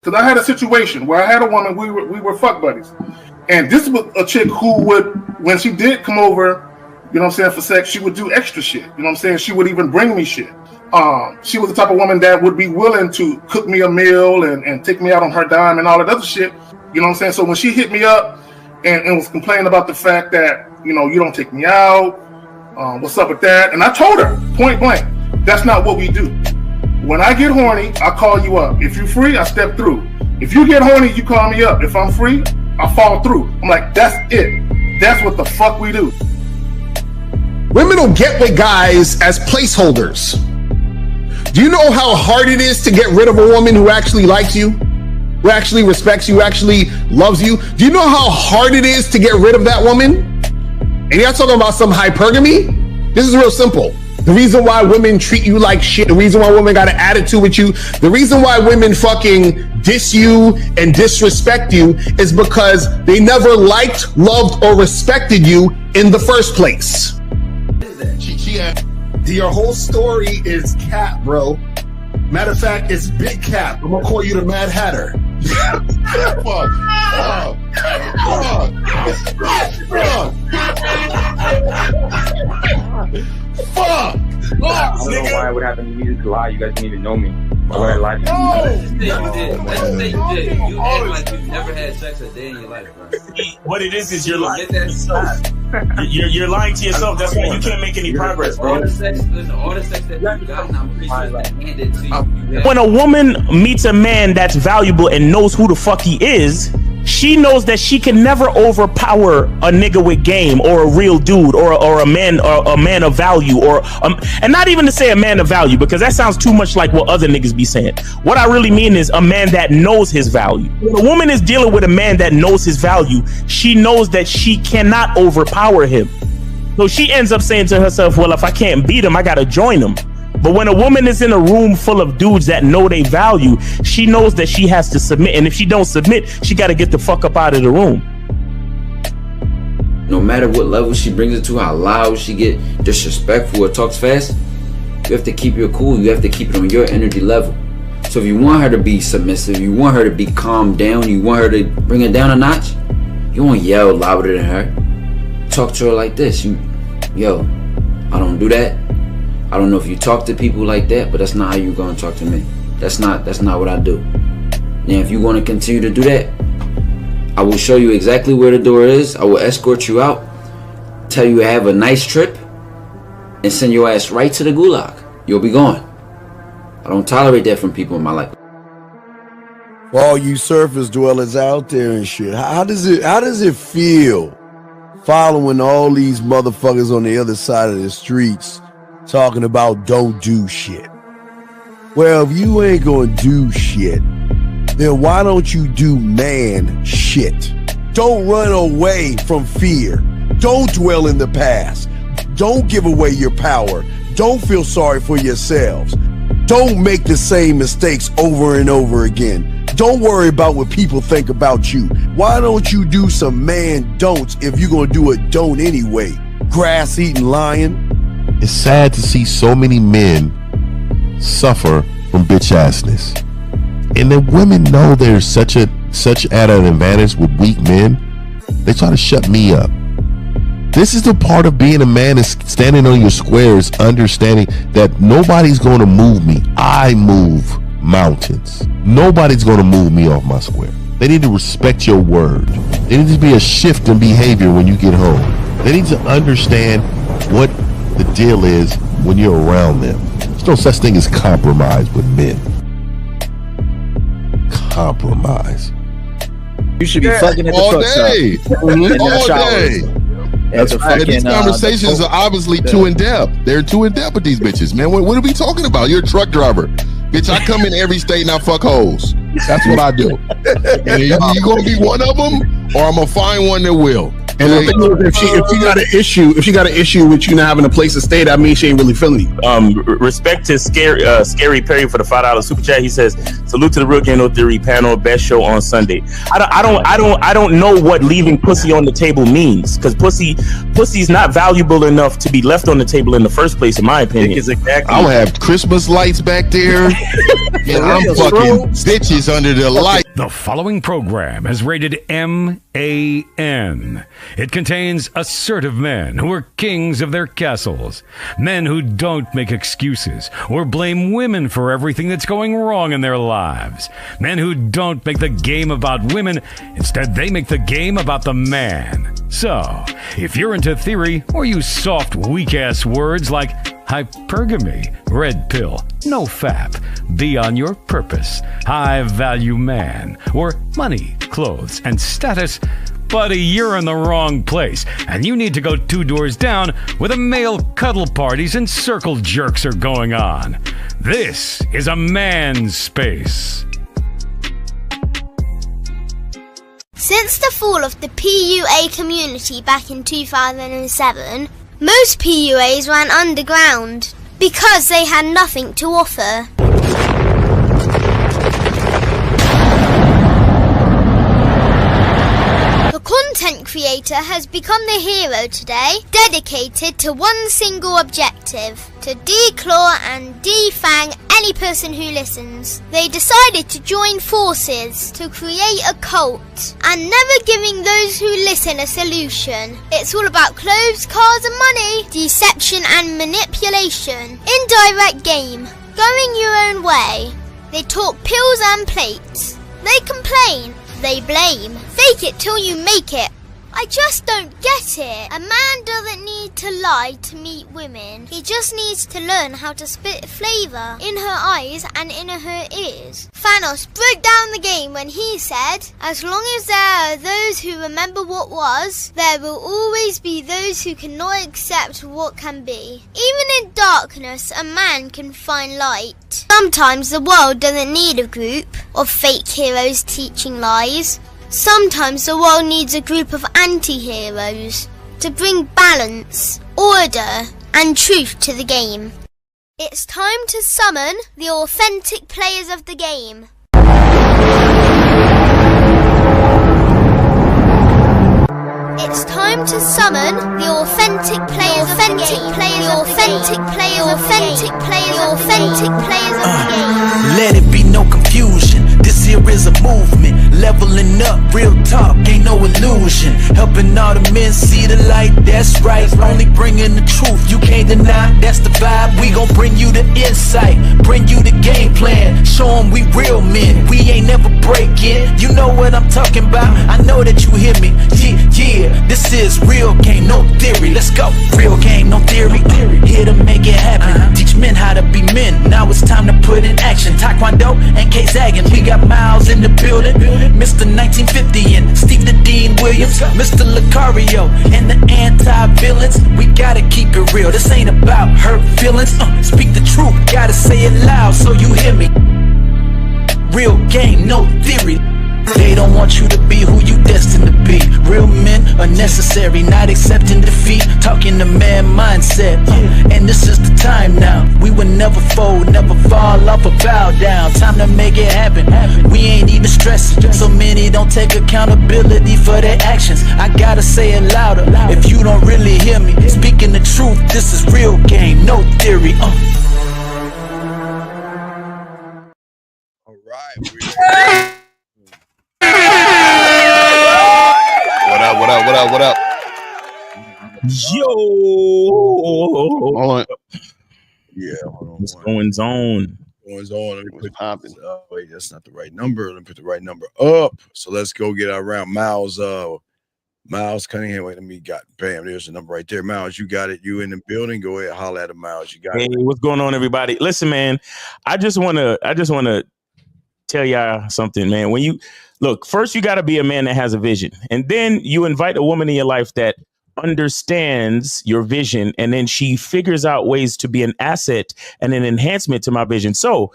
Because I had a situation where I had a woman, we were fuck buddies. And this was a chick who would, when she did come over, you know what I'm saying, for sex, she would do extra shit. You know what I'm saying? She would even bring me shit. She was the type of woman that would be willing to cook me a meal and take me out on her dime and all that other shit. You know what I'm saying? So when she hit me up and was complaining about the fact that, you know, you don't take me out, what's up with that? And I told her, point blank, that's not what we do. When I get horny, I call you up. If you're free, I step through. If you get horny, you call me up. If I'm free, I fall through. I'm like, that's it. That's what the fuck we do. Women don't get with guys as placeholders. Do you know how hard it is to get rid of a woman who actually likes you, who actually respects you, who actually loves you? Do you know how hard it is to get rid of that woman? And you're not talking about some hypergamy? This is real simple. The reason why women treat you like shit, the reason why women got an attitude with you, the reason why women fucking diss you and disrespect you is because they never liked, loved, or respected you in the first place. Your whole story is cap, bro. Matter of fact, it's big cap. I'm gonna call you the Mad Hatter. Fuck! I don't know why it would happen to me to lie. You guys didn't even know me. Why would I lie to you? Let's say you did. You act like you've never had sex a day in your life, bro. What it is you're lying to yourself. You're lying to yourself. That's why you can't make any progress, bro. All the sex that you got, I'm pretty sure it's handed to you. When a woman meets a man that's valuable and knows who the fuck he is, she knows that she can never overpower a nigga with game or a real dude or a man of value and not even to say a man of value, because that sounds too much like what other niggas be saying. What I really mean is a man that knows his value. When a woman is dealing with a man that knows his value, she knows that she cannot overpower him. So she ends up saying to herself, well, if I can't beat him, I gotta join him. But when a woman is in a room full of dudes that know they value, she knows that she has to submit. And if she don't submit, she got to get the fuck up out of the room. No matter what level she brings it to, how loud she get disrespectful or talks fast, you have to keep your cool. You have to keep it on your energy level. So if you want her to be submissive, you want her to be calmed down, you want her to bring it down a notch, you won't yell louder than her. Talk to her like this. Yo, I don't do that. I don't know if you talk to people like that, but that's not how you're gonna talk to me. That's not what I do. Now, if you want to continue to do that, I will show you exactly where the door is. I will escort you out, tell you have a nice trip, and send your ass right to the gulag. You'll be gone. I don't tolerate that from people in my life. For all you surface dwellers out there and shit, how does it feel following all these motherfuckers on the other side of the streets talking about don't do shit? Well, if you ain't gonna do shit, then why don't you do man shit? Don't run away from fear. Don't dwell in the past. Don't give away your power. Don't feel sorry for yourselves. Don't make the same mistakes over and over again. Don't worry about what people think about you. Why don't you do some man don'ts if you're gonna do a don't anyway? Grass eating lion. It's sad to see so many men suffer from bitch assness, and the women know there's such at an advantage with weak men. They try to shut me up. This is the part of being a man, is standing on your squares, understanding that nobody's going to move me. I move mountains. Nobody's going to move me off my square. They need to respect your word. There needs to be a shift in behavior when you get home. They need to understand what the deal is when you're around them. There's no such thing as compromise with men. Compromise. You should be fucking at the truck stop. All day. That's right. These conversations are obviously too in depth. They're too in depth with these bitches, man. What are we talking about? You're a truck driver. Bitch, I come in every state and I fuck hoes. That's what I do. And you gonna be one of them, or I'm gonna find one that will. And the thing is, if she got an issue with you not having a place to stay, that means she ain't really feeling you. Respect to Scary Perry for the $5 super chat. He says, "Salute to the Real Game No Theory panel, best show on Sunday." I don't know what leaving pussy on the table means, because pussy's not valuable enough to be left on the table in the first place, in my opinion. I'm gonna have Christmas lights back there. And I'm fucking bitches under the light. The following program is rated M-A-N. It contains assertive men who are kings of their castles. Men who don't make excuses or blame women for everything that's going wrong in their lives. Men who don't make the game about women. Instead, they make the game about the man. So, if you're into theory or use soft, weak-ass words like hypergamy, red pill, no fap, be on your purpose, high-value man, or money, clothes, and status, buddy, you're in the wrong place, and you need to go 2 doors down where the male cuddle parties and circle jerks are going on. This is a man's space. Since the fall of the PUA community back in 2007, most PUAs ran underground because they had nothing to offer. The content creator has become the hero today, dedicated to one single objective: to declaw and defang any person who listens. They decided to join forces to create a cult, and never giving those who listen a solution. It's all about clothes, cars and money, deception and manipulation, indirect game, going your own way. They talk pills and plates. They complain. They blame. Fake it till you make it. I just don't get it. A man doesn't need to lie to meet women. He just needs to learn how to spit flavour in her eyes and in her ears. Thanos broke down the game when he said, as long as there are those who remember what was, there will always be those who cannot accept what can be. Even in darkness, a man can find light. Sometimes the world doesn't need a group of fake heroes teaching lies. Sometimes the world needs a group of anti-heroes to bring balance, order, and truth to the game. It's time to summon the authentic players of the game. It's time to summon the authentic players of the game. The authentic players of the game. Let it be no confusion. This here is a movement, leveling up, real talk, ain't no illusion. Helping all the men see the light, that's right. Only bringing the truth, you can't deny, that's the vibe. We gon' bring you the insight, bring you the game plan. Show them we real men, we ain't never breaking. You know what I'm talking about, I know that you hear me. Yeah, this is real game, no theory. Let's go, real game, no theory. Here to make it happen, teach men how to be men. Now it's time to put in action. Taekwondo and K-Zagging, we got Miles in the building, Mr. 1950 and Steve the Dean Williams, Mr. Lucario and the anti-villains. We gotta keep it real, this ain't about hurt feelings. Speak the truth, gotta say it loud so you hear me. Real game, no theory. They don't want you to be who you destined to be. Real men are necessary, not accepting defeat. Talking the man mindset, and this is the time now. We will never fold, never fall off or bow down. Time to make it happen. We ain't even stressing. So many don't take accountability for their actions. I gotta say it louder if you don't really hear me. Speaking the truth, this is real game, no theory. All right. What up? Yo! Hold on. Yeah, hold on. What's going on? Let me put this up. Wait, that's not the right number. Let me put the right number up. So let's go get our round. Miles Cunningham. Wait, bam, there's the number right there. Miles, you got it. You in the building. Go ahead, holler at him, Miles. You got it. Hey, what's going on, everybody? Listen, man, I just wanna tell y'all something, man. When you look, first you got to be a man that has a vision, and then you invite a woman in your life that understands your vision, and then she figures out ways to be an asset and an enhancement to my vision. So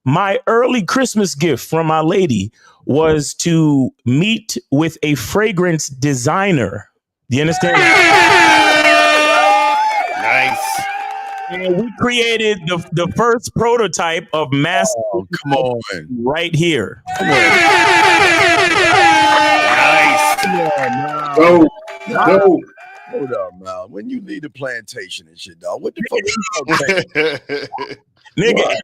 my early Christmas gift from my lady was to meet with a fragrance designer. Do you understand? Nice. And we created the first prototype of mass. Oh, come on. Right here. Come on. Nice. Go. Hold up, man. When you leave the plantation and shit, dog, what the fuck? Nigga,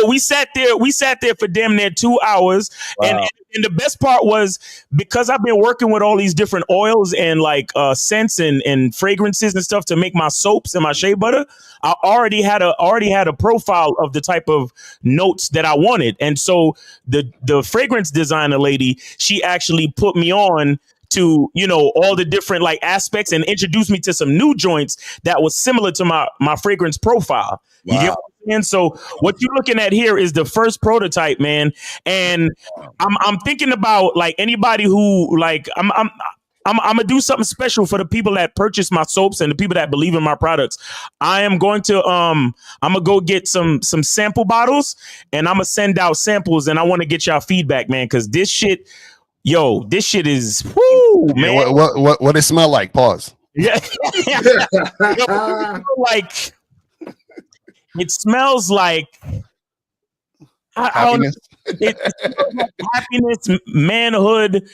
we sat there for damn near 2 hours. Wow. And the best part was because I've been working with all these different oils and like scents and fragrances and stuff to make my soaps and my shea butter. I already had a profile of the type of notes that I wanted. And so the fragrance designer lady, she actually put me on to, you know, all the different like aspects and introduced me to some new joints that was similar to my fragrance profile. Wow. You get what I'm saying? So what you're looking at here is the first prototype, man. And I'm thinking about like anybody who like I'm gonna do something special for the people that purchase my soaps and the people that believe in my products. I am going to I'm gonna go get some sample bottles and I'm gonna send out samples and I want to get y'all feedback, man, because this shit is man. Yeah, what it smell like? Pause. Yeah. Like it smells like happiness. It smells like happiness, manhood,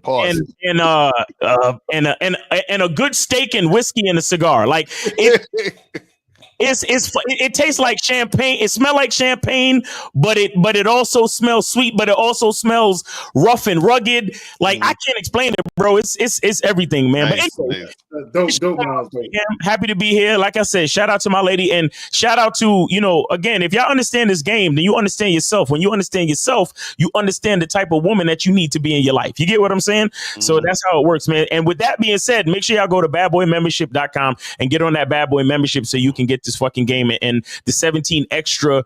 pause. and a good steak and whiskey and a cigar. Like it tastes like champagne. It smells like champagne, but it also smells sweet, but it also smells rough and rugged. Like I can't explain it, bro. It's everything, man. Nice, but anyway, dope. I'm happy to be here. Like I said, shout out to my lady and shout out to, you know, again, if y'all understand this game, then you understand yourself. When you understand yourself, you understand the type of woman that you need to be in your life. You get what I'm saying? Mm-hmm. So that's how it works, man. And with that being said, make sure y'all go to badboymembership.com and get on that Bad Boy membership so you can get this fucking game and the 17 extra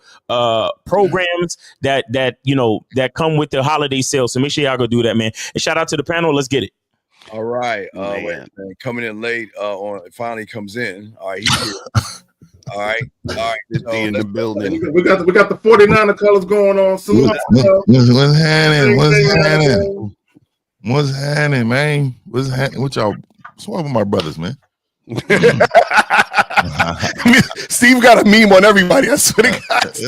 programs that you know that come with the holiday sale. So make sure y'all go do that, man. And shout out to the panel. Let's get it. All right, man, coming in late it finally comes in. All right, he's here. All right, in the building. We got the 49er colors going on soon. What's happening? What's happening, man? What's happening with y'all? What's wrong with my brothers, man? Steve got a meme on everybody. I swear to God.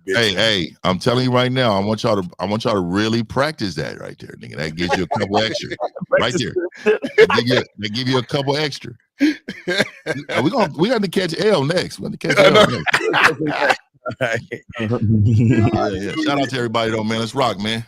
Hey, I'm telling you right now, I want y'all to really practice that right there, nigga. That gives you a couple extra. Right there. They give you a couple extra. We got to catch L next. We got to catch L next. Yeah. Shout out to everybody though, man. Let's rock, man.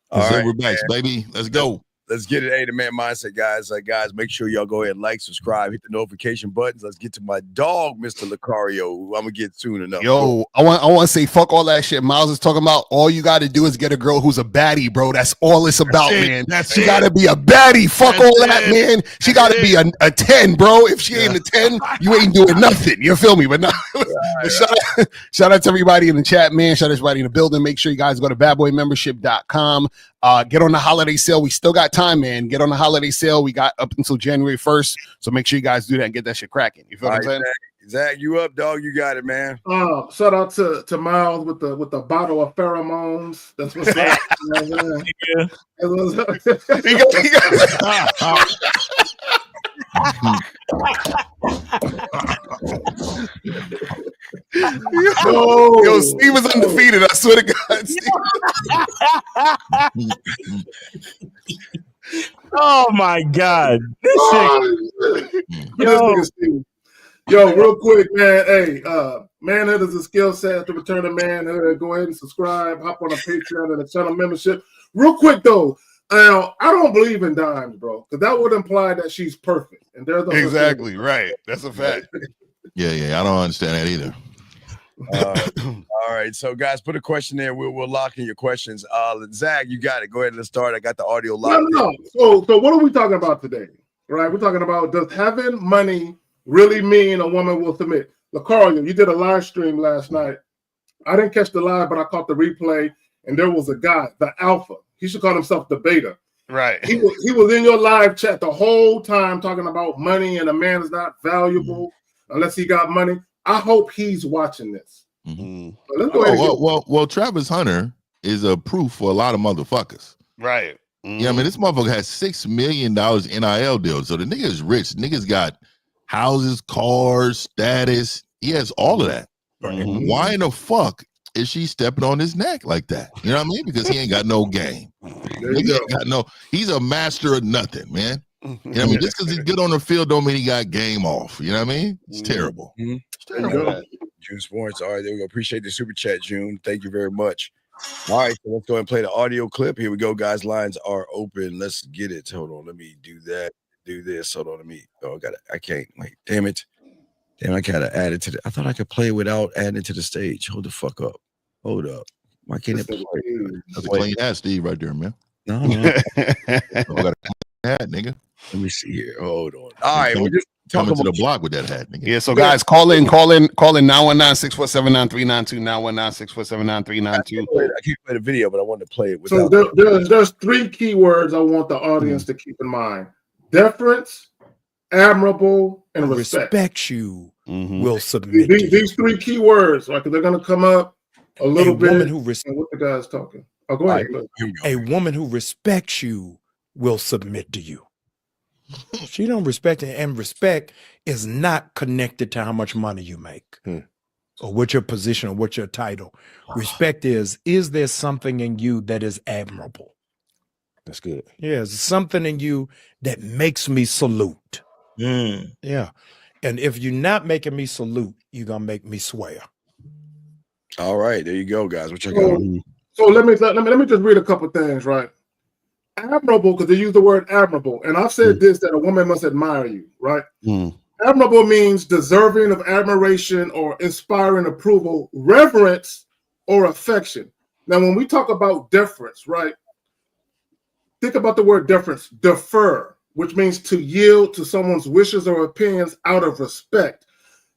All right, we're back, baby. Let's go. Let's get it. Hey, the man mindset, guys. Guys, make sure y'all go ahead and like, subscribe, hit the notification buttons. Let's get to my dog, Mr. Lucario, who I'm gonna get soon enough. Yo, I want to say fuck all that shit Miles is talking about. All you got to do is get a girl who's a baddie, bro. That's all it's about, man. She got to be a baddie. Fuck all that, man. She got to be a 10, bro. If she ain't a 10, you ain't doing nothing. You feel me? But no. Shout out to everybody in the chat, man. Shout out to everybody in the building. Make sure you guys go to badboymembership.com. Get on the holiday sale. We still got time, man. Get on the holiday sale. We got up until January 1st. So make sure you guys do that and get that shit cracking. You feel what I'm saying? Zach, you up, dog. You got it, man. Shout out to Miles with the bottle of pheromones. That's what's up. Yo, Steve is undefeated. I swear to God, Steve. Oh my God. Yo, real quick, man. Hey, manhood is a skill set to return to manhood. Go ahead and subscribe. Hop on a Patreon and a channel membership. Real quick though. I don't believe in dimes, bro, because that would imply that she's perfect. And there's exactly right. That's a fact. Yeah. I don't understand that either. All right, so guys, put a question there. We'll lock in your questions. Zach, you got it. Go ahead and let's start. I got the audio locked. No. So what are we talking about today? Right? We're talking about, does having money really mean a woman will submit? Lucario, you did a live stream last night. I didn't catch the live, but I caught the replay, and there was a guy, the alpha. He should call himself the beta. Right. He was in your live chat the whole time talking about money and a man is not valuable unless he got money. I hope he's watching this. Mm-hmm. So let's go ahead well, Travis Hunter is a proof for a lot of motherfuckers. Right. Mm-hmm. Yeah, I mean, this motherfucker has $6 million NIL deals. So the nigga is rich. Nigga's got houses, cars, status. He has all of that. Mm-hmm. Why in the fuck is she stepping on his neck like that? You know what I mean? Because he ain't got no game. He's a master of nothing, man. You know what I mean? Just because he's good on the field don't mean he got game off. You know what I mean? It's terrible. It's terrible. June Sports. All right, there we go. Appreciate the super chat, June. Thank you very much. All right, so let's go and play the audio clip. Here we go, guys. Lines are open. Let's get it. Hold on. Let me do that. Do this. Hold on. Let me. Oh, I can't. Wait. Damn it. Damn, I gotta add it to the. I thought I could play without adding it to the stage. Hold the fuck up. Hold up. Why can't it play? That's a clean hat, Steve, right there, man. No. I got a hat, nigga. Let me see here. Hold on. All right, we're just coming to the block with that hat, nigga. Yeah, so guys, call in 919-647-9392, 919-647-9392. I can't play the video, but I wanted to play it. So there's three keywords I want the audience to keep in mind: deference, admirable, and respect. Respect you will submit. These three keywords, like they're gonna come up a little bit. Woman who what the guy's talking. Oh, go ahead. A woman who respects you will submit to you. She don't respect it, and respect is not connected to how much money you make or what your position or what your title. Respect is there something in you that is admirable? That's good. Yeah, there's something in you that makes me salute. Yeah. And if you're not making me salute, you're gonna make me swear. All right, there you go, guys. What you got? So let me just read a couple things, right? Admirable, because they use the word admirable, and I've said this, that a woman must admire you, right? Admirable means deserving of admiration or inspiring approval, reverence, or affection. Now, when we talk about deference, right? Think about the word deference, defer, which means to yield to someone's wishes or opinions out of respect.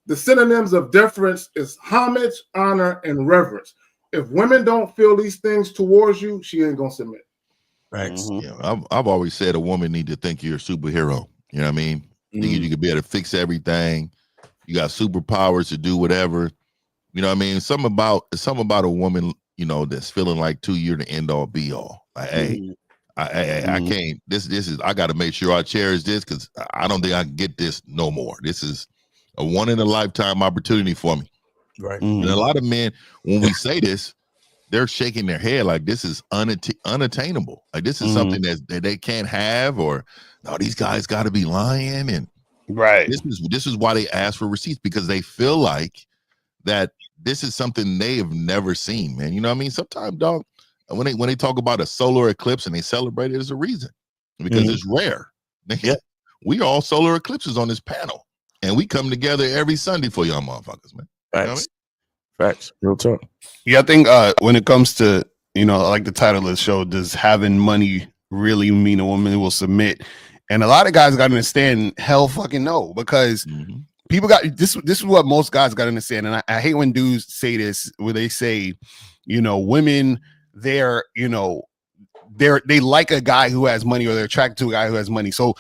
The synonyms of deference is homage, honor, and reverence. If women don't feel these things towards you, she ain't gonna submit. Right. Yeah, I've always said a woman need to think you're a superhero. You know what I mean? You could be able to fix everything. You got superpowers to do whatever. You know what I mean? Something about a woman, you know, that's feeling like you're the end all be all. Like, hey, I can't. This is. I got to make sure I cherish this because I don't think I can get this no more. This is a one in a lifetime opportunity for me. Right. And a lot of men, when we say this, they're shaking their head like this is unattainable. Like this is something that they can't have, or no, these guys got to be lying. And this is why they ask for receipts, because they feel like that this is something they have never seen, man. You know what I mean? Sometimes, dog, when they talk about a solar eclipse and they celebrate it, there's a reason, because it's rare. We are all solar eclipses on this panel, and we come together every Sunday for y'all motherfuckers, man. You know what I mean? Facts. Real talk. Yeah, I think when it comes to, you know, like the title of the show, does having money really mean a woman will submit? And a lot of guys got to understand, hell fucking no, because people got this is what most guys got to understand. And I hate when dudes say this, where they say, you know, women, they're, you know, they like a guy who has money, or they're attracted to a guy who has money. So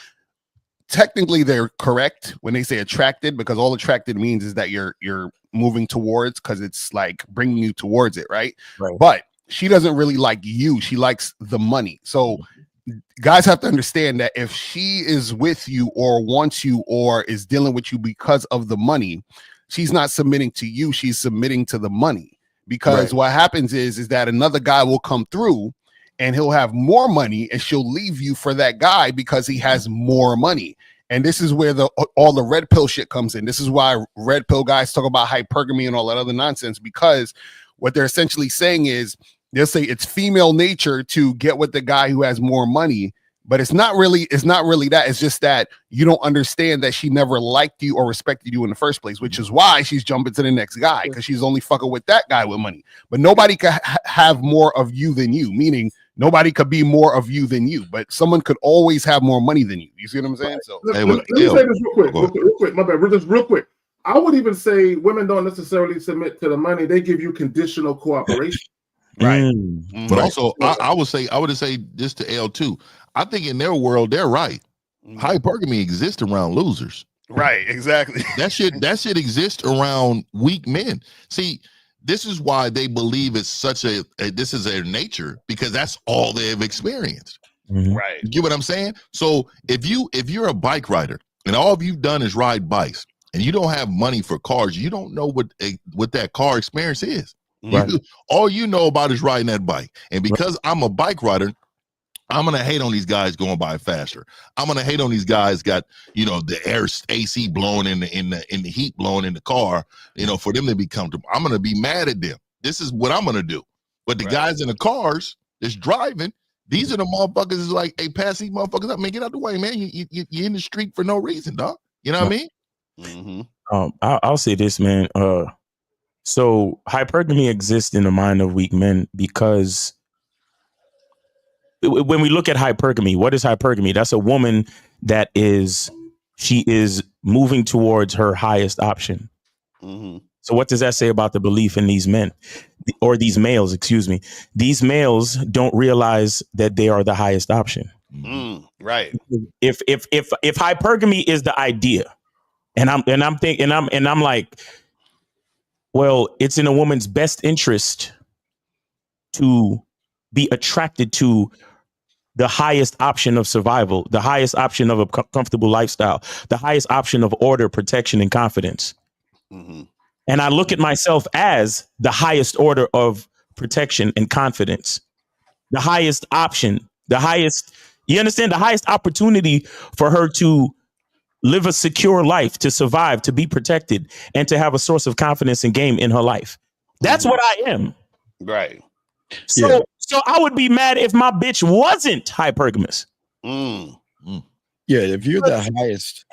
technically they're correct when they say attracted, because all attracted means is that you're moving towards, because it's like bringing you towards it, right? But she doesn't really like you, she likes the money. So guys have to understand that if she is with you or wants you or is dealing with you because of the money, she's not submitting to you, she's submitting to the money. Because what happens is that another guy will come through and he'll have more money, and she'll leave you for that guy because he has more money. And this is where all the red pill shit comes in. This is why red pill guys talk about hypergamy and all that other nonsense, because what they're essentially saying is they'll say it's female nature to get with the guy who has more money, but it's not really that. It's just that you don't understand that she never liked you or respected you in the first place, which is why she's jumping to the next guy, because she's only fucking with that guy with money. But nobody could have more of you than you, meaning nobody could be more of you than you, but someone could always have more money than you. You see what I'm saying? So let me say this real quick. My bad. Just real quick. I would even say women don't necessarily submit to the money. They give you conditional cooperation. Right. But also, I would say this to L too. I think in their world, they're right. Hypergamy exists around losers. Right. Exactly. That shit exists around weak men. See, this is why they believe it's such this is their nature, because that's all they've experienced. Right. You get what I'm saying? So if you're a bike rider and all you've done is ride bikes and you don't have money for cars, you don't know what that car experience is. All you know about is riding that bike. And because I'm a bike rider, I'm gonna hate on these guys going by faster. I'm gonna hate on these guys got, you know, the air AC blowing in the heat blowing in the car, you know, for them to be comfortable. I'm gonna be mad at them. This is what I'm gonna do. But the guys in the cars that's driving, these are the motherfuckers is like, hey, pass these motherfuckers up, man. Get out the way, man. You're in the street for no reason, dog. You know what I mean? I'll say this, man. So hypergamy exists in the mind of weak men because when we look at hypergamy, what is hypergamy? That's a woman that she is moving towards her highest option. So what does that say about the belief in these men or these males? Excuse me. These males don't realize that they are the highest option. Right. If hypergamy is the idea, and I'm like, well, it's in a woman's best interest to be attracted to the highest option of survival, the highest option of a comfortable lifestyle, the highest option of order, protection, and confidence. And I look at myself as the highest order of protection and confidence, the highest option, the highest, you understand, the highest opportunity for her to live a secure life, to survive, to be protected, and to have a source of confidence and game in her life. That's what I am. Right. So I would be mad if my bitch wasn't hypergamous. Yeah, if you're the highest,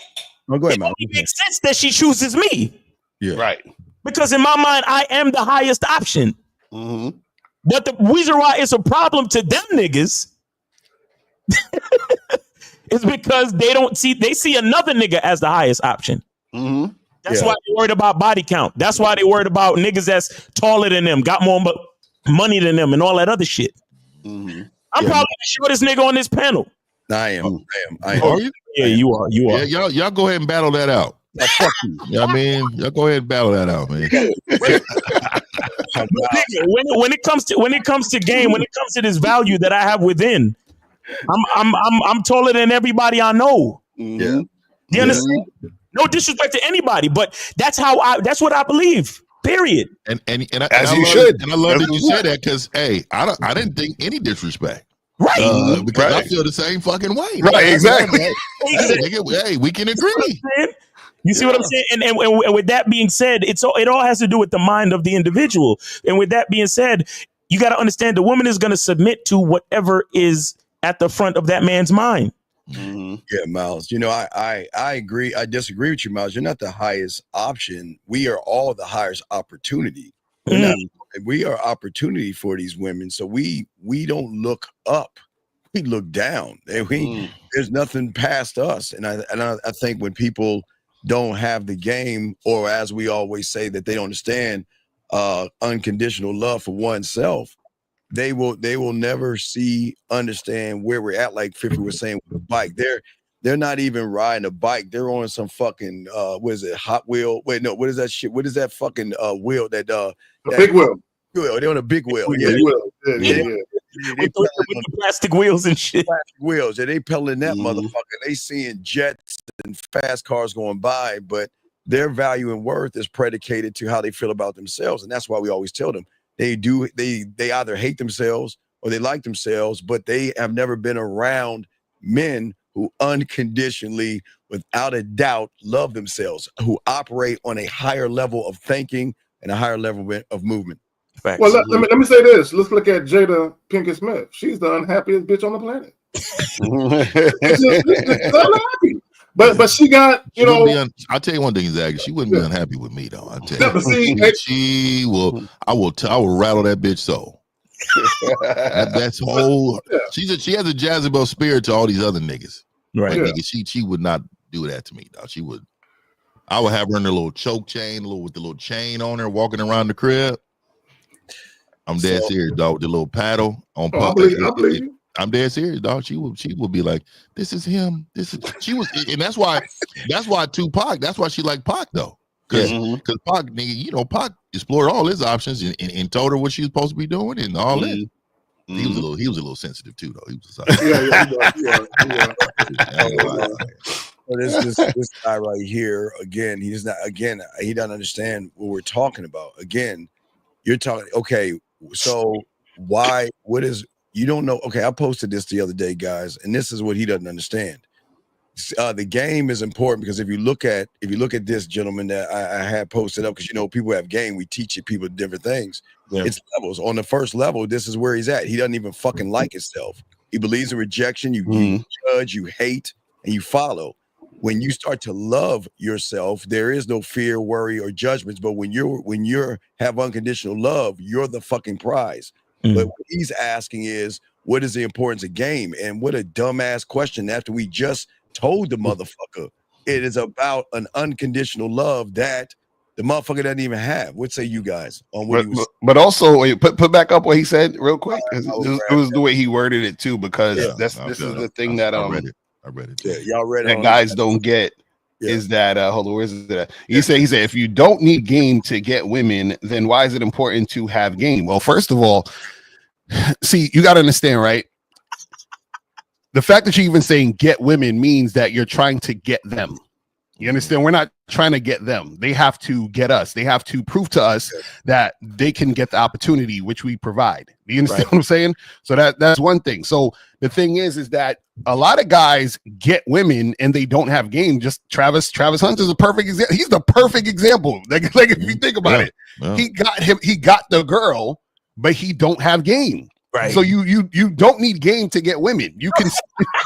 go ahead, man. It makes sense that she chooses me. Yeah. Right. Because in my mind, I am the highest option. But the reason why it's a problem to them niggas is because they see another nigga as the highest option. That's why they're worried about body count. That's why they're worried about niggas that's taller than them, got more money than them, and all that other shit. I'm probably the shortest nigga on this panel. I am. Are you? Yeah, you are. You are. Yeah, y'all go ahead and battle that out. Fuck you. You know what I mean? Y'all go ahead and battle that out, man. When it comes to game, when it comes to this value that I have within, I'm taller than everybody I know. You understand? No disrespect to anybody, but that's what I believe. Period. And I you love, should. And I love that you said that because hey, I didn't think any disrespect. Right. Because I feel the same fucking way. Right, exactly. Hey, we can agree. You see what I'm saying? And with that being said, it all has to do with the mind of the individual. And with that being said, you got to understand the woman is going to submit to whatever is at the front of that man's mind. Yeah, Miles. You know, I agree. I disagree with you, Miles. You're not the highest option. We are all the highest opportunity. We are opportunity for these women. So we don't look up. We look down. There's nothing past us. And I think when people don't have the game, or as we always say, that they don't understand unconditional love for oneself, they will never understand where we're at. Like 50 was saying with the bike, they're not even riding a bike. They're on some fucking what is it, Hot Wheel? Wait, no, what is that shit? What is that fucking wheel that big wheel? They're on a big wheel. Yeah. With the plastic wheels and shit. Plastic wheels. Yeah, they pedaling that motherfucker. They seeing jets and fast cars going by, but their value and worth is predicated to how they feel about themselves. And that's why we always tell them they either hate themselves or they like themselves, but they have never been around men who unconditionally, without a doubt, love themselves, who operate on a higher level of thinking and a higher level of movement. Facts. Well, let me say this. Let's look at Jada Pinkett Smith. She's the unhappiest bitch on the planet. She's unhappy. But she got, I'll tell you one thing, Zach. She wouldn't be unhappy with me, though. I'll tell you. She will. I will rattle that bitch soul. That's whole. She has a Jezebel spirit to all these other niggas. Right. Like, nigga, she would not do that to me, though. She would. I would have her in a little choke chain, with the little chain on her, walking around the crib. I'm dead serious, dog. With the little paddle on pop. I believe you. I'm dead serious, dog. She would be like, this is him. She was, and that's why Tupac. That's why she liked Pac, though, because Pac, nigga, Pac explored all his options and told her what she was supposed to be doing and all that. He was a little sensitive too, though. He was This guy right here, again, he doesn't understand what we're talking about. Again, you're talking, okay, so what is You don't know. Okay, I posted this the other day, guys, and this is what he doesn't understand. The game is important because if you look at this gentleman that I had posted up, because people have game, we teach people different things. Yeah. It's levels. On the first level, this is where he's at. He doesn't even fucking like himself. He believes in rejection. You judge, you hate, and you follow. When you start to love yourself, there is no fear, worry, or judgments. But when you have unconditional love, you're the fucking prize. But what he's asking is, what is the importance of game? And what a dumbass question after we just told the motherfucker it is about an unconditional love that the motherfucker doesn't even have. What say you guys on what he was? But also, wait, put back up what he said real quick. It was the way he worded it too, because this is the thing that I read it. Yeah, y'all read it. That guys don't get is that hold on, where's it? He said if you don't need game to get women, then why is it important to have game? Well, first of all, see, you got to understand, right? The fact that you're even saying get women means that you're trying to get them. You understand? We're not trying to get them. They have to get us. They have to prove to us that they can get the opportunity which we provide. Do you understand what I'm saying? So that's one thing. So the thing is that a lot of guys get women and they don't have game. Just Travis Hunt is a perfect example. He's the perfect example. Like if you think about it, he got the girl, but he don't have game. Right. So you don't need game to get women. You can,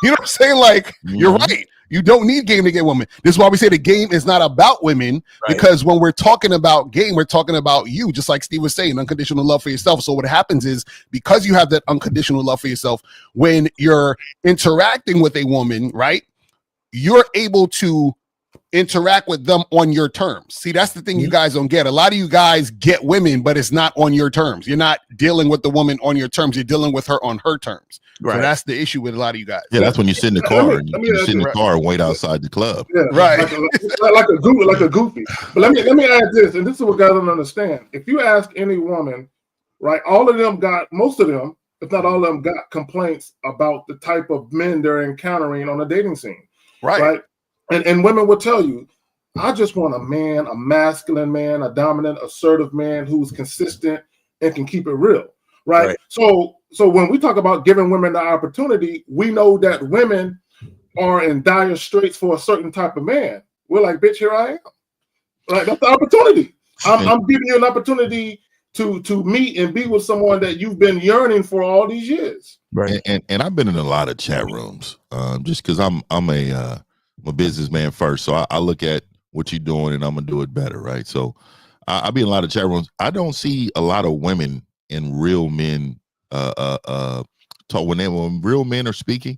you know what I'm saying? Like, you're right. You don't need game to get women. This is why we say the game is not about women, because when we're talking about game, we're talking about you, just like Steve was saying, unconditional love for yourself. So what happens is, because you have that unconditional love for yourself, when you're interacting with a woman, right, you're able to interact with them on your terms. See, that's the thing you guys don't get. A lot of you guys get women, but it's not on your terms. You're not dealing with the woman on your terms. You're dealing with her on her terms. Right. So that's the issue with a lot of you guys. Yeah, that's when you sit in the car and you sit in the car and wait outside the club. Yeah, right. Like a goofy. But let me add this, and this is what guys don't understand. If you ask any woman, right, most of them, if not all of them, got complaints about the type of men they're encountering on a dating scene. Right. And women will tell you, I just want a man, a masculine man, a dominant, assertive man who's consistent and can keep it real, right? So when we talk about giving women the opportunity, we know that women are in dire straits for a certain type of man. We're like, bitch, here I am. Right? That's the opportunity. I'm giving you an opportunity to meet and be with someone that you've been yearning for all these years. Right. And I've been in a lot of chat rooms, just because I'm a businessman first, so I look at what you're doing and I'm gonna do it better, right? So I be in a lot of chat rooms. I don't see a lot of women and real men talk when real men are speaking.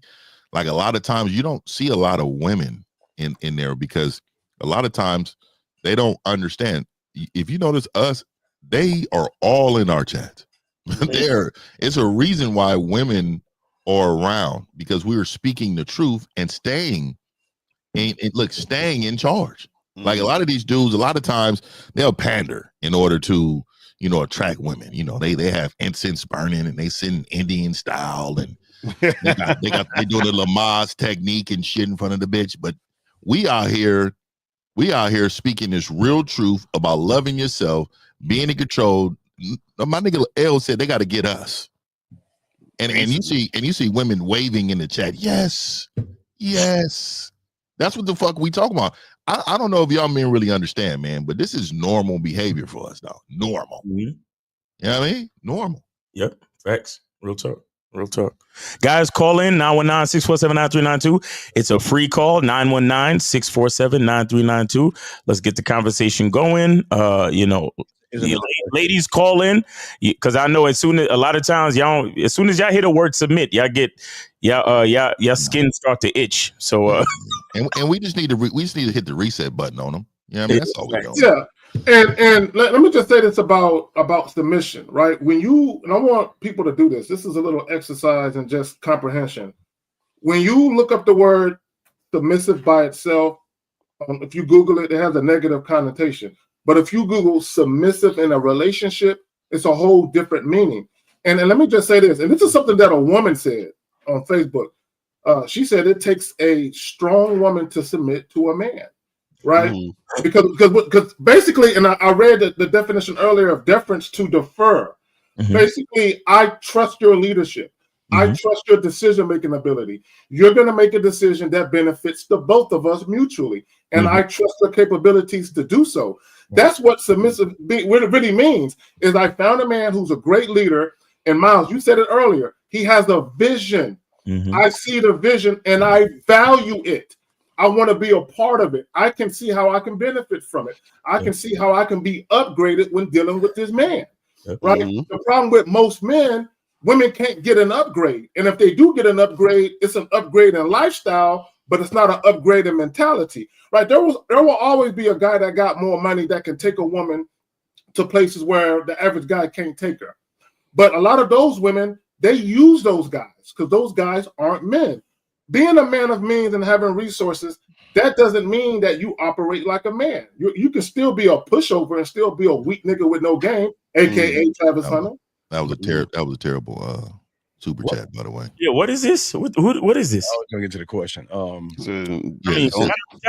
Like, a lot of times you don't see a lot of women in there, because a lot of times they don't understand. If you notice us, they are all in our chat. It's a reason why women are around, because we are speaking the truth and staying in charge. Like, a lot of these dudes, a lot of times they'll pander in order to, attract women. They have incense burning and they sing Indian style, and they doing the Lamaze technique and shit in front of the bitch. But we out here speaking this real truth about loving yourself, being in control. My nigga L said they got to get us. And you see women waving in the chat. Yes. That's what the fuck we talking about. I don't know if y'all men really understand, man, but this is normal behavior for us now. Normal. You know what I mean? Normal. Yep. Facts. Real talk. Guys, call in 919-647-9392. It's a free call, 919-647-9392. Let's get the conversation going. Ladies, call in, because I know as soon as y'all hear the word submit, y'all get your skin start to itch. So and we just need to hit the reset button on them. Yeah, that's all we're doing. Yeah. And let me just say this about submission, right? And I want people to do this. This is a little exercise in just comprehension. When you look up the word submissive by itself, if you Google it, it has a negative connotation. But if you Google submissive in a relationship, it's a whole different meaning. And let me just say this, and this is something that a woman said on Facebook. She said it takes a strong woman to submit to a man, right? Because basically, and I read the definition earlier of deference, to defer. Basically, I trust your leadership. I trust your decision-making ability. You're going to make a decision that benefits the both of us mutually. And I trust your capabilities to do so. That's what submissive really means, is I found a man who's a great leader. And Miles, you said it earlier. He has a vision. I see the vision and I value it. I want to be a part of it. I can see how I can benefit from it. I can see how I can be upgraded when dealing with this man. Right? The problem with most men, women can't get an upgrade. And if they do get an upgrade, it's an upgrade in lifestyle, but it's not an upgrade in mentality. Right? There will always be a guy that got more money that can take a woman to places where the average guy can't take her. But a lot of those women, they use those guys because those guys aren't men. Being a man of means and having resources, that doesn't mean that you operate like a man. You can still be a pushover and still be a weak nigga with no game, aka Travis Hunter. That was a terrible super chat, by the way. Yeah, what is this? What is this? I was gonna get to the question. Shout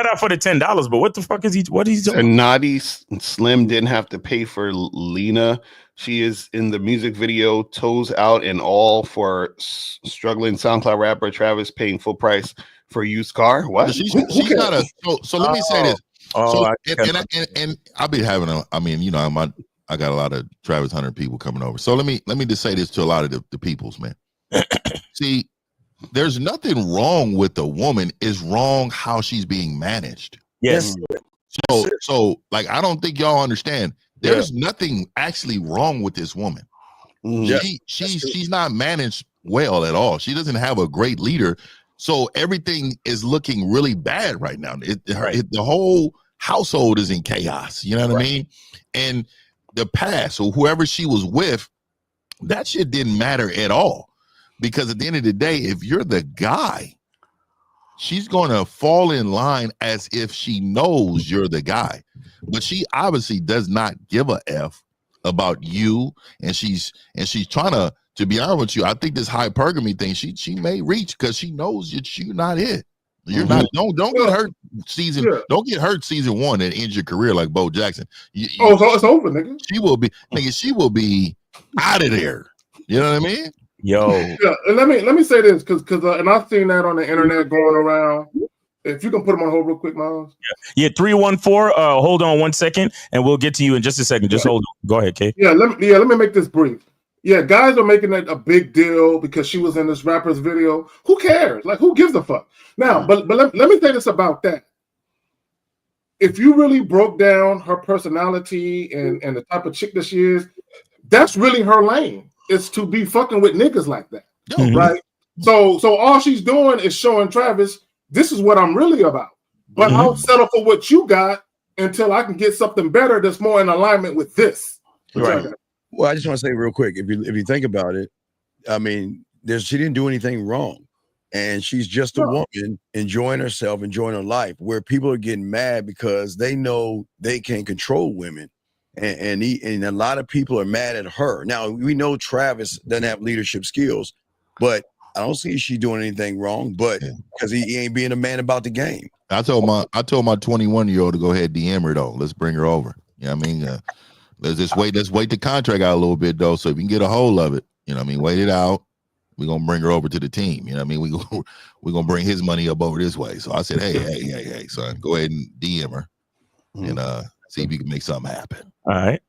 out for the $10, but what the fuck is he? What is he doing? Naughty Slim didn't have to pay for Lena. She is in the music video, toes out and all, for struggling SoundCloud rapper Travis paying full price for used car. What? She's not a. So let me say this. And I've been having I got a lot of Travis Hunter people coming over. So let me just say this to a lot of the peoples, man. See, there's nothing wrong with the woman. It's wrong how she's being managed. Yes. So like, I don't think y'all understand. There's nothing actually wrong with this woman. She's not managed well at all. She doesn't have a great leader. So everything is looking really bad right now. The whole household is in chaos. You know what I mean? And the past, or whoever she was with, that shit didn't matter at all. Because at the end of the day, if you're the guy, she's going to fall in line as if she knows you're the guy. But she obviously does not give a F about you. And she's trying to be honest with you, I think this hypergamy thing, she may reach because she knows you're not it. You're not. Don't get hurt season. Don't get hurt season 1 and end your career like Bo Jackson. So it's over, nigga. She will be out of there. You know what I mean? Yo. Yeah, and let me say this because and I've seen that on the internet going around. If you can put them on hold real quick, Miles. Yeah, 314. Hold on 1 second, and we'll get to you in just a second. Just hold on. Go ahead, Kay. Yeah, let me make this brief. Yeah, guys are making it a big deal because she was in this rapper's video. Who cares? Like, who gives a fuck? Now, but let me say this about that. If you really broke down her personality and the type of chick that she is, that's really her lane. It's to be fucking with niggas like that, right? So all she's doing is showing Travis, this is what I'm really about. But I'll settle for what you got until I can get something better that's more in alignment with this. Right. Well, I just want to say real quick, if you think about it, I mean, she didn't do anything wrong. And she's just a woman enjoying herself, enjoying her life, where people are getting mad because they know they can't control women. And a lot of people are mad at her. Now, we know Travis doesn't have leadership skills, but I don't see she doing anything wrong, but because he ain't being a man about the game. I told my 21-year-old to go ahead and DM her though. Let's bring her over. You know what I mean? Let's wait the contract out a little bit though, so we can get a hold of it. You know what I mean? Wait it out. We're gonna bring her over to the team. You know what I mean? We're gonna bring his money up over this way. So I said, hey, son, go ahead and DM her and see if you can make something happen. All right.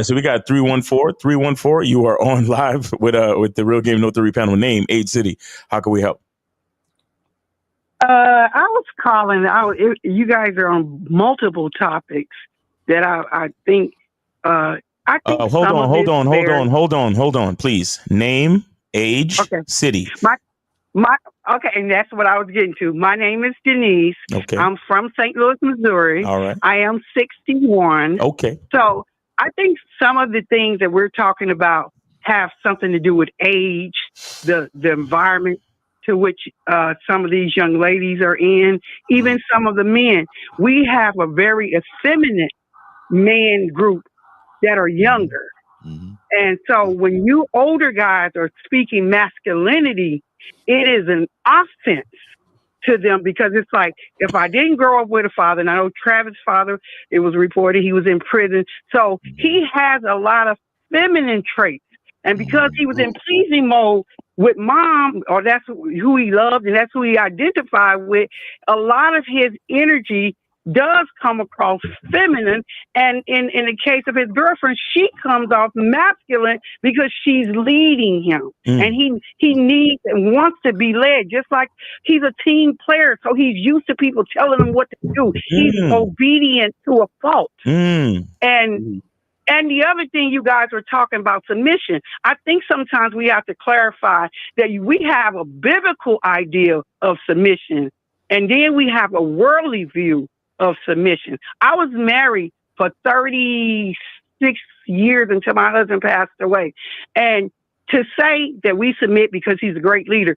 So we got 314. You are on live with the Real Game No 3 panel. Name, age, city. How can we help? I was calling. You guys are on multiple topics that I think. Hold on, please. Name, age, city. Okay, and that's what I was getting to. My name is Denise. Okay. I'm from St. Louis, Missouri. All right. I am 61. Okay. So I think some of the things that we're talking about have something to do with age, the environment to which some of these young ladies are in, even some of the men. We have a very effeminate man group that are younger. And so when you older guys are speaking masculinity, it is an offense to them because it's like, if I didn't grow up with a father, and I know Travis' father, it was reported he was in prison. So he has a lot of feminine traits And because he was in pleasing mode with mom, or that's who he loved and that's who he identified with, a lot of his energy does come across feminine. And in the case of his girlfriend, she comes off masculine because she's leading him. And he needs and wants to be led, just like he's a team player. So he's used to people telling him what to do. He's obedient to a fault. And the other thing you guys were talking about, submission, I think sometimes we have to clarify that we have a biblical idea of submission, and then we have a worldly view of submission. I was married for 36 years until my husband passed away. And to say that we submit because he's a great leader,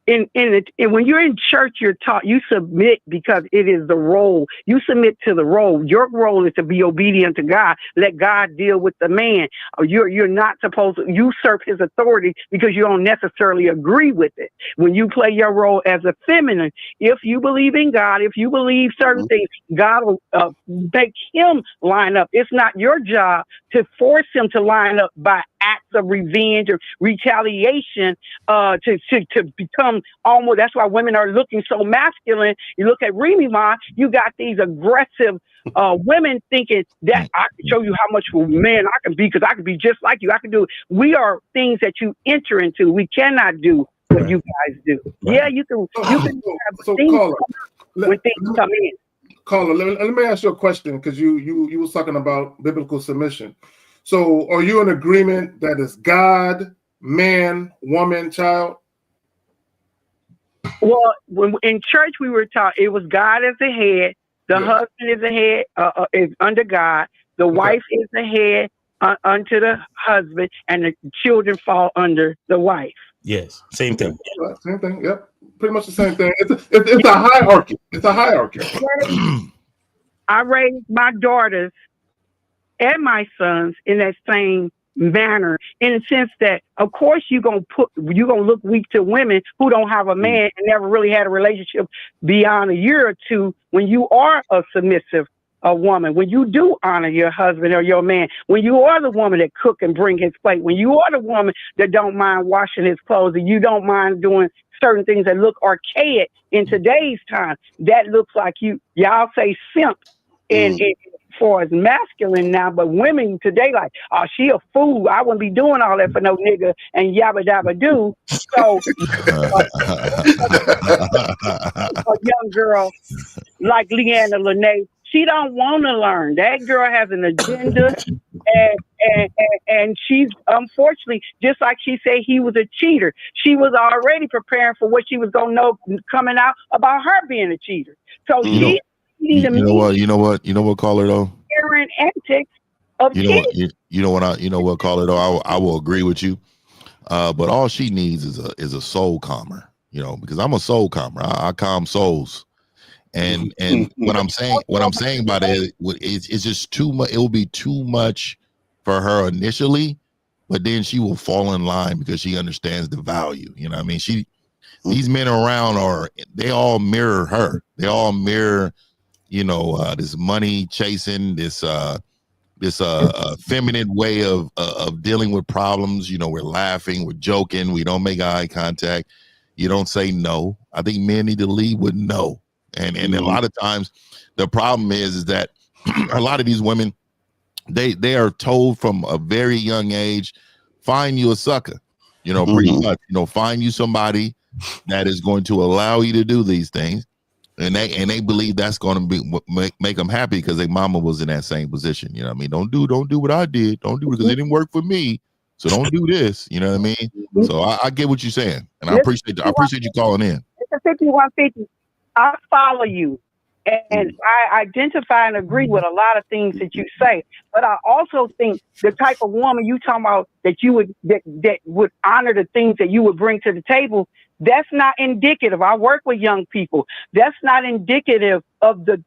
and when you're in church, you're taught you submit because it is the role. You submit to the role. Your role is to be obedient to God. Let God deal with the man. You're not supposed to usurp his authority because you don't necessarily agree with it. When you play your role as a feminine, if you believe in God, if you believe certain things, God will make him line up. It's not your job to force him to line up by acts of revenge or retaliation to become almost. That's why women are looking so masculine. You look at Remy Ma, you got these aggressive women thinking that I can show you how much of a man I can be because I can be just like you. I can do it. We are things that you enter into. We cannot do what you guys do. Yeah, you can have things when things come in. Caller, let me ask you a question, because you was talking about biblical submission. So are you in agreement that it's God, man, woman, child? Well, when in church we were taught it was God as the head, the husband is the head, is under God, the wife is the head unto the husband, and the children fall under the wife. Yes, same thing. Same thing. Yep, pretty much the same thing. It's a hierarchy. It's a hierarchy. I raised my daughters and my sons in that same manner, in the sense that, of course, you're gonna look weak to women who don't have a man and never really had a relationship beyond a year or two. When you are a submissive woman, when you do honor your husband or your man, when you are the woman that cook and bring his plate, when you are the woman that don't mind washing his clothes and you don't mind doing certain things that look archaic in today's time, that looks like y'all say simp in for as masculine now, but women today like, oh, she a fool. I wouldn't be doing all that for no nigga and yabba dabba do. So a young girl like Leanna Lene, she don't want to learn. That girl has an agenda, and she's, unfortunately, just like she said he was a cheater, she was already preparing for what she was gonna know coming out about her being a cheater. So she. You know what, caller though. Antics of you know what, caller though. I will agree with you, but all she needs is a soul calmer. You know, because I'm a soul calmer. I calm souls, and what I'm saying about it, it's just too much. It will be too much for her initially, but then she will fall in line because she understands the value. You know what I mean? These men around they all mirror her. They all mirror, this money chasing, this feminine way of dealing with problems. We're laughing, we're joking, we don't make eye contact. You don't say no. I think men need to lead with no. And a lot of times the problem is that a lot of these women, they are told from a very young age, find you a sucker, pretty much, find you somebody that is going to allow you to do these things. And they believe that's going to make them happy because their mama was in that same position. You know what I mean? Don't do what I did. Don't do it because it didn't work for me. So don't do this. You know what I mean? So I get what you're saying, and I appreciate you calling in. It's a 5150. I follow you, and I identify and agree with a lot of things that you say. But I also think the type of woman you talking about that would honor the things that you would bring to the table. That's not indicative. I work with young people. That's not indicative of the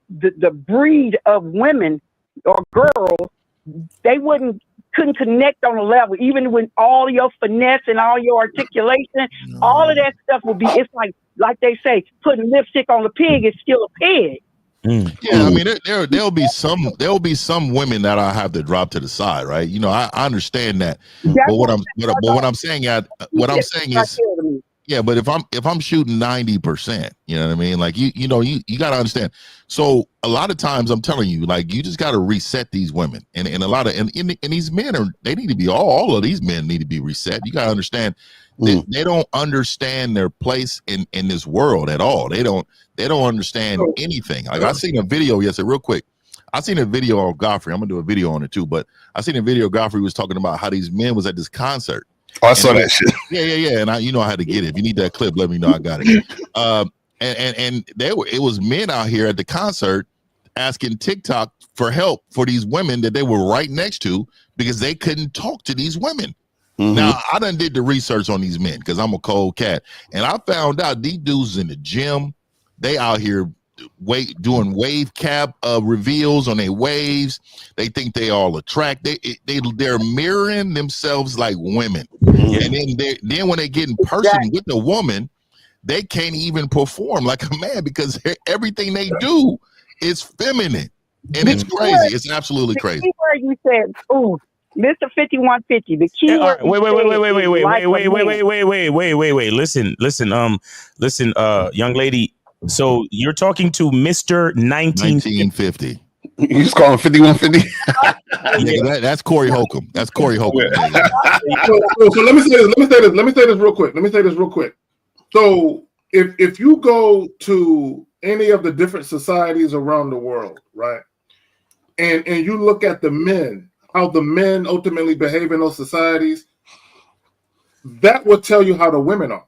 breed of women or girls. They couldn't connect on a level, even with all your finesse and all your articulation. All of that stuff would be. It's like they say, putting lipstick on a pig is still a pig. Yeah, I mean, there'll be some women that I have to drop to the side, right? You know, I understand that, but what I'm saying is, yeah, but if I'm shooting 90%, you know what I mean? Like you got to understand. So a lot of times I'm telling you, like, you just got to reset these women, and a lot of and these men they need to be all of these men need to be reset. You got to understand. They don't understand their place in this world at all. They don't understand anything. Like, I seen a video yesterday, real quick. I seen a video of Godfrey. I'm gonna do a video on it too, but I seen a video Godfrey was talking about how these men was at this concert. Oh, I saw that shit. Yeah. And I had to get it. If you need that clip, let me know. I got it. And it was men out here at the concert asking TikTok for help for these women that they were right next to because they couldn't talk to these women. Now, I done did the research on these men because I'm a cold cat, and I found out these dudes in the gym, they out here doing wave cap reveals on their waves. They think they all attract. They're mirroring themselves like women, and then when they get in person with a woman, they can't even perform like a man because everything they do is feminine, and it's crazy. It's absolutely crazy. Where you said, "Ooh." Mr. 5150, the key word. Wait. Listen, young lady. So you're talking to Mr. 1950. You just call him 5150? Yeah, that's Corey Holcomb. That's Corey Holcomb. So let me say this real quick. So if you go to any of the different societies around the world, right, and you look at the men, how the men ultimately behave in those societies, that will tell you how the women are,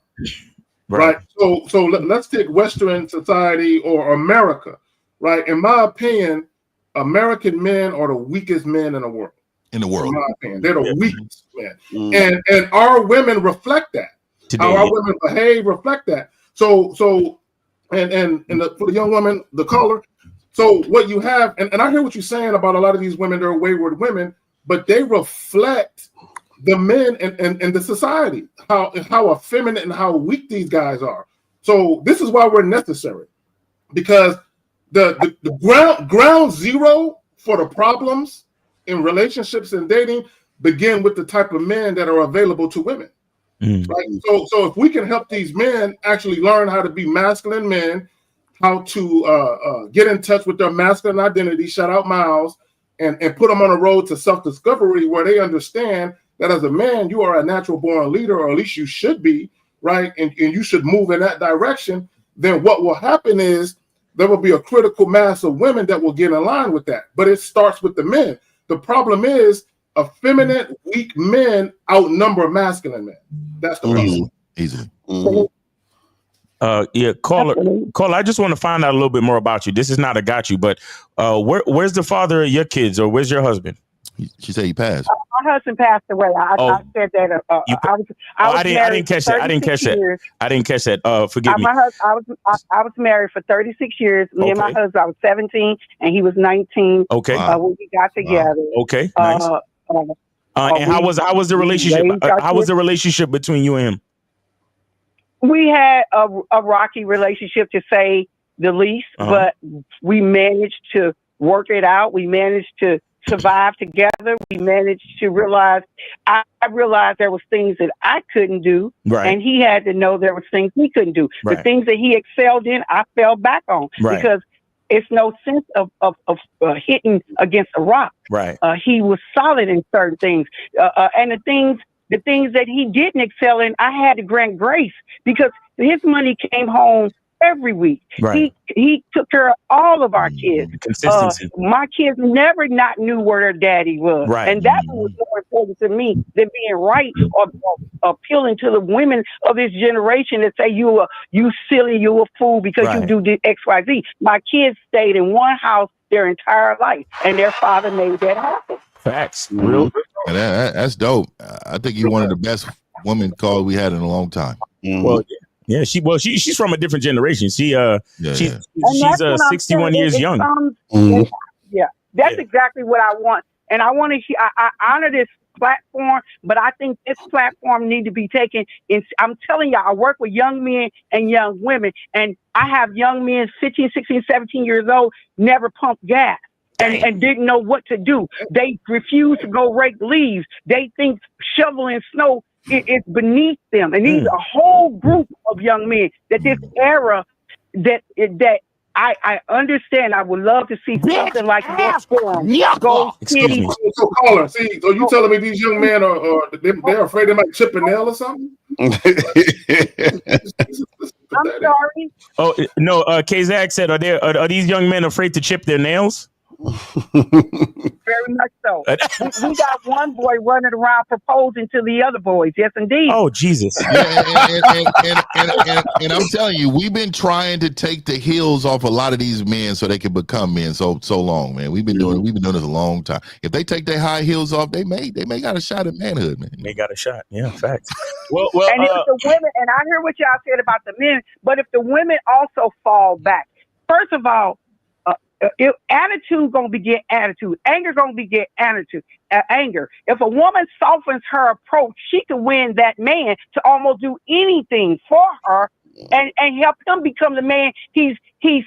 right? So let's take Western society or America, right? In my opinion, American men are the weakest men in the world. In my opinion, they're the weakest men, and our women reflect that. How our women behave reflect that. So for the young woman, the caller. So what you have, and I hear what you're saying about a lot of these women, they're wayward women, but they reflect the men and the society, how effeminate and how weak these guys are. So this is why we're necessary, because the ground zero for the problems in relationships and dating begin with the type of men that are available to women. Right? So if we can help these men actually learn how to be masculine men, how to get in touch with their masculine identity, shout out Miles, and put them on a road to self-discovery where they understand that as a man, you are a natural born leader, or at least you should be, right? And you should move in that direction. Then what will happen is there will be a critical mass of women that will get in line with that. But it starts with the men. The problem is effeminate, weak men outnumber masculine men. That's the problem. Easily. Caller, I just want to find out a little bit more about you. This is not a got you, but where's the father of your kids, or where's your husband? She said he passed. My husband passed away. I said that. I didn't catch that. I didn't catch that. Forgive me. I was married for 36 years. Me and my husband, I was 17 and he was 19. Okay. When we got together. Okay. Nice. And how was the relationship? How was the relationship between you and him? We had a rocky relationship, to say the least, but we managed to work it out. We managed to survive together. We managed to realize, I realized there was things that I couldn't do, and he had to know there was things he couldn't do. The things that he excelled in, I fell back on, because it's no sense of hitting against a rock. He was solid in certain things, and the things that he didn't excel in, I had to grant grace, because his money came home every week. He took care of all of our kids. Consistency. My kids never not knew where their daddy was. And that was more important to me than being right or appealing to the women of this generation that say you silly, you a fool because you do X, Y, Z. My kids stayed in one house their entire life, and their father made that happen. Facts. Real. That's dope. I think you're one of the best women called we had in a long time. Well, yeah, she's from a different generation. She's 61 years young. Yeah, that's exactly what I want, and I want to. I honor this platform, but I think this platform need to be taken in. I'm telling y'all, I work with young men and young women, and I have young men 15, 16, 17 years old, never pumped gas. And didn't know what to do. They refuse to go rake leaves. They think shoveling snow is beneath them. And these are a whole group of young men that this era that I understand. I would love to see something like this forum go. Excuse me. So caller, see, so you telling me these young men are they're afraid they might chip a nail or something? I'm sorry. Oh no, Kazak said, are these young men afraid to chip their nails? Very much so. We got one boy running around proposing to the other boys. Yes, indeed. Oh, Jesus. And I'm telling you, we've been trying to take the heels off a lot of these men so they can become men so long, man. We've been doing this a long time. If they take their high heels off, they may got a shot at manhood, man. They got a shot. Yeah, facts. And if the women, and I hear what y'all said about the men, but if the women also fall back, first of all, if attitude gonna beget attitude, anger gonna beget attitude, anger. If a woman softens her approach, she can win that man to almost do anything for her and help him become the man he's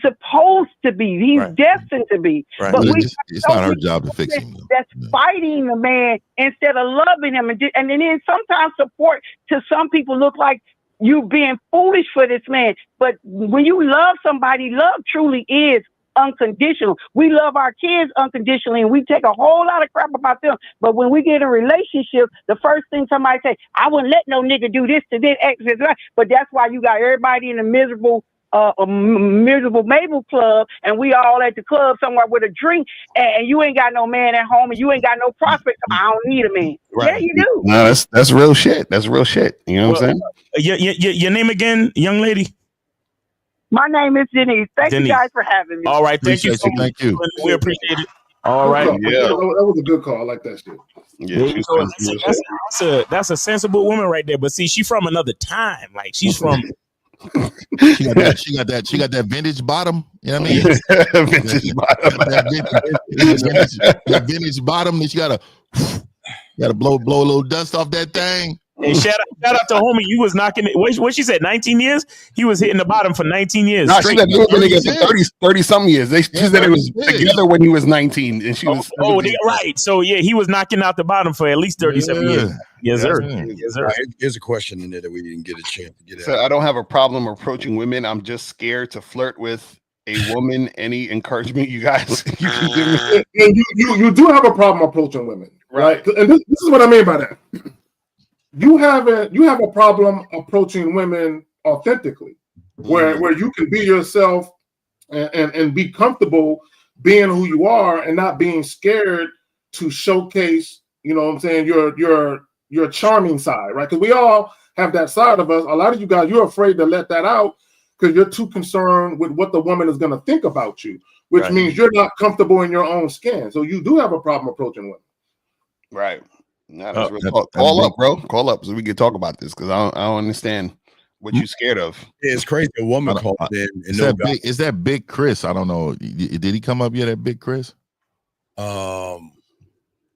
supposed to be. He's destined to be. Right. But it's not her job to fix him. That's fighting the man instead of loving him, and then sometimes support to some people look like you being foolish for this man. But when you love somebody, love truly is unconditional. We love our kids unconditionally, and we take a whole lot of crap about them. But when we get in a relationship, the first thing somebody say, I wouldn't let no nigga do this to this, X, this, that. But that's why you got everybody in a miserable Mabel club, and we all at the club somewhere with a drink, and you ain't got no man at home, and you ain't got no prospect. I don't need a man. Right. Yeah, you do. No, that's real shit. That's real shit. You know what I'm saying? Your name again, young lady? My name is Denise. Thank you guys for having me. All right, thank you so much. Thank you. We appreciate it. All right. Yeah, that was a good call. I like that shit. Yeah, that's a sensible woman right there. But see, she's from another time. Like she's from. She got that vintage bottom. You know what I mean? Vintage bottom. That vintage bottom that you gotta blow a little dust off that thing. And shout out to homie. You was knocking it. What she said, 19 years? He was hitting the bottom for 19 years. No, she said they were nigga for 30 some years. She said it was together when he was 19 and she was right. So yeah, he was knocking out the bottom for at least 37 years. Yes, sir. Yes, sir. Right, here's a question in there that we didn't get a chance to get out. So I don't have a problem approaching women. I'm just scared to flirt with a woman. Any encouragement you guys you can give me? And you do have a problem approaching women, right? And this is what I mean by that. You have a problem approaching women authentically, where you can be yourself and be comfortable being who you are and not being scared to showcase, you know what I'm saying, your charming side, right? Because we all have that side of us. A lot of you guys, you're afraid to let that out because you're too concerned with what the woman is going to think about you, which means you're not comfortable in your own skin. So you do have a problem approaching women. Right. Call up, bro. Call up so we can talk about this because I don't understand what you're scared of. Yeah, it's crazy. A woman called in. Is that Big Chris? I don't know. Did he come up yet? That Big Chris?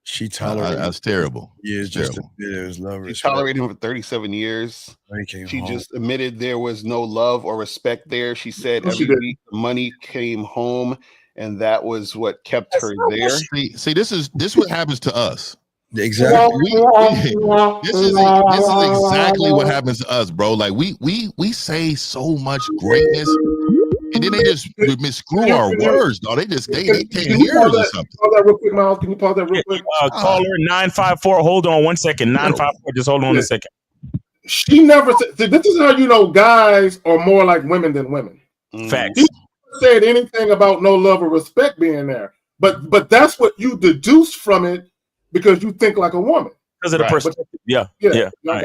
She tolerated. That's terrible. Yeah, it's just there's no respect. She tolerated him for 37 years. She just admitted there was no love or respect there. She said every week the money came home, and that was what kept her there. See, this is what happens to us. Exactly. This is exactly what happens to us, bro. Like we say so much greatness, and then they just miscrew our words, though. They can't hear us or something. Pause that real quick, Miles. Can you pause that real quick? Caller 954. Hold on 1 second. 954. Just hold on a second. She never said. This is how you know guys are more like women than women. Facts. She never said anything about no love or respect being there, but that's what you deduce from it. Because you think like a woman. Because of the perspective. Yeah. All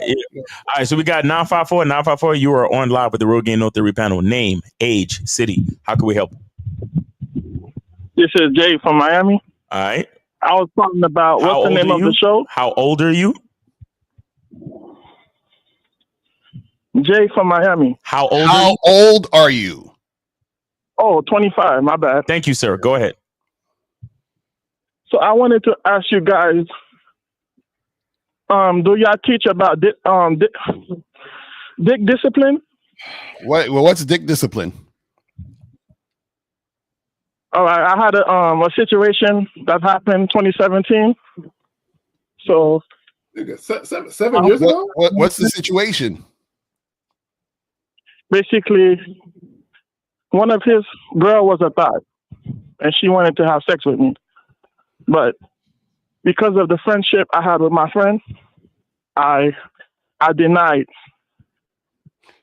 right, so we got 954. 954, you are on live with the Road Game No Theory panel. Name, age, city. How can we help? This is Jay from Miami. All right. I was talking about what's the name of the show? How old are you? Jay from Miami. How old are you? Oh, 25. My bad. Thank you, sir. Go ahead. So I wanted to ask you guys, Do y'all teach about dick discipline? What's dick discipline? All right, I had a situation that happened 2017. So, 7 years ago. What's the situation? Basically, one of his girl was a thought, and she wanted to have sex with me, but because of the friendship I had with my friend, I denied.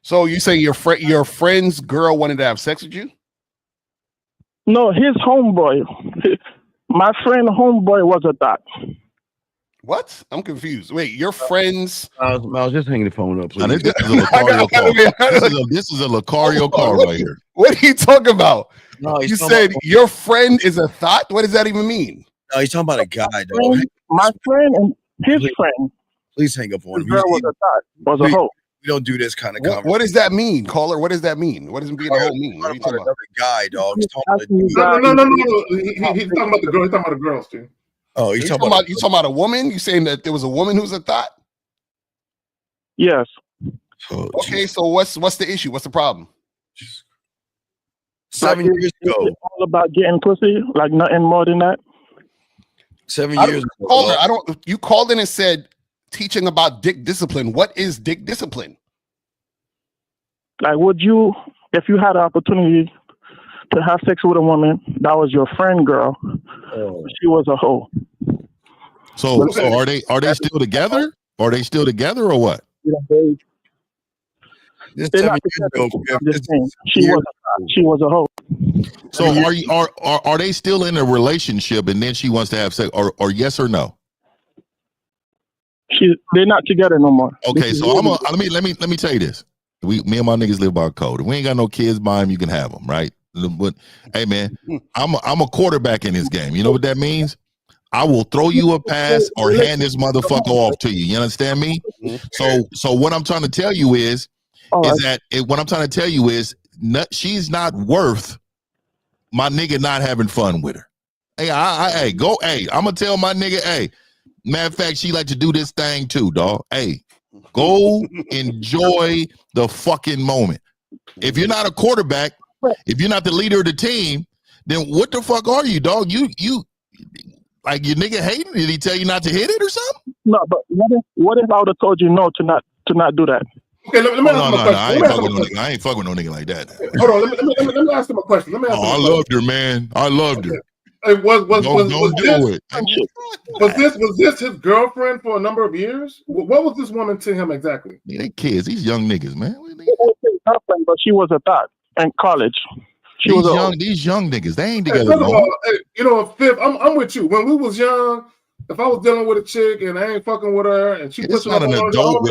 So you say your friend's girl wanted to have sex with you? No, his homeboy. My friend homeboy was a thought. What? I'm confused. Wait, your friends? Miles, just hang the phone up, please. Now, this is a Lucario call. This is a Lucario call right here. What are you talking about? No, you said your friend is a thought? What does that even mean? No, he's talking about a guy, though. My friend and his friend. Please hang up on him. The girl was a thought, was a hoe. We don't do this kind of conversation. What does that mean, caller? What does that mean? What does being a hoe mean? What are you talking about? Another guy, dog. He's talking No. He's talking about the girl. He's talking about the girls, too. Oh, you talking about a woman? You saying that there was a woman who's a thought? Yes. Okay, so what's the issue? What's the problem? 7 years ago. It's all about getting pussy, like nothing more than that. 7 years ago. Caller, you called in and said teaching about dick discipline. What is dick discipline? Like, would you, if you had an opportunity to have sex with a woman that was your friend girl, she was a hoe. So are they still together? Are they still together or what? This They're 7 not years ago. I'm just saying, she was a hoe. So are they still in a relationship and then she wants to have sex, or yes or no? They're not together no more. Okay, so let me tell you this. Me and my niggas live by a code. If we ain't got no kids by them, you can have them, right? But hey, man, I'm a quarterback in this game. You know what that means? I will throw you a pass or hand this motherfucker off to you. You understand me? So what I'm trying to tell you is she's not worth my nigga not having fun with her. Hey, I'm gonna tell my nigga, hey, matter of fact, she like to do this thing too, dog. Hey, go enjoy the fucking moment. If you're not a quarterback, if you're not the leader of the team, then what the fuck are you, dog? You like your nigga hating? Did he tell you not to hit it or something? No, but what if I would have told you no to not do that? Okay, let me ask him a question. I ain't fucking with no nigga like that. Hold on, let me ask him a question. I loved her, man. I loved her. It was this his girlfriend for a number of years? What was this woman to him exactly? They kids, these young niggas, man. Girlfriend, but she was a thought in college. These young niggas, they ain't together. First of all, Fifth, I'm with you. When we was young, if I was dealing with a chick and I ain't fucking with her and she it's not an adult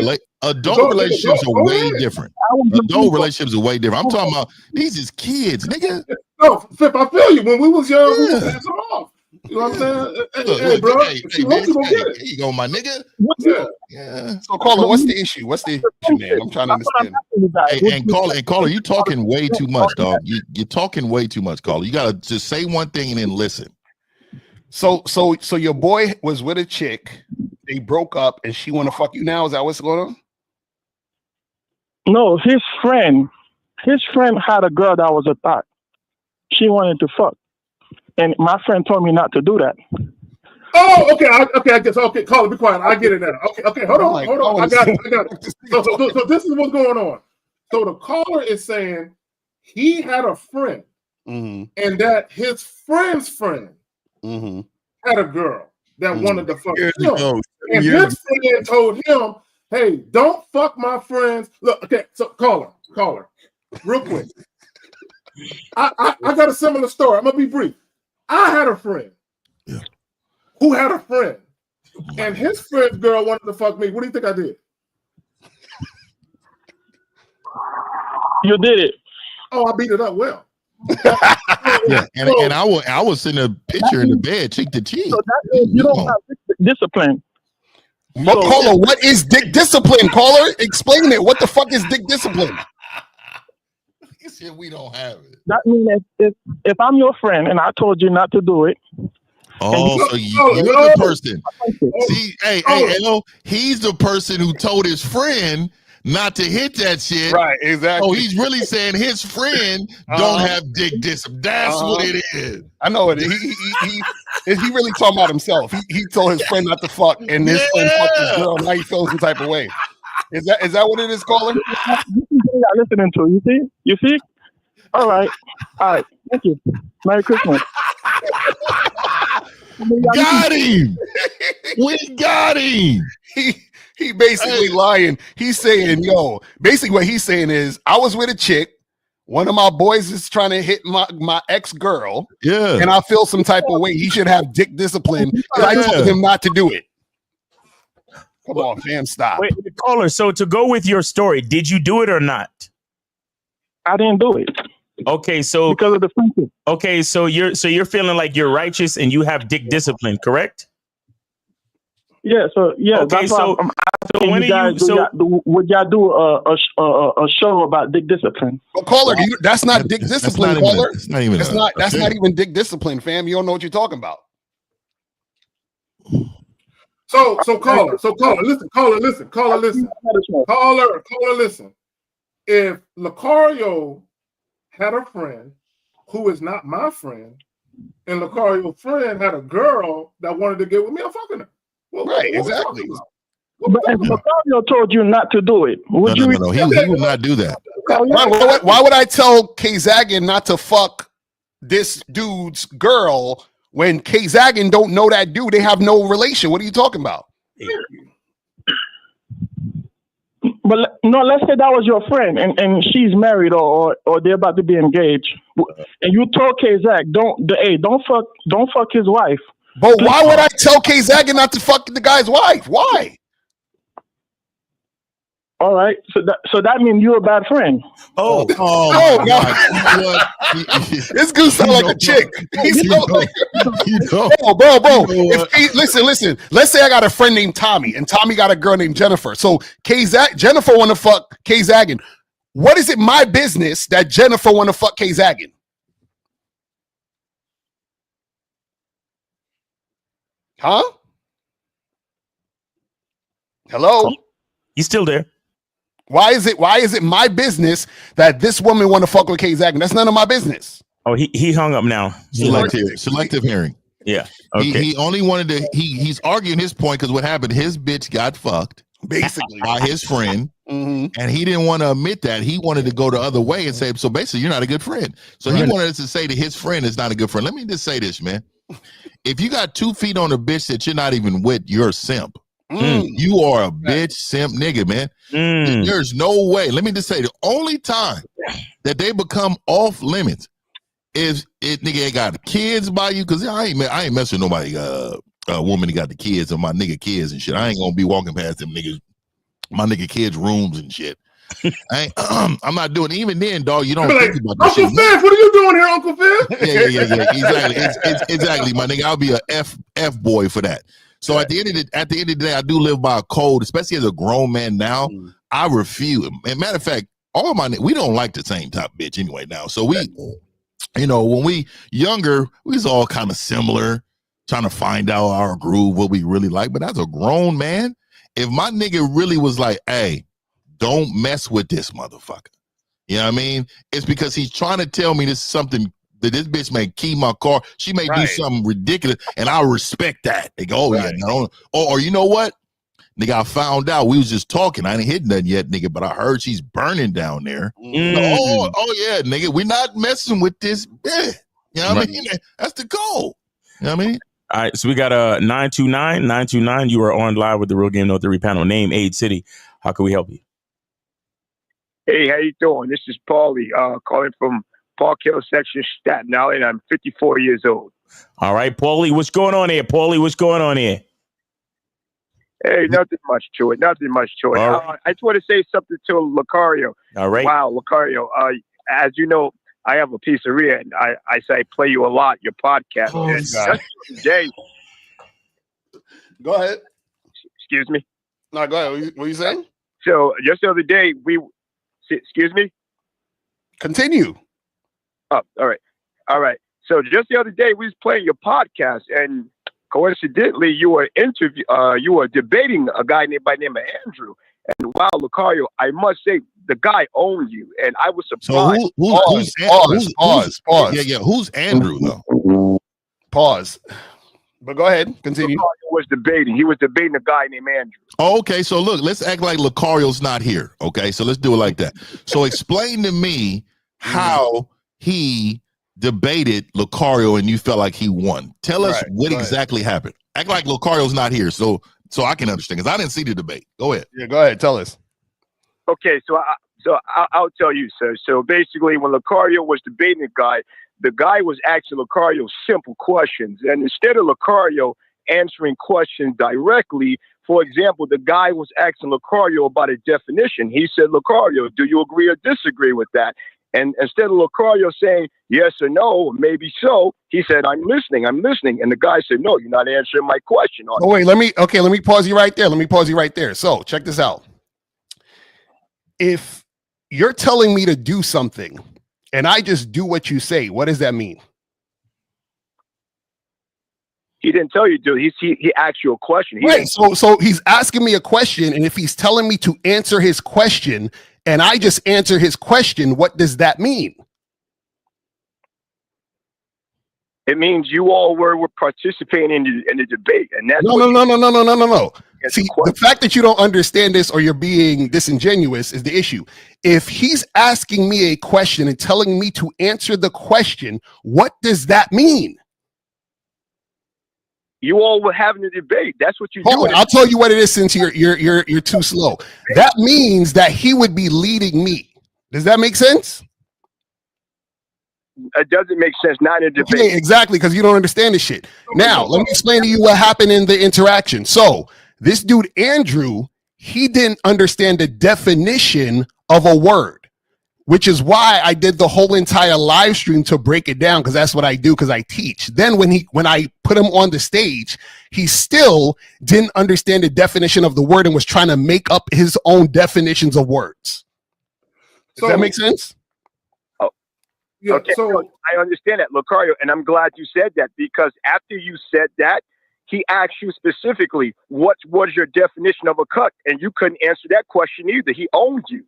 relationships are way different. Adult relationships are way different. I'm talking about these is kids, nigga. No, Fifth, I feel you. When we was young, we was dancing off. You know what I'm saying? Hey, bro. Here you go, my nigga. Yeah. So, caller, what's the issue? What's the issue, man? I'm trying to understand. Hey, and caller, you talking way too much, dog. You're talking way too much, caller. You gotta just say one thing and then listen. So your boy was with a chick. They broke up, and she want to fuck you now. Is that what's going on? No, his friend had a girl that was a thought. She wanted to fuck. And my friend told me not to do that. Oh, okay. I guess. Okay, caller, be quiet. I get it now. Okay. Hold on. I got it. So this is what's going on. So the caller is saying he had a friend, and that his friend's friend had a girl that wanted to fuck him. And his friend told him, "Hey, don't fuck my friends." Look, okay. So caller, real quick. I got a similar story. I'm gonna be brief. I had a friend who had a friend, and his friend's girl wanted to fuck me. What do you think I did? You did it. Oh, I beat it up well. Yeah, and I was sitting a picture in the bed, cheek to cheek. So that means you don't have discipline. Caller, what is dick discipline? Caller, explain it. What the fuck is dick discipline? He said we don't have it. That means if I'm your friend and I told you not to do it, Oh, so you're the person. See, hey, he's the person who told his friend not to hit that shit. Right, exactly. Oh, he's really saying his friend don't have dick discipline. That's what it is. I know it. He really talking about himself. He told his friend not to fuck, and his friend fucked his girl. Now he feels some type of way. Is that what it is, caller? You're listening to. You see? All right. Thank you. Merry Christmas. Got him. We got him. He basically lying. He's saying, basically what he's saying is, I was with a chick. One of my boys is trying to hit my ex-girl. Yeah. And I feel some type of way. He should have dick discipline. I told him not to do it. Come on, fam, stop. Wait, caller. So to go with your story, did you do it or not? I didn't do it. Okay, so because of the friendship. Okay, so you're feeling like you're righteous and you have dick discipline, correct? Yeah. So Okay, that's so- why I'm so asking when you are guys. you- Would y'all do a show about dick discipline? Well, caller, that's not dick discipline, not even caller. it's not even. That's not even dick discipline, fam. You don't know what you're talking about. So caller, listen. Caller, listen. If Lucario had a friend who is not my friend, and Lucario's friend had a girl that wanted to get with me, I'm fucking her. Right, exactly. But if Lucario told you not to do it, would you? No. He would not do that. Why would I tell K-Zaggin not to fuck this dude's girl when K-Zaggin don't know that dude? They have no relation. What are you talking about? But no, let's say that was your friend and she's married or they're about to be engaged, and you told K-Zag don't fuck his wife. But why would I tell K-Zaggin not to fuck the guy's wife? Why? All right, so that means you're a bad friend. Oh God! This goose sound like a chick. He's bro. Listen. Let's say I got a friend named Tommy, and Tommy got a girl named Jennifer. So Jennifer want to fuck K-Zaggin. What is it my business that Jennifer want to fuck K-Zaggin? Huh? Hello? You still there? Why is it my business that this woman want to fuck with K-Zaggin? That's none of my business. Oh, he hung up now. Selective hearing. Yeah. Okay. He only wanted to. He's arguing his point because what happened? His bitch got fucked basically by his friend, and he didn't want to admit that. He wanted to go the other way and say, so basically, you're not a good friend. So he wanted us to say that his friend is not a good friend. Let me just say this, man. If you got 2 feet on a bitch that you're not even with, you're a simp. You are a bitch simp nigga, man. There's no way. Let me just say the only time that they become off limits is if nigga ain't got kids by you, because I ain't messing with nobody. A woman that got the kids or my nigga kids and shit. I ain't gonna be walking past them niggas, my nigga kids' rooms and shit. I'm not doing. Even then, dog, you don't think about this Uncle shit. Fizz, what are you doing here, Uncle Fizz? Yeah. Exactly, my nigga. I'll be a F boy for that. So at the end of the day, I do live by a code, especially as a grown man now. I refuse. And matter of fact, all my we don't like the same type of bitch anyway now. So we, when we younger, we was all kind of similar, trying to find out our groove, what we really like. But as a grown man, if my nigga really was like, hey, don't mess with this motherfucker. You know what I mean? It's because he's trying to tell me this is something that this bitch may key my car. She may do something ridiculous, and I respect that. They go, or you know what? Nigga, I found out we was just talking. I ain't hit nothing yet, nigga, but I heard she's burning down there. Oh yeah, nigga, we not messing with this bitch. You know what I mean? That's the goal. You know what I mean? All right, so we got a 929. You are on live with the Real Game No 3 panel. Name, age, city. How can we help you? Hey, how you doing? This is Paulie, calling from Park Hill section, Staten Island. I'm 54 years old. All right, Paulie, what's going on here? Hey, nothing much to it. Right. I just want to say something to Lucario. All right. Wow, Lucario. As you know, I have a pizzeria, and I say I play you a lot, your podcast. Today. Go ahead. Excuse me? No, go ahead. What are you saying? So, just the other day, excuse me? Continue. Oh, all right. So just the other day, we was playing your podcast, and coincidentally, you were debating a guy by the name of Andrew. And wow, Lucario, I must say, the guy owned you, and I was surprised. So pause. Yeah. Who's Andrew though? Pause. But go ahead, continue. Lucario was debating. He was debating a guy named Andrew. Oh, okay, so look, let's act like Lucario's not here. Okay, so let's do it like that. So explain to me how he debated Lucario and you felt like he won. Tell us what exactly happened. Act like Lucario's not here, so I can understand, because I didn't see the debate. Go ahead. Yeah, go ahead. Tell us. Okay, I'll tell you, sir. So basically, when Lucario was debating the guy was asking Lucario simple questions, and instead of Lucario answering questions directly, for example, the guy was asking Lucario about a definition. He said, "Lucario, do you agree or disagree with that?" And instead of Lucario saying yes or no, or maybe so, he said, I'm listening. And the guy said, no, you're not answering my question. Oh, wait, let me pause you right there. So check this out. If you're telling me to do something and I just do what you say, what does that mean? He didn't tell you to. He asked you a question. So he's asking me a question, and if he's telling me to answer his question and I just answer his question, what does that mean? It means you all were participating in the debate, and that's no. See, the fact that you don't understand this or you're being disingenuous is the issue. If he's asking me a question and telling me to answer the question, what does that mean? You all were having a debate. That's what you're doing. I'll tell you what it is, since you're too slow. That means that he would be leading me. Does that make sense? It doesn't make sense. Not in a debate. Okay, exactly, because you don't understand this shit. Now, let me explain to you what happened in the interaction. So, this dude, Andrew, he didn't understand the definition of a word, which is why I did the whole entire live stream to break it down, because that's what I do, because I teach. Then when I put him on the stage, he still didn't understand the definition of the word and was trying to make up his own definitions of words. Does that make sense? Yeah, okay, so I understand that, Lucario, and I'm glad you said that, because after you said that, he asked you specifically, what was your definition of a cuck? And you couldn't answer that question either. He owned you.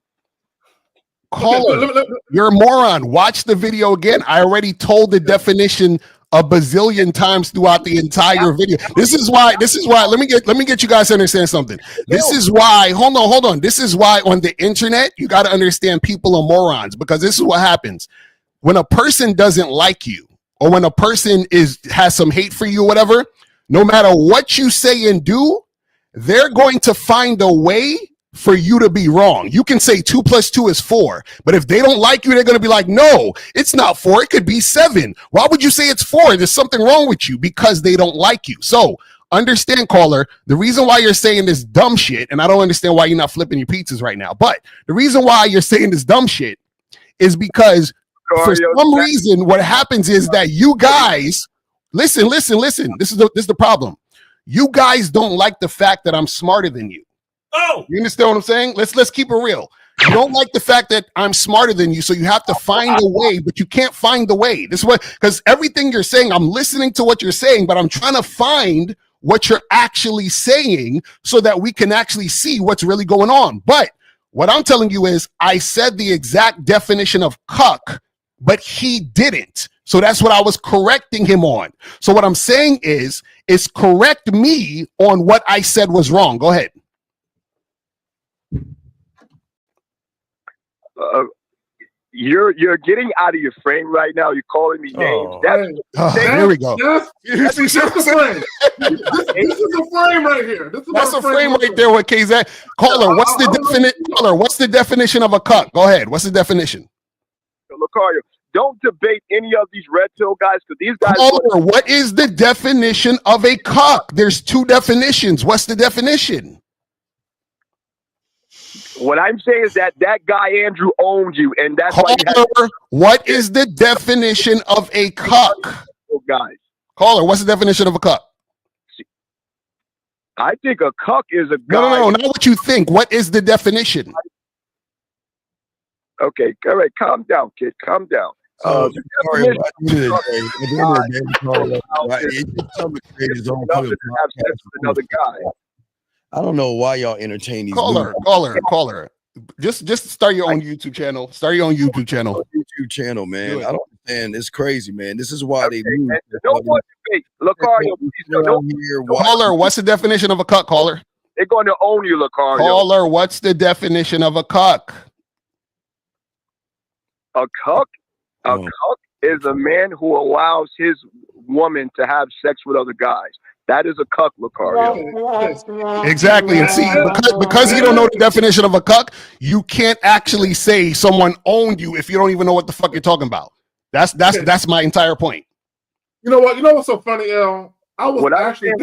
Caller, you're a moron. Watch the video again. I already told the definition a bazillion times throughout the entire video. This is why. Let me get you guys to understand something. This is why. Hold on. This is why on the internet you got to understand people are morons, because this is what happens. When a person doesn't like you, or when a person has some hate for you or whatever, no matter what you say and do, they're going to find a way for you to be wrong. You can say 2 + 2 is 4, but if they don't like you, they're going to be like, no, it's not 4. It could be 7. Why would you say it's 4? There's something wrong with you, because they don't like you. So understand, caller, the reason why you're saying this dumb shit, and I don't understand why you're not flipping your pizzas right now, but the reason why you're saying this dumb shit is because for some reason, what happens is that you guys, listen. This is the problem. You guys don't like the fact that I'm smarter than you. Oh, you understand what I'm saying? Let's keep it real. You don't like the fact that I'm smarter than you, so you have to find a way, but you can't find the way. This is what, because everything you're saying, I'm listening to what you're saying, but I'm trying to find what you're actually saying so that we can actually see what's really going on. But what I'm telling you is, I said the exact definition of cuck, but he didn't. So that's what I was correcting him on. So what I'm saying is correct me on what I said was wrong. Go ahead. You're getting out of your frame right now. You're calling me names. Here we go. This is the frame. This is the frame right here. That's a frame right there with KZ. Caller, what's the definition? Caller, what's the definition of a cuck? Go ahead. What's the definition? Lucario, don't debate any of these red pill guys, because these guys. Caller, what is the definition of a cuck? There's 2 definitions. What's the definition? What I'm saying is that guy Andrew owned you, and that's Caller, why. What is the definition of a cuck? Guys, caller, what's the definition of a cuck? I think a cuck is a guy. No, not what you think. What is the definition? Okay, all right, calm down, kid. Calm down. So, the sorry, at definition the end of of the day, at the end of the day, Carlo, right, it just tell me create his own another fucking to have sex podcast. with another guy. I don't know why y'all entertain these Caller. Just start your own YouTube channel. Start your own YouTube channel. YouTube channel, man. Do it. I don't understand. It's crazy, man. This is why they lose. No more debate. Lucario, please, Caller, what's the definition of a cuck, caller? they're going to own you, Lucario. Caller, what's the definition of a cuck? A cuck? A cuck is a man who allows his woman to have sex with other guys. That is a cuck, Lucario. Exactly. And see, because you don't know the definition of a cuck, you can't actually say someone owned you if you don't even know what the fuck you're talking about. That's my entire point. You know what? You know what's so funny, El? I was actually hold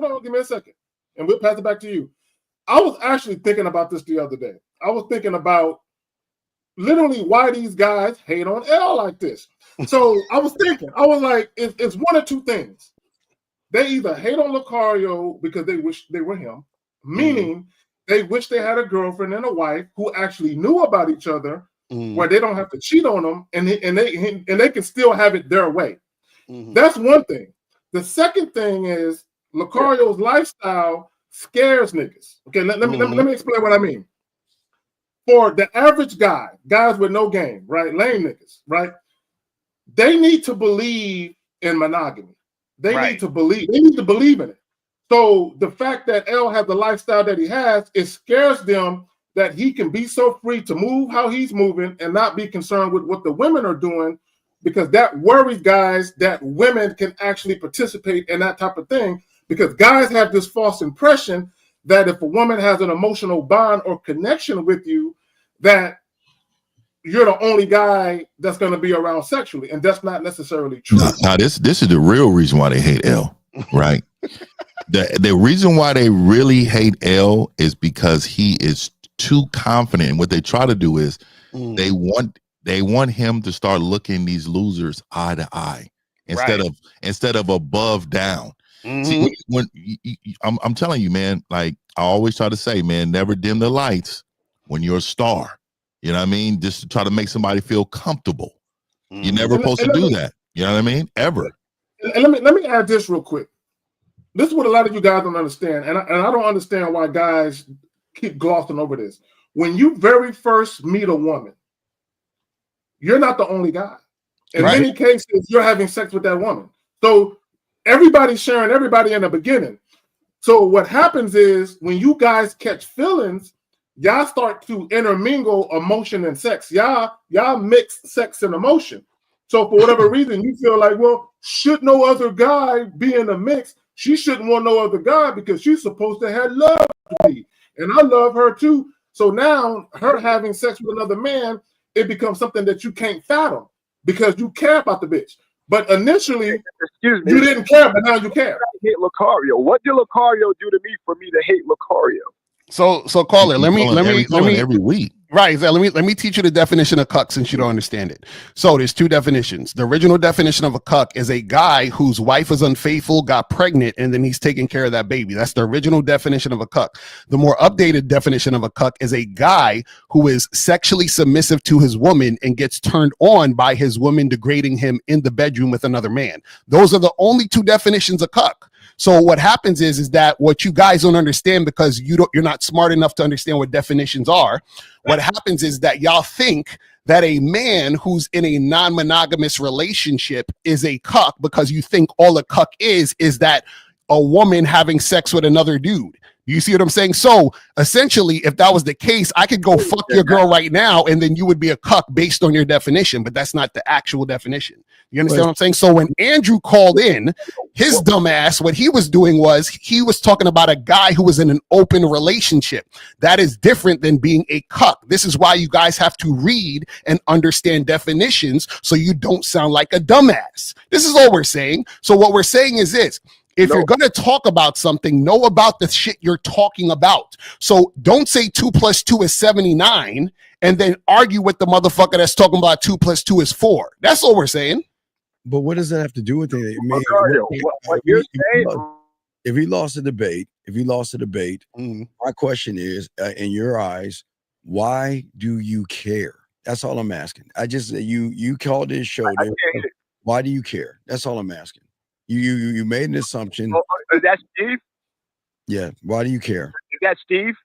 on, give me a second, and we'll pass it back to you. I was actually thinking about this the other day. I was thinking about literally why these guys hate on L like this. So I was thinking, I was like, it's one or two things. They either hate on Lucario because they wish they were him, meaning they wish they had a girlfriend and a wife who actually knew about each other, where they don't have to cheat on them, and they can still have it their way. That's one thing. The second thing is Lucario's lifestyle scares niggas. Okay, let me explain what I mean. For the average guys with no game, right? Lame niggas, right? They need to believe in monogamy. They need to believe in it. So the fact that L has the lifestyle that he has, it scares them that he can be so free to move how he's moving and not be concerned with what the women are doing, because that worries guys that women can actually participate in that type of thing, because guys have this false impression that if a woman has an emotional bond or connection with you, that you're the only guy that's going to be around sexually, and that's not necessarily true. Now this is the real reason why they hate L, right? The reason why they really hate L is because he is too confident. And what they try to do is they want him to start looking these losers eye to eye instead of above down. See, I'm telling you, man, like I always try to say, man, never dim the lights when you're a star. You know what I mean? Just to try to make somebody feel comfortable. You're never supposed to do that. You know what I mean? Ever. And let me add this real quick. This is what a lot of you guys don't understand, and I don't understand why guys keep glossing over this. When you very first meet a woman, you're not the only guy. In many cases, you're having sex with that woman. So everybody's sharing everybody in the beginning. So what happens is when you guys catch feelings, y'all start to intermingle emotion and sex. Y'all mix sex and emotion. So for whatever reason, you feel like, well, should no other guy be in the mix? She shouldn't want no other guy because she's supposed to have love to me. And I love her too. So now her having sex with another man, it becomes something that you can't fathom because you care about the bitch. But initially, you didn't care, but now you care. I hate Lucario. What did Lucario do to me for me to hate Lucario? So caller, let me every week. Right. Let me teach you the definition of cuck since you don't understand it. So there's two definitions. The original definition of a cuck is a guy whose wife is unfaithful, got pregnant, and then he's taking care of that baby. That's the original definition of a cuck. The more updated definition of a cuck is a guy who is sexually submissive to his woman and gets turned on by his woman degrading him in the bedroom with another man. Those are the only two definitions of cuck. So what happens is that what you guys don't understand because you're not smart enough to understand what definitions are. What happens is that y'all think that a man who's in a non-monogamous relationship is a cuck because you think all a cuck is that a woman having sex with another dude. You see what I'm saying? So essentially, if that was the case, I could go fuck your girl right now and then you would be a cuck based on your definition, but that's not the actual definition. You understand what I'm saying? So when Andrew called in, his dumb ass, what he was doing was he was talking about a guy who was in an open relationship. That is different than being a cuck. This is why you guys have to read and understand definitions so you don't sound like a dumbass. This is all we're saying. So what we're saying is this. If you're going to talk about something, know about the shit you're talking about. So don't say 2 + 2 is 79 and then argue with the motherfucker that's talking about 2 + 2 is 4. That's all we're saying. But what does that have to do with it? What you're saying? If he lost the debate, my question is, in your eyes, Why do you care? That's all I'm asking. I just you called this show. Why do you care? That's all I'm asking. You made an assumption. That's Steve? Yeah. Why do you care? Is that Steve?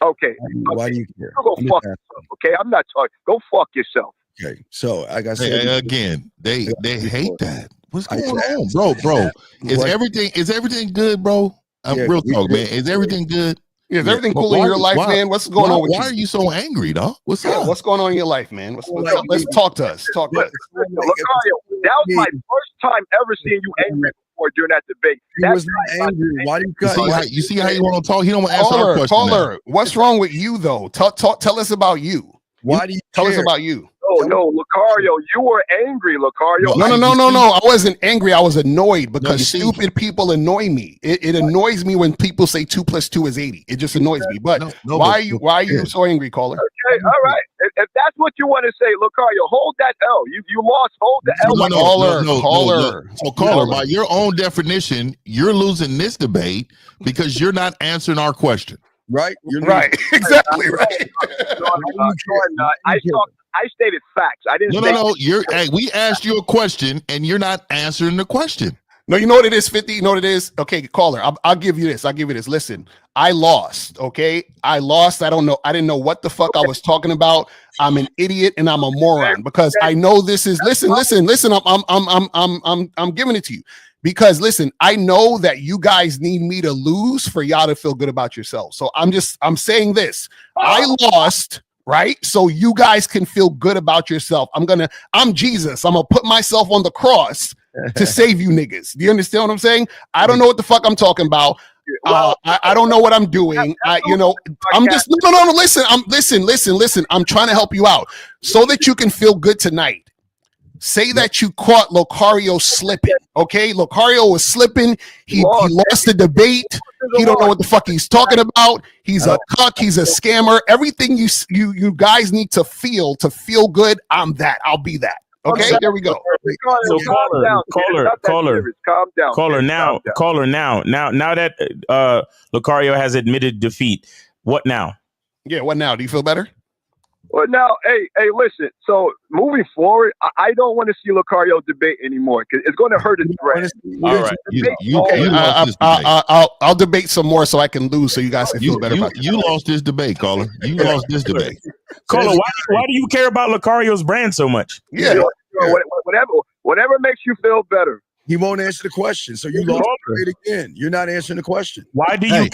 Okay. Why do you care? Go fuck yourself, okay? I'm not talking. Go fuck yourself. Okay. So, like I said, again, they hate that. What's going on, bro? Is everything good, bro? Real talk, man. Is everything good? Yeah, is everything cool in your life, man? What's going on with you? Why are you so angry, dog? What's up? What's going on in your life, man? Let's talk to us. Talk to us. Locario, that was my first time ever seeing you angry before during that debate. He was not angry. Why do you see how you want to talk? He don't want to answer our question. Caller, what's wrong with you though? Tell us about you. Why do you tell us about you? No, Lucario, you were angry, Lucario. No. I wasn't angry. I was annoyed because stupid people annoy me. It annoys me when people say 2 + 2 is 80. It just annoys me. But why are you so angry, caller? Okay, all right. If that's what you want to say, Lucario, hold that L. You lost. Hold the L. Caller. So, caller, by your own definition, you're losing this debate because you're not answering our question. Right? Right. Exactly right. I stated facts. I didn't. No. We asked you a question, and you're not answering the question. No, you know what it is, 50? You know what it is? Okay, caller, I'll give you this. Listen, I lost, okay? I lost. I didn't know what the fuck I was talking about. I'm an idiot and I'm a moron because I know this is. Listen. I'm giving it to you because listen, I know that you guys need me to lose for y'all to feel good about yourselves. So I'm saying this. I lost. Right? So you guys can feel good about yourself. I'm Jesus. I'm gonna put myself on the cross to save you niggas. Do you understand what I'm saying? I don't know what the fuck I'm talking about. I don't know what I'm doing. I'm just no. Listen. I'm trying to help you out so that you can feel good tonight. Say that you caught Lucario slipping. Okay, Lucario was slipping. He lost the debate. He don't know what the fuck he's talking about. He's a cuck. He's a scammer. Everything you guys need to feel good. I'm that. I'll be that. Okay, there we go. So caller. Now that Lucario has admitted defeat, what now? Yeah, what now? Do you feel better? Well, now, hey, listen. So moving forward, I don't want to see Lucario debate anymore because it's going to hurt his brand. All right, I'll debate some more so I can lose, so you guys can feel better. You lost this debate, caller. You lost this debate. Caller, why do you care about Lucario's brand so much? Yeah, whatever makes you feel better. He won't answer the question, so you lost it again. You're not answering the question. Why do you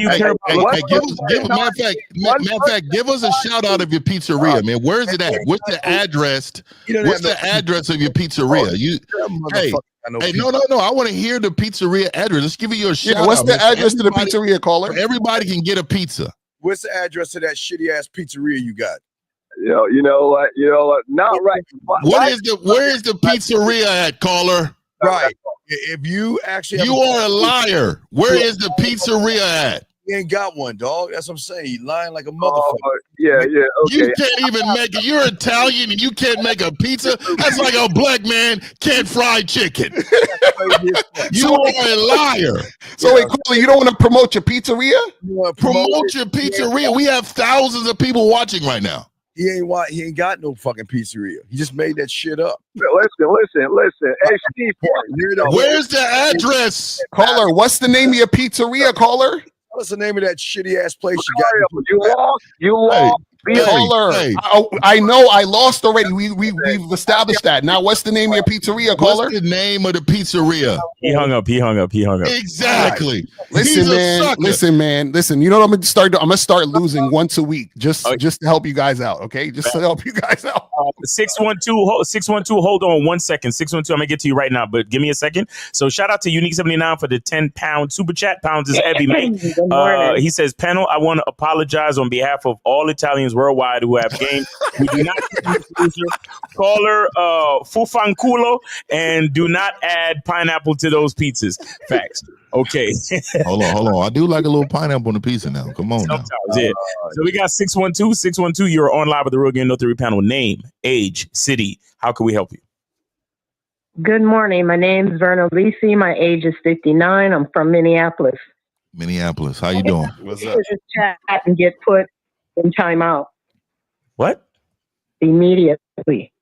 care about? Matter of fact, give us a shout out of your pizzeria, man. Where is it at? What's the address? What's the address of your pizzeria? No. I want to hear the pizzeria address. Let's give you a shout out. What's the address to the pizzeria, caller? Everybody can get a pizza. What's the address to that shitty ass pizzeria you got? You know what? Not right. Where is the pizzeria at, caller? Right. If you actually are a liar. Where is the pizzeria at? He ain't got one, dog. That's what I'm saying. He lying like a motherfucker. Yeah. Okay. You can't even make it. You're Italian and you can't make a pizza. That's like a black man can't fry chicken. You are a liar. So wait, caller, you don't want to promote your pizzeria? Promote your pizzeria. We have thousands of people watching right now. He ain't got no fucking pizzeria. He just made that shit up. Listen. Hey, Steve, where's the address? Caller, what's the name of your pizzeria, caller? What's the name of that shitty ass place you got? You lost. Caller, I know I lost already. We've established that. Now, what's the name of your pizzeria, caller? What's the name of the pizzeria? He hung up. Exactly. Listen, man. You know what I'm gonna start? I'm gonna start losing once a week, just to help you guys out. Okay, just to help you guys out. 612. Hold on 1 second. 612. I'm gonna get to you right now, but give me a second. So shout out to Unique79 for the 10-pound super chat. Pounds is heavy, man. He says, panel, I want to apologize on behalf of all Italians worldwide who have gained. We do not caller fufanculo and do not add pineapple to those pizzas. Facts. Okay. Hold on. I do like a little pineapple on the pizza now. Come on. Sometimes, yeah. So we got 612. 612. You're on live with the Real Game No Theory panel. Name, age, city. How can we help you? Good morning. My name is Verna Lisi. My age is 59. I'm from Minneapolis. How you doing? What's up? Just chat and get put in timeout. What? Immediately.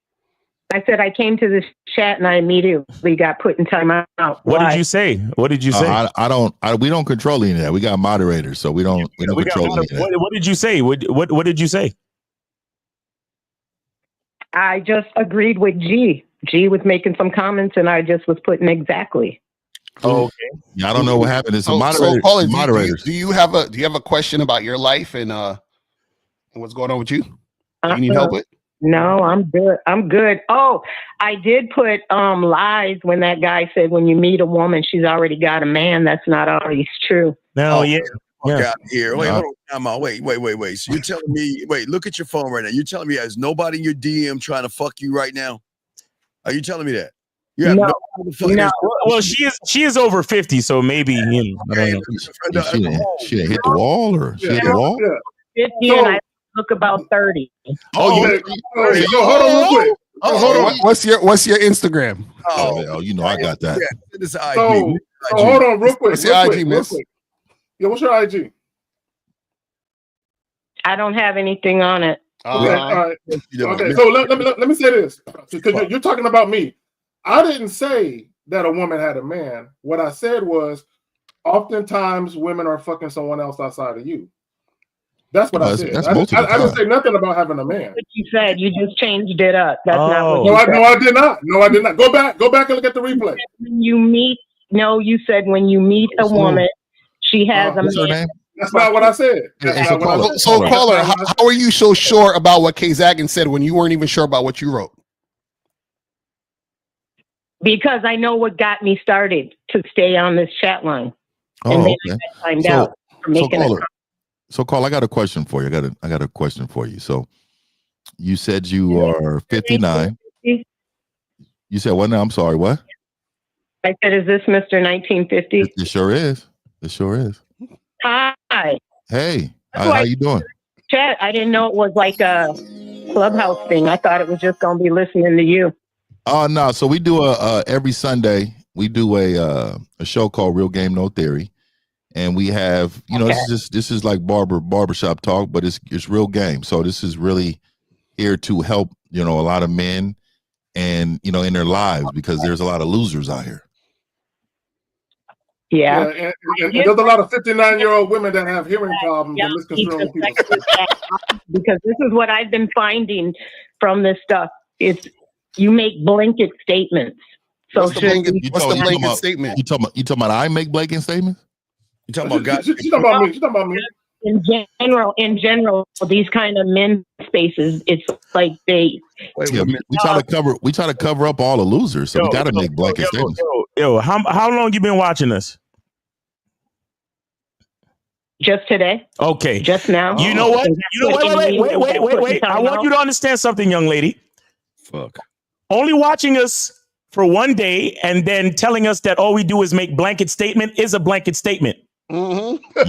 I said I came to this chat and I immediately got put in timeout. What did you say? What did you say? We don't control any of that. We got moderators, so we don't control any of that. What did you say? What did you say? I just agreed with G. G was making some comments and I just was putting exactly. Oh, okay. Yeah, I don't know what happened. It's moderators. Do you have a question about your life and what's going on with you? You need help with? No, I'm good. I'm good. Oh, I did put lies when that guy said when you meet a woman, she's already got a man. That's not always true. No, yeah. Out here. Wait, hold on. Time out. Wait. So you're telling me, look at your phone right now. You're telling me there's nobody in your DM trying to fuck you right now? Are you telling me that? Yeah. No. Well, she is over 50, so maybe I don't know. She didn't hit the wall, or she hit the wall. 50 and I look about 30. Hold on real quick. Hold on. What's your Instagram? Oh, you know I got that. This IG. So hold on real quick. What's your IG, miss? Yeah, what's your IG? I don't have anything on it. Okay, all right. Okay, so let me say this, because you're talking about me. I didn't say that a woman had a man. What I said was, oftentimes women are fucking someone else outside of you. That's what I said. I didn't say nothing about having a man. What you said, you just changed it up. That's not what you said. No, I did not. No, I did not. Go back and look at the replay. You said when you meet a woman, she has a man. That's not what I said. So caller, how are you so sure about what K Zaggin said when you weren't even sure about what you wrote? Because I know what got me started to stay on this chat line. Oh, and I find out for making it. So, Carl, I got a question for you. I got a question for you. So, you said you are 59. You said what now? I'm sorry, what? I said, is this Mr. 1950? It sure is. It sure is. Hi. Hey, how you doing? Chat. I didn't know it was like a clubhouse thing. I thought it was just going to be listening to you. Oh, no. So we do every Sunday, we do a show called Real Game No Theory. And we have, this is like barbershop talk, but it's real game. So this is really here to help, a lot of men and, in their lives, because there's a lot of losers out here. Yeah. And there's a lot of 59-year-old women that have hearing problems and misconstruing people. Because this is what I've been finding from this stuff. It's you make blanket statements. So what's the blanket statement? You talking about I make blanket statements? You talking about God? She's talking about me. In general, these kind of men spaces, it's like they. We try to cover up all the losers, so we got to make blanket statements. How long you been watching us? Just today. Okay. Just now. You know what? Wait. I want you to understand something, young lady. Fuck. Only watching us for one day and then telling us that all we do is make blanket statement is a blanket statement. Because of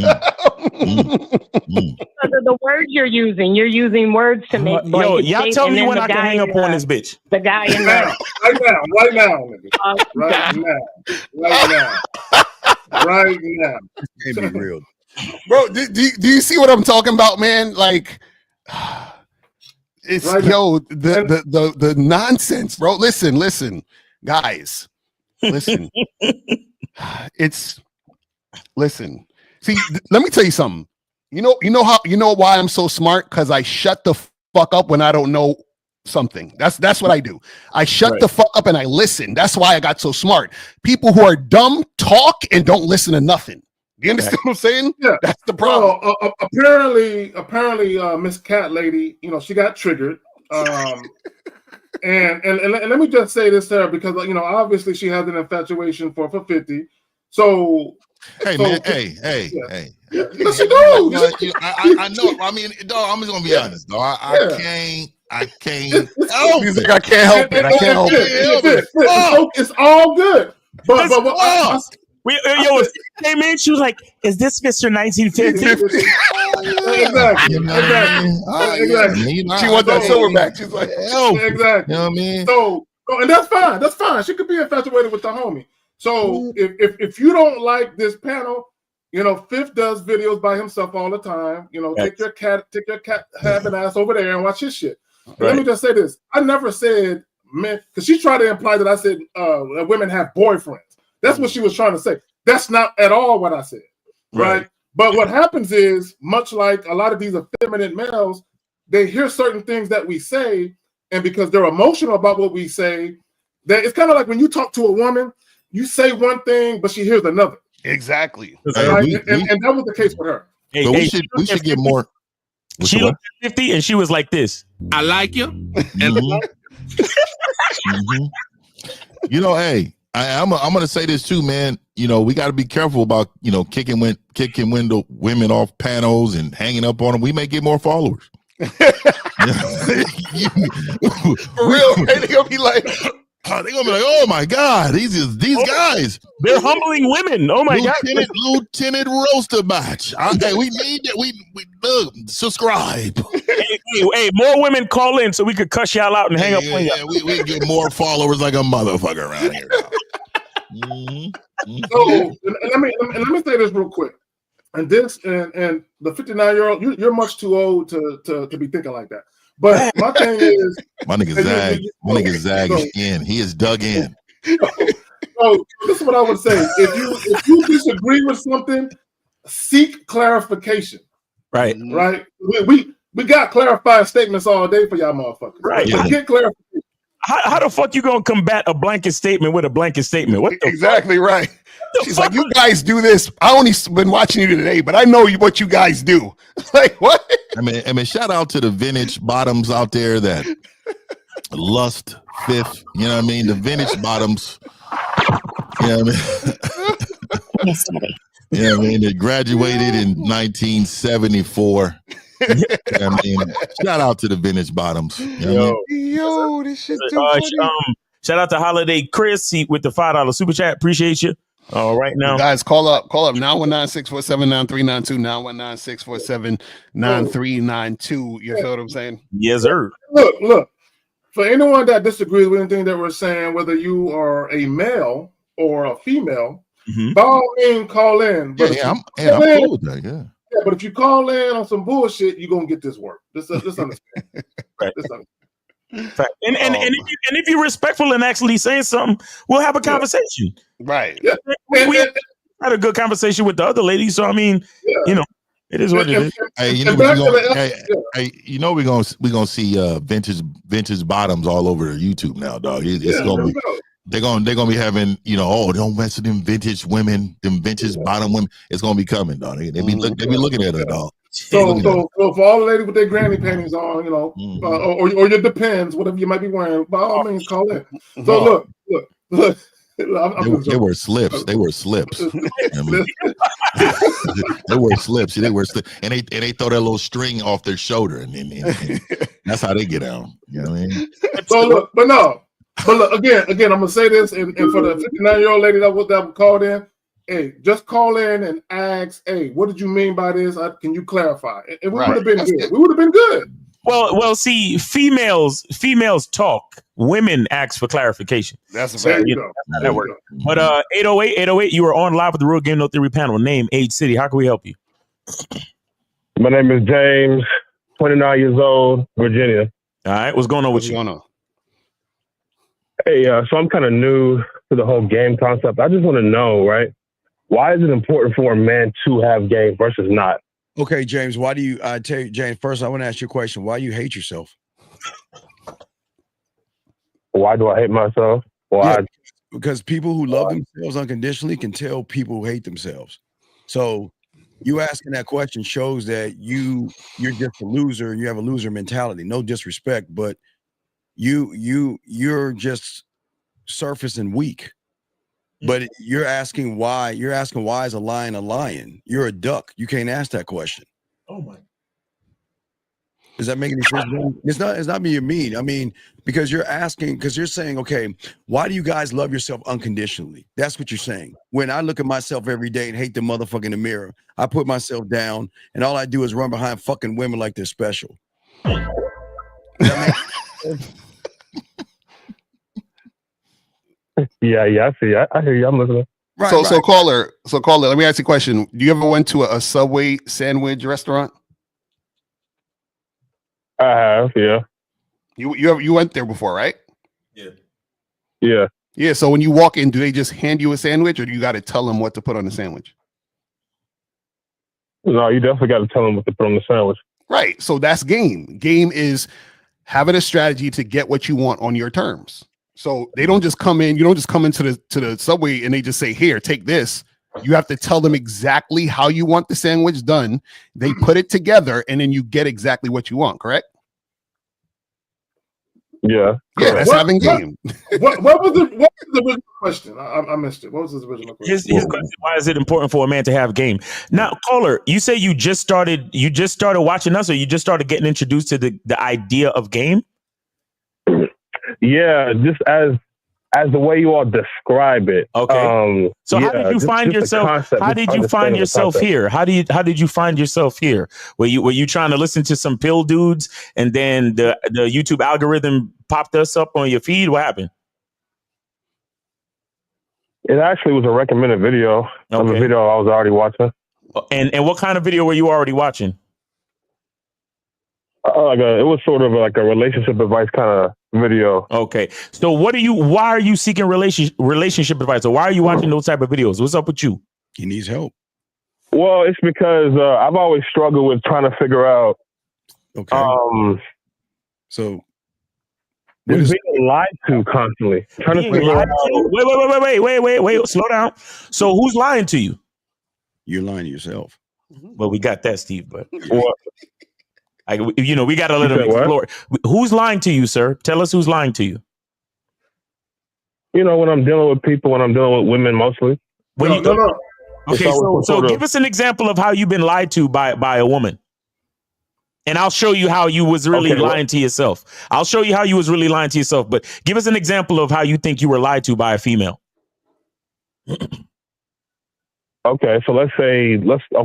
the words you're using words to make blanket y'all tell me when I can hang up on this bitch. The guy in the right now. Can't be real, bro. Do you see what I'm talking about, man? Like, it's the nonsense, bro. Listen, guys, listen. Listen. See, let me tell you something. You know why I'm so smart? Because I shut the fuck up when I don't know something. That's what I do. I shut the fuck up and I listen. That's why I got so smart. People who are dumb talk and don't listen to nothing. You understand what I'm saying? Yeah, that's the problem. Well, apparently, Miss Cat Lady, she got triggered. And let me just say this to her, because obviously she has an infatuation for 50. So. Hey, man, hey. Yes, you do. I know. I mean, dog, I'm just gonna be honest, dog. I can't. He's like, I can't help it. I can't help it. It's all good. But came in, she was like, "Is this Mr. 1950?" Exactly. She wants that silverback. She's like, exactly. You know what I mean? So, and that's fine. That's fine. She could be infatuated with the homie. So if you don't like this panel, You know, Fifth does videos by himself all the time. You know, take your cat having ass over there and watch his shit. And let me just say this: I never said men, because she tried to imply that I said that women have boyfriends. That's what she was trying to say. That's not at all what I said, right? But what happens is, much like a lot of these effeminate males, they hear certain things that we say, and because they're emotional about what we say, that it's kind of like when you talk to a woman, you say one thing, but she hears another. Exactly. Right? And that was the case with her. But we should get more. She looked at 50 and she was like this. I like you. You know, hey, I'm gonna say this too, man. You know, we got to be careful about kicking women off panels and hanging up on them. We may get more followers. For real, they're gonna be like, oh my God, these guys, they're humbling women. Oh my God, Lieutenant Roaster Batch. Hey, we need that. We subscribe. Hey, more women call in so we could cuss y'all out and hang up on y'all. We get more followers like a motherfucker around here. So let me say this real quick. And this and the 59-year-old, you're much too old to be thinking like that. But my thing is, my nigga Zag is in. He is dug in. So this is what I would say: if you disagree with something, seek clarification. Right. We got clarifying statements all day for y'all motherfuckers. Right. So get clarification. How the fuck you gonna combat a blanket statement with a blanket statement? What the exactly fuck? Right? She's like, you guys do this. I only been watching you today, but I know what you guys do. Like what? I mean, shout out to the vintage bottoms out there that lust Fifth. You know what I mean? The vintage bottoms. You know what I mean? You know what I mean? They graduated in 1974. I mean, shout out to the vintage bottoms. You know what I mean? Yo, this shit too funny. Shout out to Holiday Chris with the $5 super chat. Appreciate you. All right, now guys, call up 919-647-9392, 919-647-9392. You feel what I'm saying? Yes, sir. Look. For anyone that disagrees with anything that we're saying, whether you are a male or a female, by all means, call in. But I'm cool with that. Yeah. Yeah, but if you call in on some bullshit, you're gonna get this work. Just understand. Right. And if you're respectful and actually saying something, we'll have a conversation. Right. Yeah. We had a good conversation with the other lady, so I mean, it is what it is. Hey, we're gonna see vintage bottoms all over YouTube now, dog. It's gonna be. They're gonna be having, don't mess with them vintage women, them vintage bottom women. It's gonna be coming, dog. They be looking at it, dog. So for all the ladies with their granny panties on, or your Depends, whatever you might be wearing, by all means, call in. So look. They wear slips. They wear slips. They wear slips. And they throw that little string off their shoulder, and that's how they get out. You know what I mean? So look, but look, again, I'm gonna say this, and for the 59-year-old lady that called in, hey, just call in and ask, hey, what did you mean by this? Can you clarify? And we would have been good. We would have been good. Well, see, females talk. Women ask for clarification. That's a fact. That works. But 808, you are on live with the Real Game No Theory panel. Name, age, city. How can we help you? My name is James, 29 years old, Virginia. All right, what's going on with you? Going on? Hey, so I'm kind of new to the whole game concept. I just want to know, right? Why is it important for a man to have game versus not? Okay, James, why do you, tell you, James, first I want to ask you a question. Why do you hate yourself? Why do I hate myself? Why? Yeah, because people who love themselves unconditionally can tell people who hate themselves. So you asking that question shows that you're just a loser and you have a loser mentality. No disrespect, but you're just surface and weak. But you're asking why. You're asking why is a lion a lion? You're a duck. You can't ask that question. Oh my. Does that make any sense? It's not being mean. I mean, because you're saying, okay, why do you guys love yourself unconditionally? That's what you're saying. When I look at myself every day and hate the motherfucker in the mirror, I put myself down and all I do is run behind fucking women like they're special. Does that make sense? Yeah, I see. I hear you. I'm listening. So caller, let me ask you a question. Do you ever went to a Subway sandwich restaurant? I have, yeah. You went there before, right? Yeah. Yeah. So when you walk in, do they just hand you a sandwich, or do you got to tell them what to put on the sandwich? No, you definitely got to tell them what to put on the sandwich. Right. So that's game. Game is having a strategy to get what you want on your terms. So they don't just come in. You don't just come into the Subway and they just say, "Here, take this." You have to tell them exactly how you want the sandwich done. They put it together, and then you get exactly what you want. Correct? Yeah. Yeah. That's having game. What was the original question? I missed it. What was his original question? His question: why is it important for a man to have game? Now, caller, you say you just started watching us, or you just started getting introduced to the idea of game? Yeah, just as the way you all describe it. Okay. So how did you find yourself? How did you find yourself here? How did you find yourself here? Were you trying to listen to some pill dudes, and then the YouTube algorithm popped us up on your feed? What happened? It actually was a recommended video of a video I was already watching. And what kind of video were you already watching? It was sort of like a relationship advice kind of video. Okay. So why are you seeking relationship advice? Or why are you watching those type of videos? What's up with you? He needs help. Well, it's because I've always struggled with trying to figure out. Okay. So just being lied to constantly. Trying to figure out. Wait. Slow down. So who's lying to you? You're lying to yourself. Well, we got that, Steve, but we got to let him explore. Who's lying to you, sir? Tell us who's lying to you. When I'm dealing with people, when I'm dealing with women mostly. No. Okay, so give us an example of how you've been lied to by a woman. And I'll show you how you was really lying to yourself. I'll show you how you was really lying to yourself, but give us an example of how you think you were lied to by a female. Okay, so I'll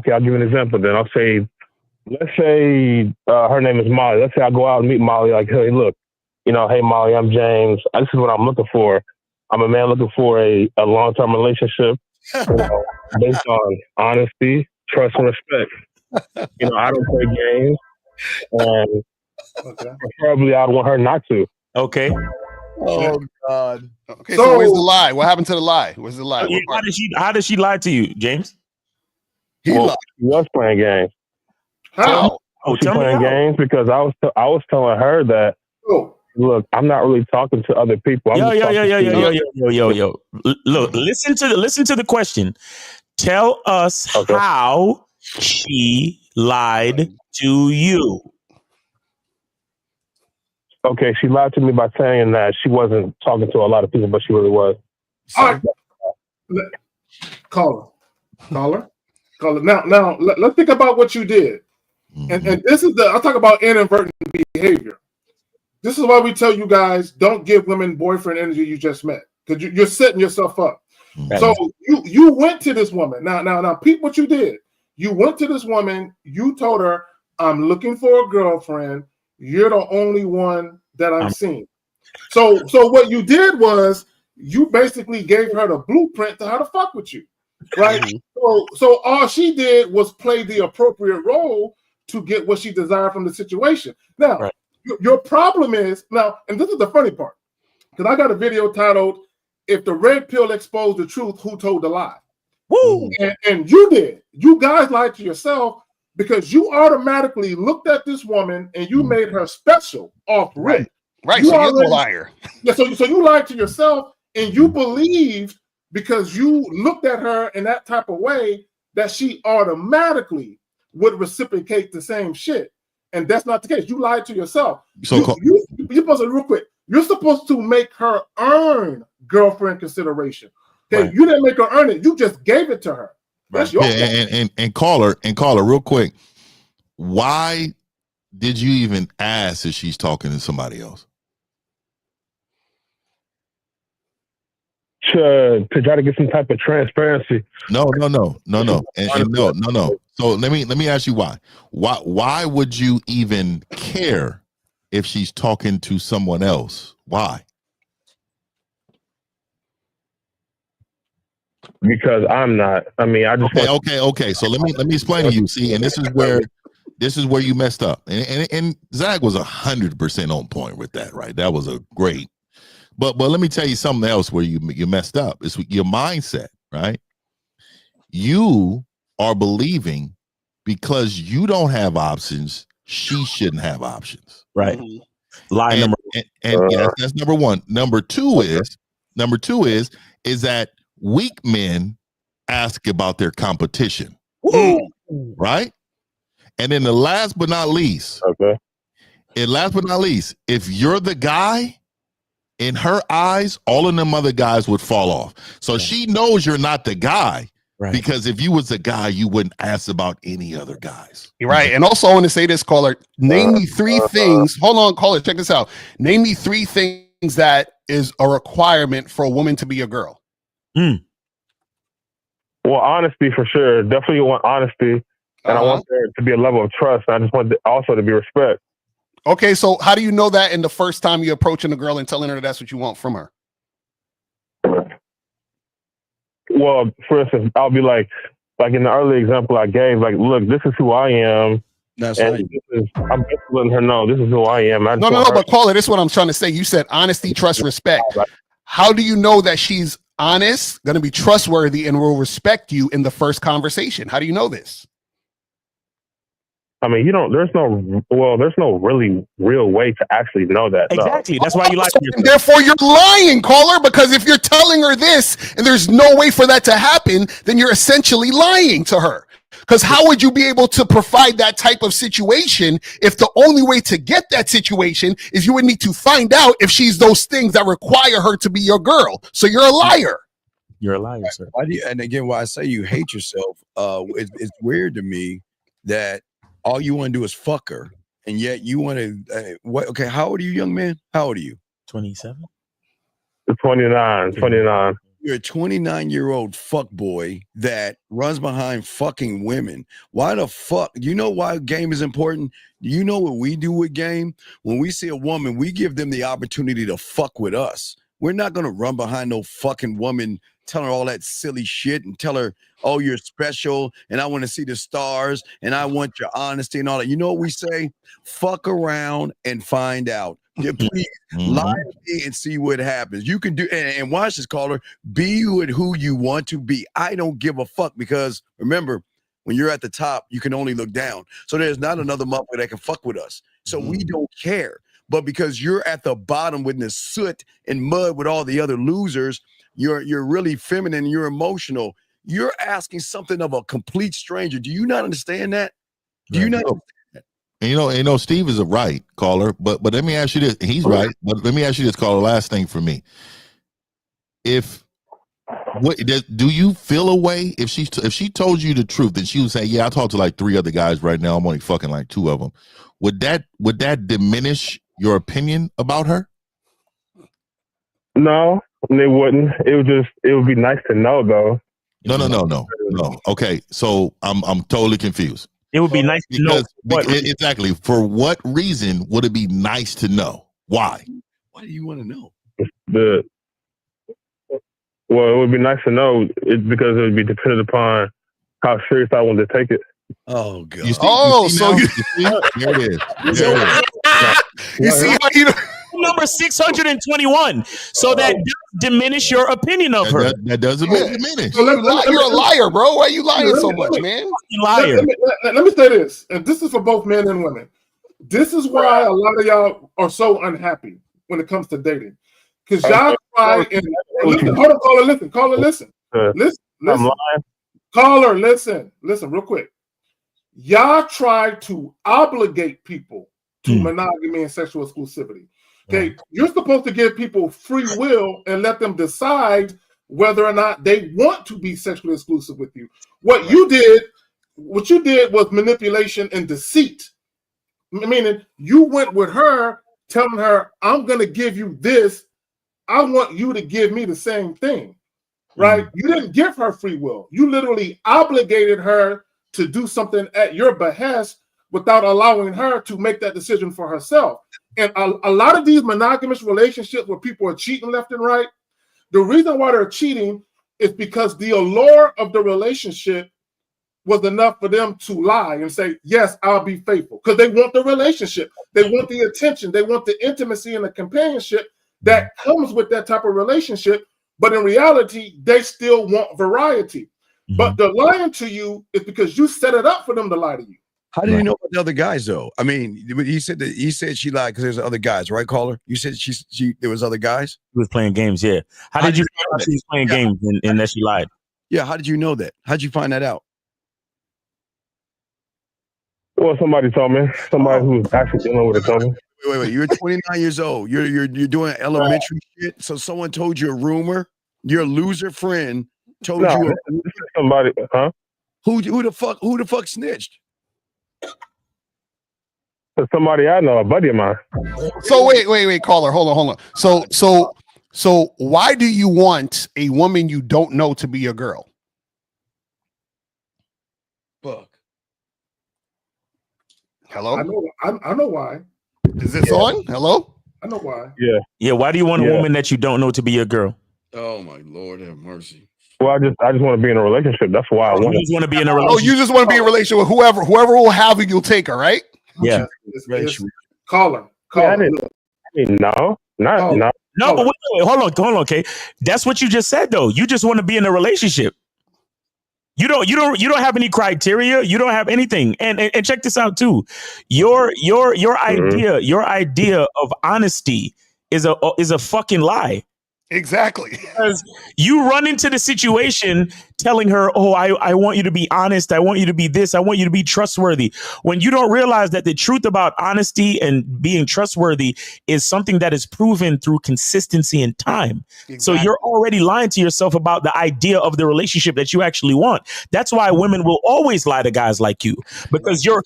give you an example then. Let's say her name is Molly. Let's say I go out and meet Molly, like, hey, look, hey, Molly, I'm James. This is what I'm looking for. I'm a man looking for a long-term relationship based on honesty, trust, and respect. I don't play games. And preferably I'd want her not to. Okay. Oh, God. Okay, so where's the lie? What happened to the lie? Where's the lie? How did she lie to you, James? He was playing games. How? She playing games because I was telling her that, look, I'm not really talking to other people. Yo. Look, listen to the question. Tell us how she lied to you. Okay, she lied to me by saying that she wasn't talking to a lot of people, but she really was. All right. Caller. Now, let's think about what you did. And this is I'll talk about inadvertent behavior. This is why we tell you guys, don't give women boyfriend energy you just met, because you're setting yourself up. So you went to this woman. Now, peep what you did. You went to this woman. You told her, I'm looking for a girlfriend. You're the only one that I'm seeing. So what you did was you basically gave her the blueprint to how to fuck with you, right? So all she did was play the appropriate role to get what she desired from the situation. Now, your problem is and this is the funny part, because I got a video titled, "If the Red Pill Exposed the Truth, Who Told the Lie?" Woo! And you did. You guys lied to yourself because you automatically looked at this woman and you made her special off rip. Right. So you're a liar. Yeah. So you lied to yourself, and you believed because you looked at her in that type of way that she automatically would reciprocate the same shit. And that's not the case. You lied to yourself. You're supposed to, real quick, you're supposed to make her earn girlfriend consideration. Okay, you didn't make her earn it. You just gave it to her. That's your fault. And caller, real quick. Why did you even ask if she's talking to somebody else? To try to get some type of transparency. No. And no. So let me ask you why. Why would you even care if she's talking to someone else? Why? because I'm not. I mean, I just okay. So let me explain to you. See, and this is where you messed up. And Zach was 100% on point with that, right? That was a great. But let me tell you something else where you messed up. It's your mindset, right? You are believing because you don't have options, she shouldn't have options. Right. Lie and, number and yes, that's number one. Number two is that weak men ask about their competition. Right? And then the last but not least, if you're the guy, in her eyes, all of them other guys would fall off. So she knows you're not the guy. Right. Because if you was the guy, you wouldn't ask about any other guys. You're right. And also I want to say this, caller. Name me three things. Hold on, caller. Check this out. Name me three things that is a requirement for a woman to be a girl. Well, honesty for sure. Definitely want honesty. And I want there to be a level of trust. I just want also to be respect. Okay, so how do you know that in the first time you're approaching a girl and telling her that's what you want from her? Well, for instance, I'll be like in the early example I gave, like, look, this is who I am. That's and right. I'm just letting her know this is who I am. No, but caller, this is what I'm trying to say. You said honesty, trust, respect. How do you know that she's honest, going to be trustworthy, and will respect you in the first conversation? How do you know this? I mean, there's no really real way to actually know that. Exactly. No. That's why you lie to yourself. Therefore, you're lying, caller, because if you're telling her this and there's no way for that to happen, then you're essentially lying to her. Because how would you be able to provide that type of situation if the only way to get that situation is you would need to find out if she's those things that require her to be your girl? So you're a liar. You're a liar, sir. And again, why I say you hate yourself, it's weird to me that all you want to do is fuck her, and yet you want to. Okay, how old are you, young man? How old are you? 27. 29. You're a 29-year-old fuck boy that runs behind fucking women. Why the fuck? Do you know why game is important? Do you know what we do with game? When we see a woman, we give them the opportunity to fuck with us. We're not gonna run behind no fucking woman, tell her all that silly shit and tell her, oh, you're special and I want to see the stars and I want your honesty and all that. You know what we say? Fuck around and find out. Yeah, please lie to me and see what happens. You can do and watch this, caller. Be with who you want to be. I don't give a fuck, because remember, when you're at the top, you can only look down. So there's not another motherfucker that can fuck with us. So we don't care. But because you're at the bottom with this soot and mud with all the other losers, you're really feminine, you're emotional. You're asking something of a complete stranger. Do you not understand that? Do you not understand that? And you know, Steve is a right caller, but let me ask you this. He's right, but let me ask you this, caller. Last thing for me. Do you feel a way if she told you the truth and she would say, yeah, I talked to like 3 other guys right now, I'm only fucking like 2 of them. Would that diminish your opinion about her? No, it wouldn't. It would be nice to know, though. No. Okay, so I'm totally confused. It would be nice to know. Exactly. For what reason would it be nice to know? Why? Why do you want to know? Well, it would be nice to know. It's because it would be dependent upon how serious I wanted to take it. Oh God! There it is. You see how you number 621. So that does diminish your opinion of her. That doesn't diminish. So you're a liar, bro. Why are you lying so much, man? Liar. Let me say this, and this is for both men and women. This is why a lot of y'all are so unhappy when it comes to dating, because y'all try and listen. Hold on, caller, listen. Caller, listen, real quick. Y'all try to obligate people to monogamy and sexual exclusivity. Okay, you're supposed to give people free will and let them decide whether or not they want to be sexually exclusive with you. What you did was manipulation and deceit. Meaning you went with her telling her, I'm going to give you this. I want you to give me the same thing, right? You didn't give her free will. You literally obligated her to do something at your behest without allowing her to make that decision for herself. And a lot of these monogamous relationships where people are cheating left and right, the reason why they're cheating it's because the allure of the relationship was enough for them to lie and say, yes, I'll be faithful. Because they want the relationship. They want the attention. They want the intimacy and the companionship that comes with that type of relationship. But in reality, they still want variety. But the lying to you is because you set it up for them to lie to you. How do you know about the other guys though? I mean, he said she lied because there's other guys, right, caller? You said there was other guys? He was playing games, yeah. How did you find out she was playing games and that she lied? Yeah, how did you know that? How'd you find that out? Well, somebody told me. Somebody who was actually dealing with it told me. Wait. You're 29 years old. You're doing elementary shit. So someone told you a rumor. Your loser friend told you somebody, huh? Who the fuck snitched? Somebody I know, a buddy of mine. So wait, caller, hold on. So why do you want a woman you don't know to be a girl? Fuck. Hello? I know why. Is this on? Hello? I know why. Yeah. Why do you want a woman that you don't know to be a girl? Oh my Lord, have mercy. Well, I just want to be in a relationship. That's why I want. You just want to be in a relationship. Oh, you just want to be in a relationship with whoever will have you, you'll take her, right? Yeah. Caller. Yeah, no. No, but wait, hold on, okay. That's what you just said though. You just want to be in a relationship. You don't have any criteria. You don't have anything. And check this out too. Your idea of honesty is a fucking lie. Exactly. Because you run into the situation telling her, oh, I want you to be honest. I want you to be this. I want you to be trustworthy. When you don't realize that the truth about honesty and being trustworthy is something that is proven through consistency and time. Exactly. So you're already lying to yourself about the idea of the relationship that you actually want. That's why women will always lie to guys like you, because you're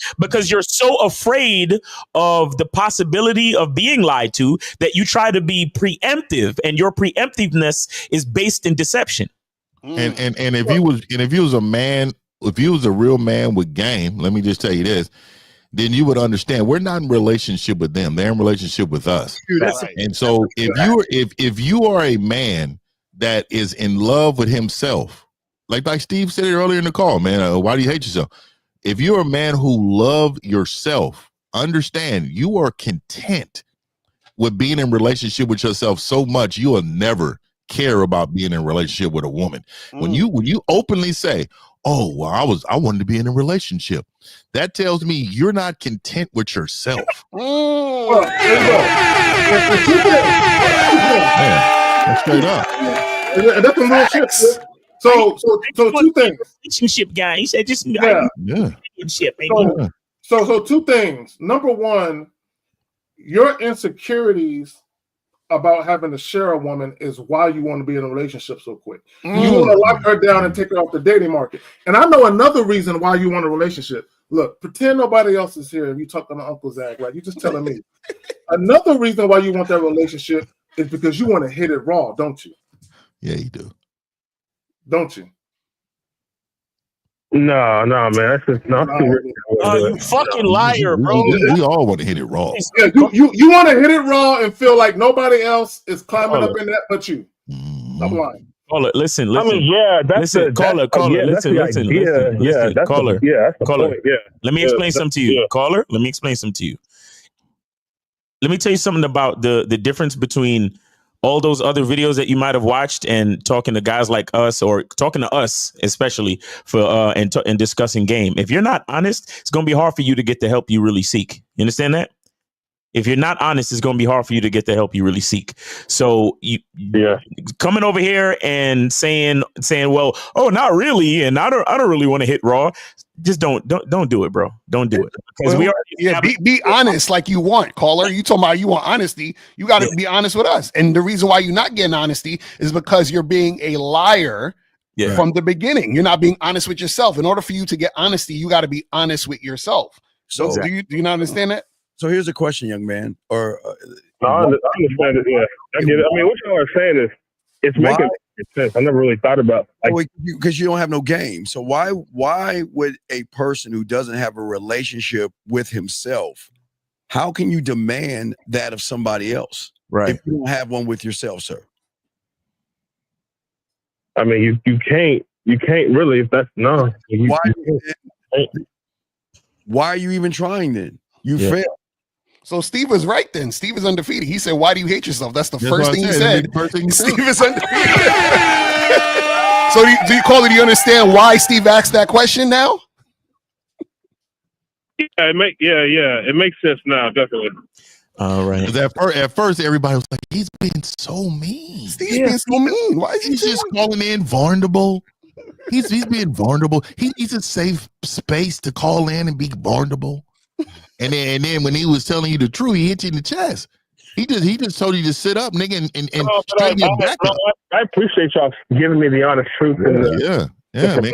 so afraid of the possibility of being lied to that you try to be preemptive, and your preemptiveness is based in deception. And if you was a man, if you was a real man with game, let me just tell you this, then you would understand we're not in relationship with them; they're in relationship with us. Right. And so if you are a man that is in love with himself, like Steve said it earlier in the call, man, why do you hate yourself? If you're a man who love yourself, understand you are content with being in relationship with yourself so much you will never care about being in a relationship with a woman. When you openly say, oh, well, I wanted to be in a relationship, that tells me you're not content with yourself. Well, That's straight up. That's some real shit. So two things. Relationship guy. He said just relationship. So two things. Number one, your insecurities about having to share a woman is why you want to be in a relationship so quick. You want to lock her down and take her off the dating market. And I know another reason why you want a relationship. Look, pretend nobody else is here and you talking to Uncle Zach, right? You just telling me. Another reason why you want that relationship is because you want to hit it raw, don't you? Yeah, you do. Don't you? No, man. That's just not too you fucking liar, bro. We all want to hit it raw. Yeah, you want to hit it raw and feel like nobody else is climbing up in that but you. Stop lying. Caller, listen. I mean, yeah, that's caller. Listen. Caller. Yeah. Let me explain something to you. Caller, let me explain something to you. Let me tell you something about the difference between all those other videos that you might have watched and talking to guys like us, or talking to us, especially for and discussing game. If you're not honest, it's going to be hard for you to get the help you really seek. You understand that? If you're not honest, it's going to be hard for you to get the help you really seek. So coming over here and saying, well, oh, not really, and I don't really want to hit raw. Just don't do it, bro. Don't do it. Because be honest like you want, caller. You talking about you want honesty. You got to be honest with us. And the reason why you're not getting honesty is because you're being a liar from the beginning. You're not being honest with yourself. In order for you to get honesty, you got to be honest with yourself. So do you not understand that? So here's a question, young man. Or I understand it. Yeah, I get it. I mean, what y'all are saying is it's making sense. I never really thought about because you don't have no game. So why would a person who doesn't have a relationship with himself, how can you demand that of somebody else? Right. If you don't have one with yourself, sir. I mean, you can't really, if that's no. Why are you even trying then? You failed. So Steve was right then. Steve is undefeated. He said, "Why do you hate yourself?" That's the That's first what I thing he said. said. First thing he said. Steve is undefeated. So do you call it? Do you understand why Steve asked that question now? Yeah, it makes sense now, definitely. All right. At first, everybody was like, "He's being so mean. Steve's being so mean. Why is he just calling in vulnerable? He's being vulnerable. He's a safe space to call in and be vulnerable." And then when he was telling you the truth, he hit you in the chest. He just told you to sit up, nigga, and straighten your back up. I appreciate y'all giving me the honest truth. Yeah, man.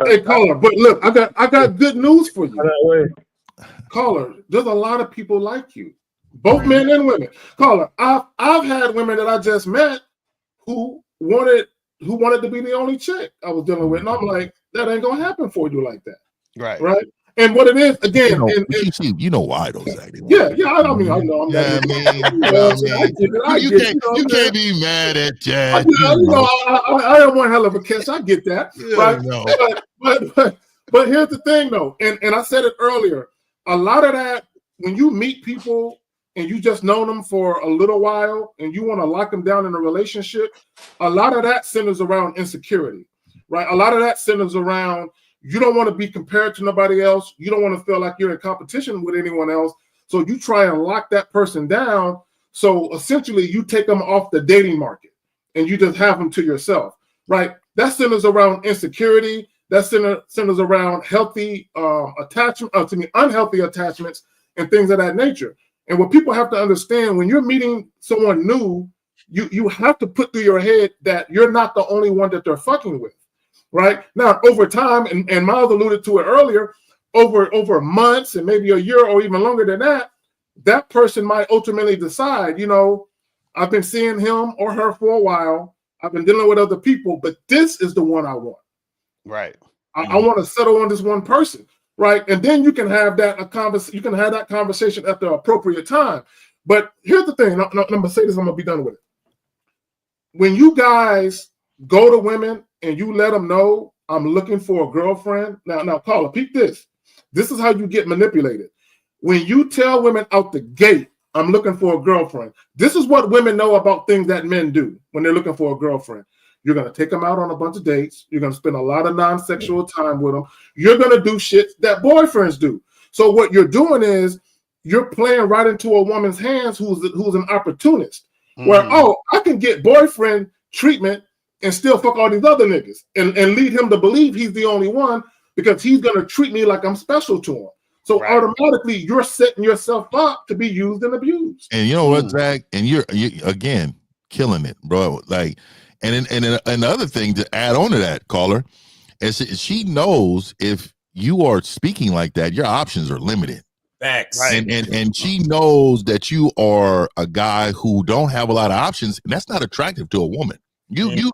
Hey, caller. But look, I got good news for you. Caller, there's a lot of people like you, both men and women. Caller, I've had women that I just met who wanted to be the only chick I was dealing with, and I'm like, that ain't gonna happen for you like that, right? And what it is again, you know why those acting. Yeah, I know. You can't be mad at Chad. I am one hell of a catch. I get that, right? But here's the thing, though, and I said it earlier. A lot of that, when you meet people and you just know them for a little while and you want to lock them down in a relationship, a lot of that centers around insecurity, right? A lot of that centers around you don't want to be compared to nobody else. You don't want to feel like you're in competition with anyone else. So you try and lock that person down. So essentially you take them off the dating market and you just have them to yourself, right? That centers around insecurity. That centers around healthy unhealthy attachments and things of that nature. And what people have to understand, when you're meeting someone new, you have to put through your head that you're not the only one that they're fucking with. Right now, over time, and Miles alluded to it earlier, over months and maybe a year or even longer than that, that person might ultimately decide, I've been seeing him or her for a while. I've been dealing with other people, but this is the one I want. Right. I want to settle on this one person. Right. And then you can have that conversation at the appropriate time. But here's the thing. I'm going to say this. I'm going to be done with it. When you guys go to women and you let them know I'm looking for a girlfriend. Now, caller, peep this. This is how you get manipulated. When you tell women out the gate, I'm looking for a girlfriend. This is what women know about things that men do when they're looking for a girlfriend. You're going to take them out on a bunch of dates. You're going to spend a lot of non-sexual time with them. You're going to do shit that boyfriends do. So what you're doing is you're playing right into a woman's hands who's an opportunist. Where, I can get boyfriend treatment and still fuck all these other niggas and lead him to believe he's the only one because he's going to treat me like I'm special to him. So automatically you're setting yourself up to be used and abused. And you know what, Zach? And you're again killing it, bro. Like, and the other thing to add on to that, caller, is she knows if you are speaking like that, your options are limited. Facts. Right. And she knows that you are a guy who don't have a lot of options, and that's not attractive to a woman. You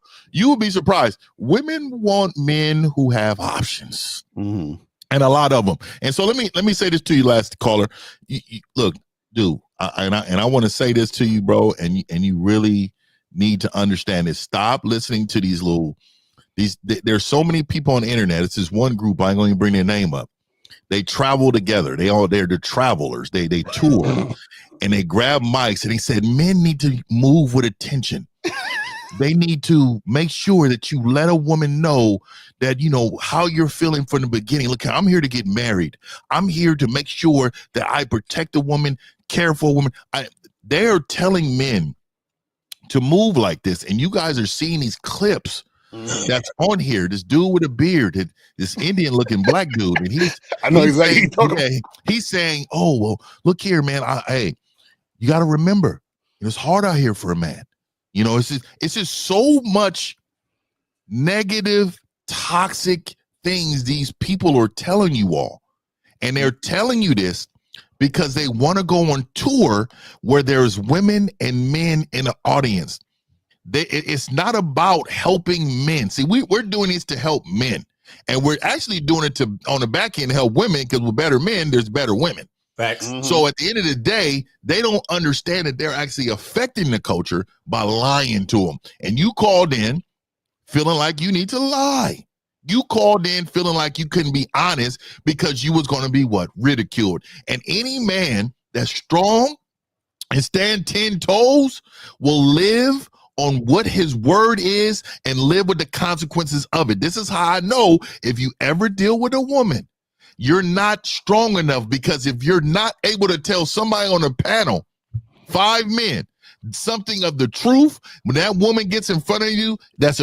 would be surprised. Women want men who have options, and a lot of them. And so let me say this to you, last caller. Look, dude, I want to say this to you, bro, and you really need to understand this. Stop listening to there's so many people on the internet. It's this one group. I ain't going to bring their name up. They travel together. They're the travelers. They tour and they grab mics and they said men need to move with attention. They need to make sure that you let a woman know that how you're feeling from the beginning. Look, I'm here to get married. I'm here to make sure that I protect a woman, care for a woman. They're telling men to move like this, and you guys are seeing these clips that's on here. This dude with a beard, this Indian looking black dude, and he's saying, "Oh well, look here, man. Hey, you got to remember, it's hard out here for a man. It's just so much negative, toxic things these people are telling you all, and they're telling you this because they want to go on tour where there's women and men in the audience. It's not about helping men. See, we're doing this to help men, and we're actually doing it on the back end to help women, because with better men, there's better women. Facts. So at the end of the day, they don't understand that they're actually affecting the culture by lying to them. And you called in feeling like you need to lie. You called in feeling like you couldn't be honest because you was going to be what? Ridiculed. And any man that's strong and stand 10 toes will live on what his word is and live with the consequences of it. This is how I know if you ever deal with a woman, you're not strong enough, because if you're not able to tell somebody on a panel, 5 men, something of the truth, when that woman gets in front of you that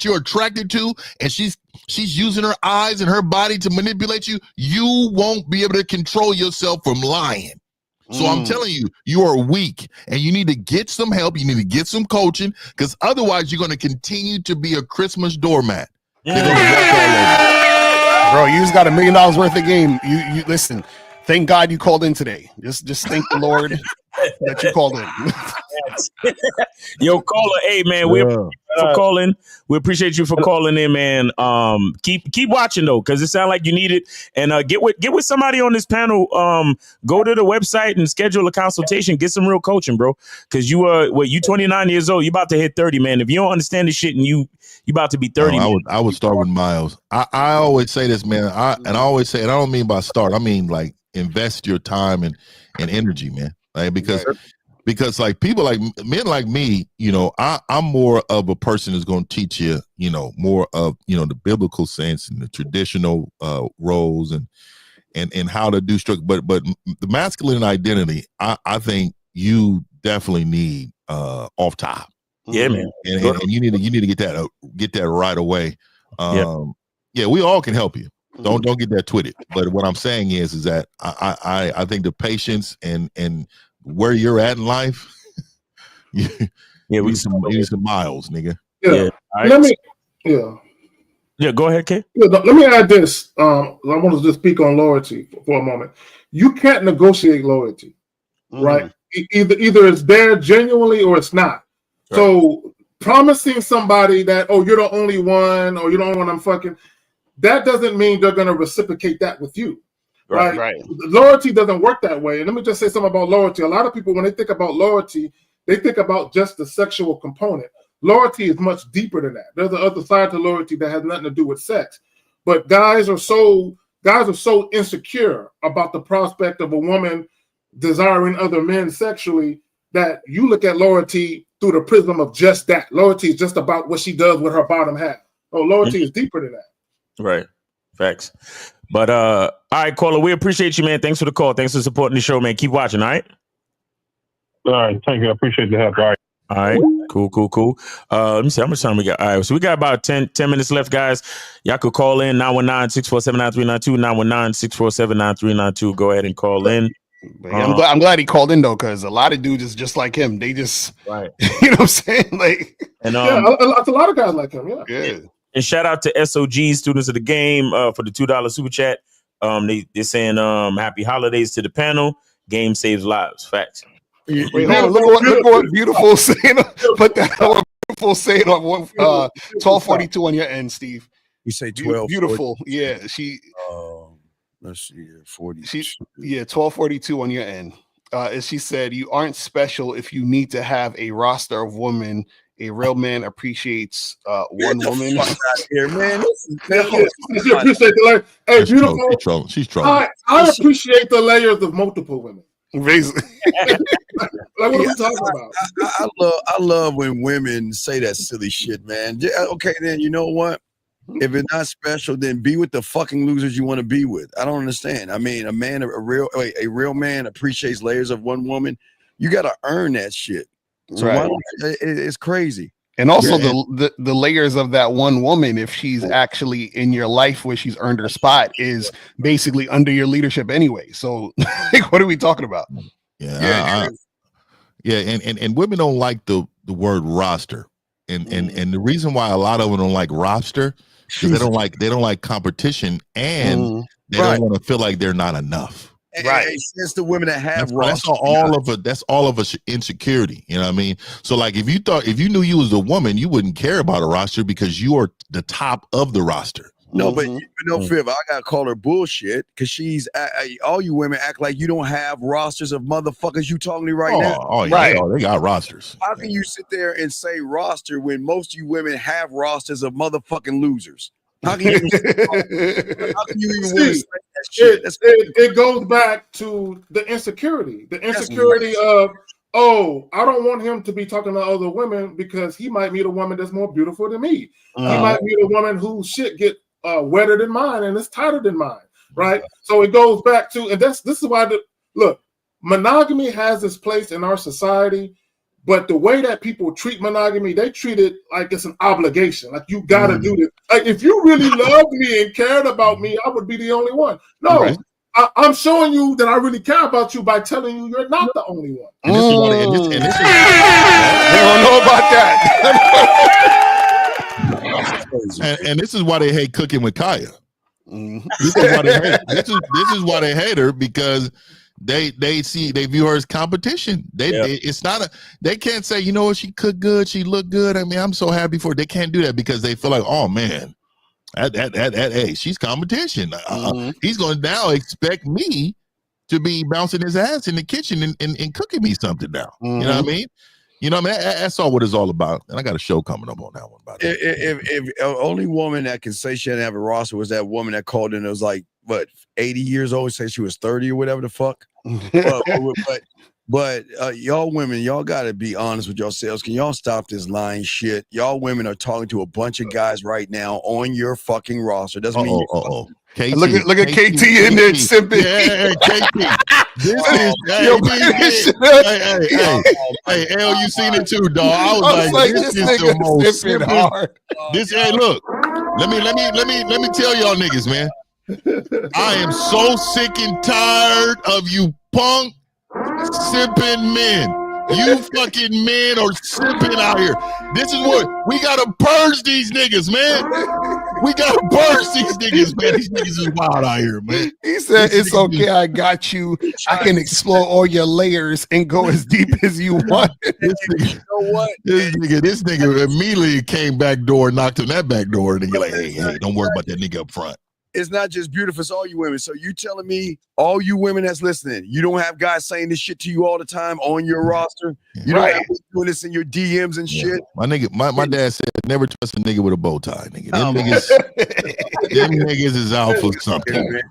you're attracted to, and she's using her eyes and her body to manipulate you, you won't be able to control yourself from lying. So I'm telling you, you are weak and you need to get some help. You need to get some coaching, because otherwise you're going to continue to be a Christmas doormat. They're gonna walk all over. Bro, you just got $1 million worth of game. You listen. Thank God you called in today. Just thank the Lord that you called in. Yo, caller, hey man, we appreciate you for calling. We appreciate you for calling in, man. Keep watching though, because it sounds like you need it. And get with somebody on this panel. Go to the website and schedule a consultation. Get some real coaching, bro. Because you 29 years old. You about to hit 30, man. If you don't understand this shit and you about to be 30, I would start with Miles. I always say this, man. I always say, and I don't mean by start. I mean like invest your time and energy, man. Like because like people like men like me, I'm more of a person who's going to teach you, more of, the biblical sense and the traditional roles and how to do structure. But the masculine identity, I think you definitely need off top. Yeah, man. And you need to get that right away. Yeah, we all can help you. Don't get that twisted. But what I'm saying is that I think the patience and where you're at in life, we need some miles, nigga. Yeah. Yeah, go ahead, Kay. Yeah, let me add this. I want to just speak on loyalty for a moment. You can't negotiate loyalty, right? Either it's there genuinely or it's not. Right. So promising somebody that, you're the only one, or you're the only one I'm fucking, that doesn't mean they're going to reciprocate that with you. Right. Loyalty doesn't work that way. And let me just say something about loyalty. A lot of people, when they think about loyalty, they think about just the sexual component. Loyalty is much deeper than that. There's the other side to loyalty that has nothing to do with sex. But guys are so insecure about the prospect of a woman desiring other men sexually that you look at loyalty through the prism of just that. Loyalty is just about what she does with her bottom half. Loyalty is deeper than that. Right. Facts. But all right, caller, we appreciate you, man. Thanks for the call. Thanks for supporting the show, man. Keep watching, all right? All right, thank you. I appreciate the help. All right. Cool. Let me see how much time we got. All right, so we got about 10 minutes left, guys. Y'all could call in 919-647-9392, 919-647-9392. Go ahead and call in. I'm glad he called in though, because a lot of dudes is just like him. They just right. You know what I'm saying? Like, and it's a lot of guys like him. Yeah. And shout out to SOG, students of the game, for the $2 super chat. They're saying happy holidays to the panel. Game saves lives. Facts. Wait, hold on. Look what beautiful saying. Put that beautiful saying on 1242 on your end, Steve. You say 12. Beautiful. Yeah. She. Let's see. 40. 1242 on your end. As she said, you aren't special if you need to have a roster of women. A real man appreciates one woman. Here, man. She appreciate the layers. Hey, beautiful. She's trolling. I appreciate the layers of multiple women. Basically. Like, what are we talking about? I love when women say that silly shit, man. Okay, then you know what? If it's not special, then be with the fucking losers you want to be with. I don't understand. I mean, a real man appreciates layers of one woman. You got to earn that shit. So why don't it's crazy. And also the layers of that one woman, if she's actually in your life where she's earned her spot, is basically under your leadership anyway. So like, what are we talking about? And women don't like the word roster. And the reason why a lot of them don't like roster is they don't like competition, and they don't want to feel like they're not enough. Right. It's the women that have that's all of us insecurity. You know what I mean? So like if you knew you was a woman, you wouldn't care about a roster because you are the top of the roster. No, but no, Fib, I gotta call her bullshit because she's all you women act like you don't have rosters of motherfuckers you talking to right now. Oh yeah, they got rosters. How can you sit there and say roster when most of you women have rosters of mototherfucking losers? How can you even say want to say that shit? It goes back to the insecurity. The insecurity of, oh, I don't want him to be talking to other women because he might meet a woman that's more beautiful than me. He might meet a woman whose shit get wetter than mine and it's tighter than mine, right? So it goes back to, and this is why look, monogamy has its place in our society, but the way that people treat monogamy, they treat it like it's an obligation. Like you gotta do this. Like if you really loved me and cared about me, I would be the only one. No, I'm showing you that I really care about you by telling you you're not the only one. And this is why they don't know about that. And this is why they hate cooking with Kaya. This is why they hate. This is why they hate her, because they view her as competition. It's not a. They can't say, you know what, she cooked good, she looked good. I mean, I'm so happy for her. They can't do that because they feel like, oh man, hey, she's competition. He's going to now expect me to be bouncing his ass in the kitchen and cooking me something now. You know what I mean? You know what I mean? That's all what it's all about. And I got a show coming up on that one. About if only woman that can say she didn't have a roster was that woman that called in, it was like, what, 80 years old, say she was 30 or whatever the fuck. But y'all women, y'all got to be honest with yourselves. Can y'all stop this lying shit? Y'all women are talking to a bunch of guys right now on your fucking roster. Doesn't mean KT, look at KT in there simping. Yeah, KT. This is hey, L, you seen it too, dog. I was like, this is the most simping hard. Hey, look, let me tell y'all niggas, man. I am so sick and tired of you punk simping men. You fucking men are simping out here. This is what we gotta purge these niggas, man. We gotta purge these niggas, man. These niggas is wild out here, man. He said, "It's okay, I got you. I can explore all your layers and go as deep as you want." This nigga immediately came back door, knocked on that back door, and you're like, hey, don't worry about that nigga up front. It's not just beautiful, it's all you women. So you telling me, all you women that's listening, you don't have guys saying this shit to you all the time on your roster? You don't have doing this in your DMs and shit? My nigga, my dad said, never trust a nigga with a bow tie, nigga. Them niggas is out for something.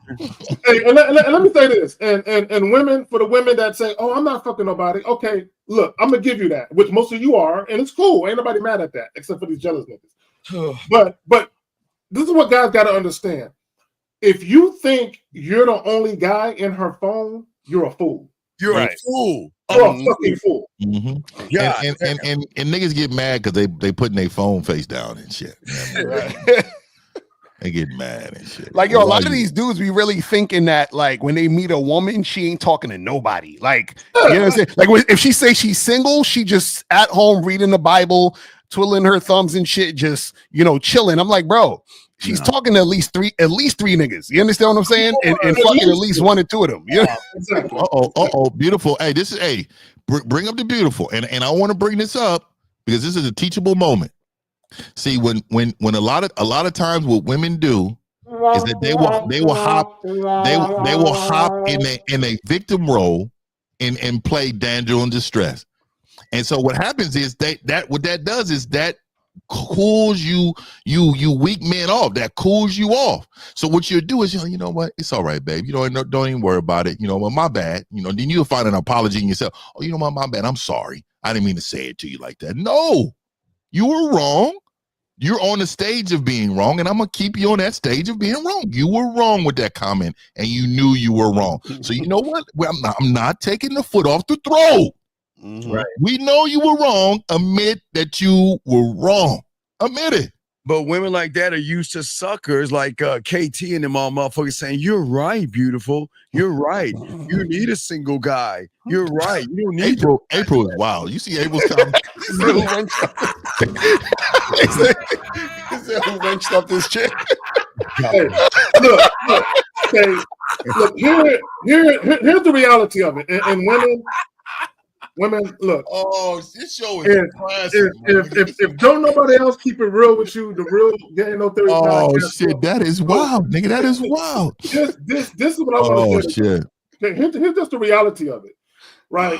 Hey, and let me say this, and women, for the women that say, oh, I'm not fucking nobody. Okay, look, I'm gonna give you that, which most of you are, and it's cool. Ain't nobody mad at that, except for these jealous niggas. But this is what guys gotta understand. If you think you're the only guy in her phone, you're a fool. You're a fool. You're a fucking fool. Yeah, and niggas get mad because they putting their phone face down and shit. They get mad and shit. Like, yo, a lot of these dudes be really thinking that, like, when they meet a woman, she ain't talking to nobody. Like, you know what I'm saying? Like, if she say she's single, she just at home reading the Bible, twiddling her thumbs and shit, just, you know, chilling. I'm like, bro, she's talking to at least three niggas. You understand what I'm saying? And fucking at least one or two of them. You know? Exactly. Beautiful. Hey, bring up the beautiful. And I want to bring this up because this is a teachable moment. See, when a lot of times what women do is that they will hop in a victim role and play danger and distress. And so what happens is that cools you weak men off. That cools you off. So what you do is, you know what? It's all right, babe. You know, don't even worry about it. You know, well, my bad. You know, then you'll find an apology in yourself. Oh, you know what? My bad. I'm sorry. I didn't mean to say it to you like that. No, you were wrong. You're on the stage of being wrong, and I'm gonna keep you on that stage of being wrong. You were wrong with that comment, and you knew you were wrong. So you know what? Well, I'm not taking the foot off the throat. Right. We know you were wrong. Admit that you were wrong. Admit it. But women like that are used to suckers like KT and them all motherfuckers saying, you're right, beautiful. You're right. You need a single guy. You're right. You don't need April is wild. You see April's comment? Who wrenched up this chick? Hey, look, here's the reality of it. And women, women, look. Oh, this show is classic. If don't nobody else keep it real with you, the real Game No Theory Oh podcast. shit, that is wild, nigga. That is wild. This is what I want to say. Shit. Here's just the reality of it, right?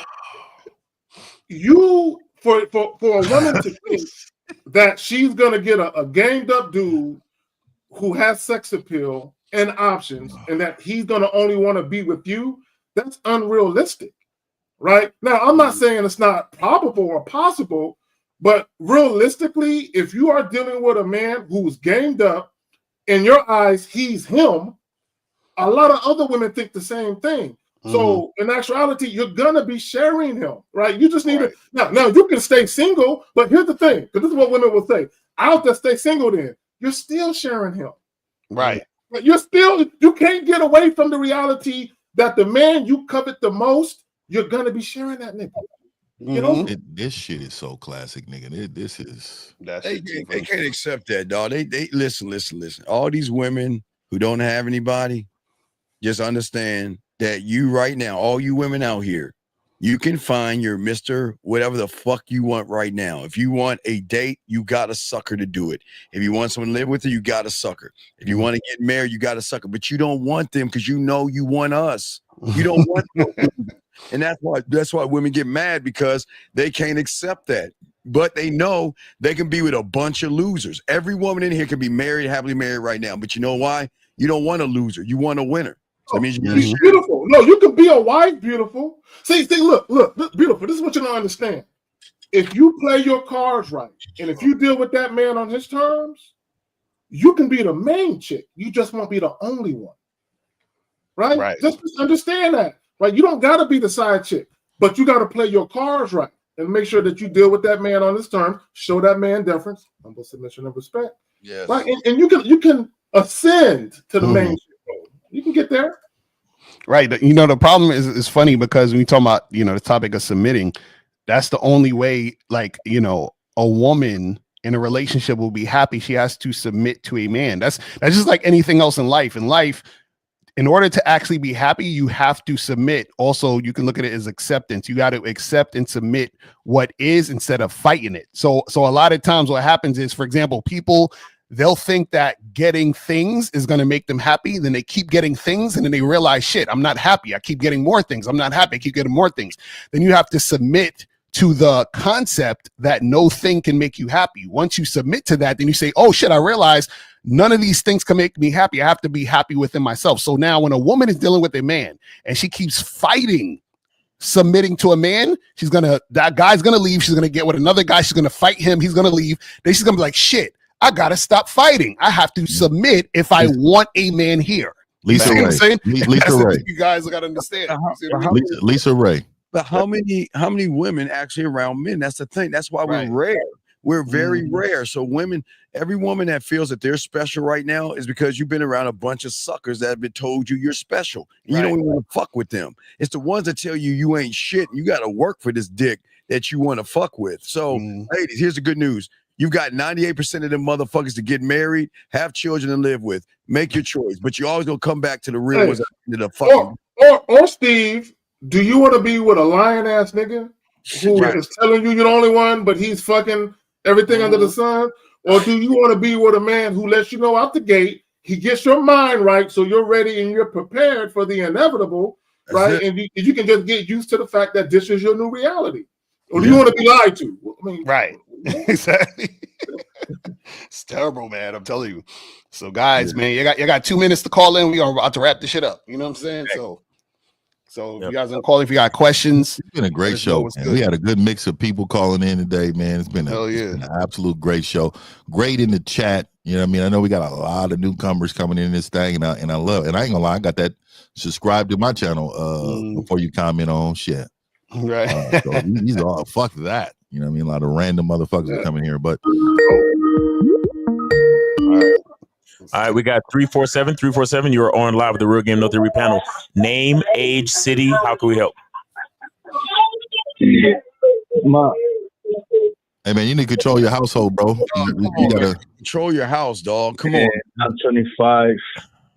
You for a woman to think that she's gonna get a gamed up dude who has sex appeal and options, and that he's gonna only want to be with you, that's unrealistic, right? Now, I'm not saying it's not probable or possible, but realistically, if you are dealing with a man who's gamed up, in your eyes, he's him, a lot of other women think the same thing. So in actuality, you're gonna be sharing him, right? You just need to now you can stay single, but here's the thing, because this is what women will say. I'll just stay single then. You're still sharing him. Right. You can't get away from the reality that the man you covet the most, you're gonna be sharing that nigga. You know? This shit is so classic, nigga. This is They can't accept that, dog. They listen. All these women who don't have anybody, just understand that you right now, all you women out here, you can find your Mr. whatever the fuck you want right now. If you want a date, you got a sucker to do it. If you want someone to live with you, you got a sucker. If you want to get married, you got a sucker. But you don't want them because you know you want us. You don't want them. And that's why women get mad, because they can't accept that. But they know they can be with a bunch of losers. Every woman in here can be married, happily married right now. But you know why? You don't want a loser. You want a winner. So that means She's beautiful. No, you can be a wife beautiful. See, look, beautiful. This is what you don't understand. If you play your cards right, and if you deal with that man on his terms, you can be the main chick. You just won't be the only one. Right? Just understand that. Right? You don't gotta be the side chick, but you gotta play your cards right and make sure that you deal with that man on his terms, show that man deference, humble submission and respect. Yes. Right? And you can ascend to the main chick. You can get there. Right. You know, the problem is funny because when you talk about, you know, the topic of submitting, that's the only way, like, you know, a woman in a relationship will be happy. She has to submit to a man. That's just like anything else in life. In life, in order to actually be happy, you have to submit. Also, you can look at it as acceptance. You got to accept and submit what is instead of fighting it. So a lot of times what happens is, for example, people, they'll think that getting things is going to make them happy. Then they keep getting things and then they realize, shit, I'm not happy. I keep getting more things. I'm not happy. I keep getting more things. Then you have to submit to the concept that no thing can make you happy. Once you submit to that, then you say, oh shit, I realize none of these things can make me happy. I have to be happy within myself. So now when a woman is dealing with a man and she keeps fighting submitting to a man, that guy's going to leave. She's going to get with another guy. She's going to fight him. He's going to leave. Then she's going to be like, shit, I gotta stop fighting. I have to submit if I want a man here. Lisa Ray. Lisa Ray. You guys gotta understand. Lisa Ray. But how many women actually around men? That's the thing. That's why we're rare. We're very rare. So women, every woman that feels that they're special right now is because you've been around a bunch of suckers that have been told you're special. You don't even want to fuck with them. It's the ones that tell you ain't shit. You got to work for this dick that you want to fuck with. So, ladies, here's the good news. You've got 98% of them motherfuckers to get married, have children, and live with. Make your choice, but you always gonna come back to the real ones. Or Steve, do you want to be with a lion ass nigga who is telling you you're the only one, but he's fucking everything under the sun? Or do you want to be with a man who lets you know out the gate, he gets your mind right, so you're ready and you're prepared for the inevitable, right? And you can just get used to the fact that this is your new reality. Or do you want to be lied to? I mean, right. Exactly. It's terrible, man. I'm telling you. So, guys, man, you got 2 minutes to call in. We are about to wrap this shit up. You know what I'm saying? So if you guys want to call, if you got questions, it's been a great show. We had a good mix of people calling in today, man. It's been an absolute great show. Great in the chat. You know what I mean? I know we got a lot of newcomers coming in this thing, and I love it. And I ain't gonna lie, I got that subscribe to my channel before you comment on shit. Right. So these are fuck that. You know what I mean? A lot of random motherfuckers are coming here, but all right, we got 347. You are on live with the Real Game No Theory panel. Name, age, city. How can we help? Hey man, you need to control your household, bro. You gotta control your house, dog. Come on. I'm 25.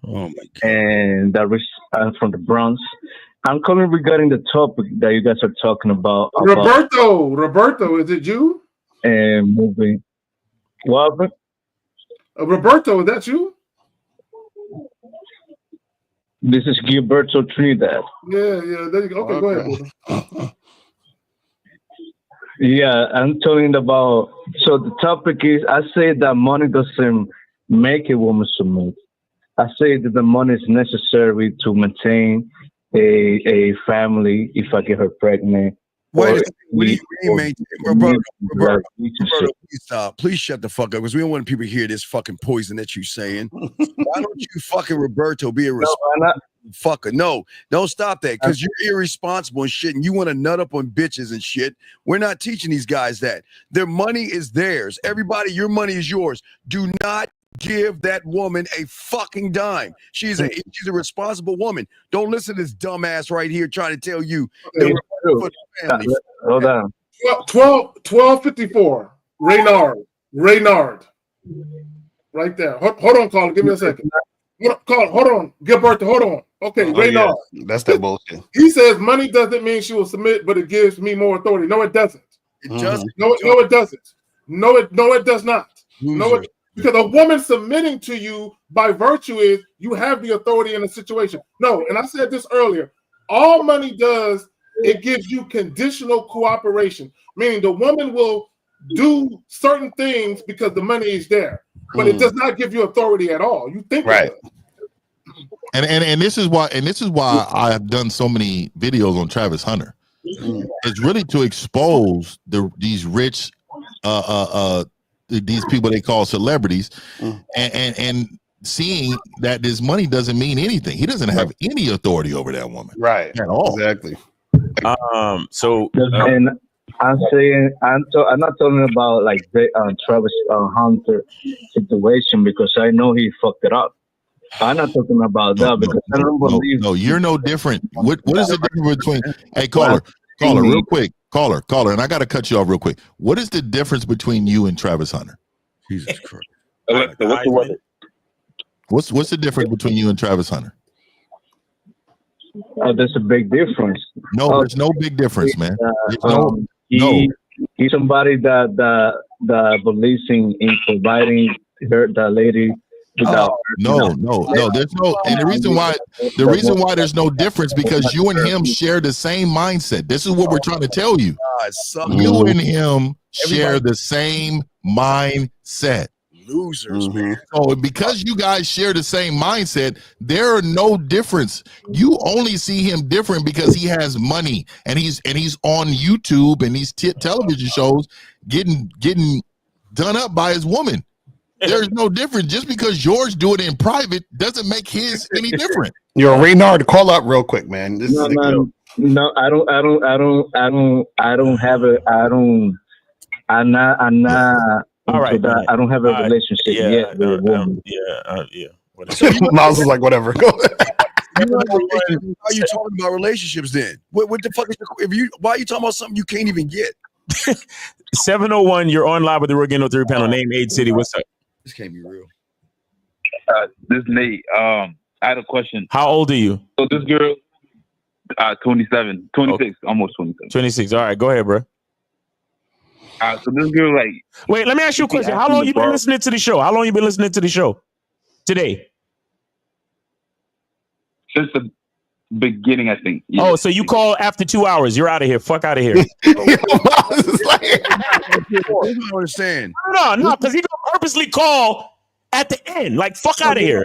Oh my god. And I'm from the Bronx. I'm calling regarding the topic that you guys are talking about. Roberto, is it you? And moving. What? Roberto, is that you? This is Gilberto Trinidad. Yeah. There you go. Okay, go ahead, brother. Yeah, I'm talking about. So the topic is, I say that money doesn't make a woman submit. I say that the money is necessary to maintain a family. If I get her pregnant. What do you mean, Roberto, please stop. Please shut the fuck up, because we don't want people to hear this fucking poison that you're saying. Why don't you fucking Roberto be a responsible fucker? No, don't stop that, because you're irresponsible and shit, and you want to nut up on bitches and shit. We're not teaching these guys that. Their money is theirs. Everybody, your money is yours. Do not give that woman a fucking dime. She's a responsible woman. Don't listen to this dumbass right here trying to tell you that we're for the family. Hold on. 1254. Reynard. Right there. Hold on, caller. Give me a second. Hold on. Gilberto, hold on. Okay, Reynard. Yeah. That's that bullshit. He says money doesn't mean she will submit, but it gives me more authority. No, it doesn't. It doesn't. No, it doesn't. No, it does not. No, because a woman submitting to you by virtue is you have the authority in the situation. No, and I said this earlier. All money does, it gives you conditional cooperation, meaning the woman will do certain things because the money is there, but it does not give you authority at all. You think right. And this is why I have done so many videos on Travis Hunter. It's really to expose these rich these people they call celebrities, and seeing that this money doesn't mean anything. He doesn't have any authority over that woman, right? At all. Exactly. And I'm saying I'm not talking about like Travis Hunter situation, because I know he fucked it up. I'm not talking about that because I don't believe. No, you're no different. What is the difference between? Hey, caller, real quick. Caller, and I got to cut you off real quick. What is the difference between you and Travis Hunter? Jesus Christ. What's the difference between you and Travis Hunter? There's a big difference. No, there's no big difference, man. He's somebody that believes in providing the lady. No. There's no, and the reason why there's no difference because you and him share the same mindset. This is what we're trying to tell you. You and him share the same mindset. Losers, man. So because you guys share the same mindset, there are no difference. You only see him different because he has money and he's on YouTube and these television shows getting done up by his woman. There's no difference. Just because George do it in private doesn't make his any different. You're a Reynard. Call up real quick, man. No, I don't have a. I'm not. All right. I don't have a relationship yet with a woman. Miles was like, whatever. Go ahead. How are you talking about relationships then? What the fuck is why are you talking about something you can't even get? 701, you're on live with the Rook 3 panel. Name Age City. What's up? This can't be real. This is Nate. I had a question. How old are you? So this girl, 27, 26, almost 27. 26. All right, go ahead, bro. So this girl, wait, let me ask you a question. How long you been listening to the show? How long you been listening to the show today? Since the beginning, I think. Yeah. Oh, so you call after 2 hours? You're out of here. Fuck out of here. I don't understand. No, because he gonna purposely call at the end. Like, fuck out of here.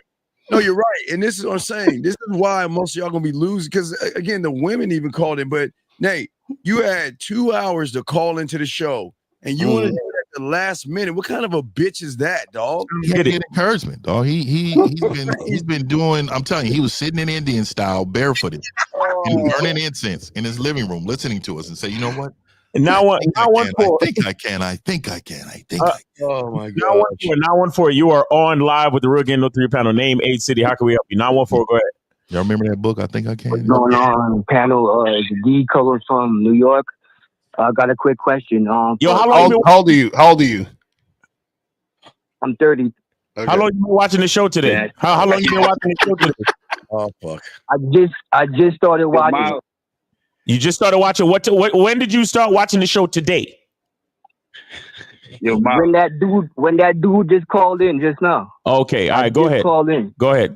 No, you're right, and this is what I'm saying. This is why most of y'all gonna be losing. Because again, the women even called in. But Nate, you had 2 hours to call into the show, and you want to do it at the last minute. What kind of a bitch is that, dog? He had encouragement, dog. He's been doing. I'm telling you, he was sitting in Indian style, barefooted, and burning incense in his living room, listening to us, and say, you know what? And now one for. I think I can. Oh my God. Now one for. You are on live with the Rook 3 panel. Name Age City. How can we help you? 914. Go ahead. Y'all remember that book? I think I can. What's going on, panel? It's D calling from New York. I got a quick question. How old are you? I'm 30. Okay. How long you been watching the show today? How long you been watching the show today? Oh fuck! I just started watching. You just started watching. What? When did you start watching the show today? When that dude just called in just now. Okay, all right, go ahead. Called in. Go ahead.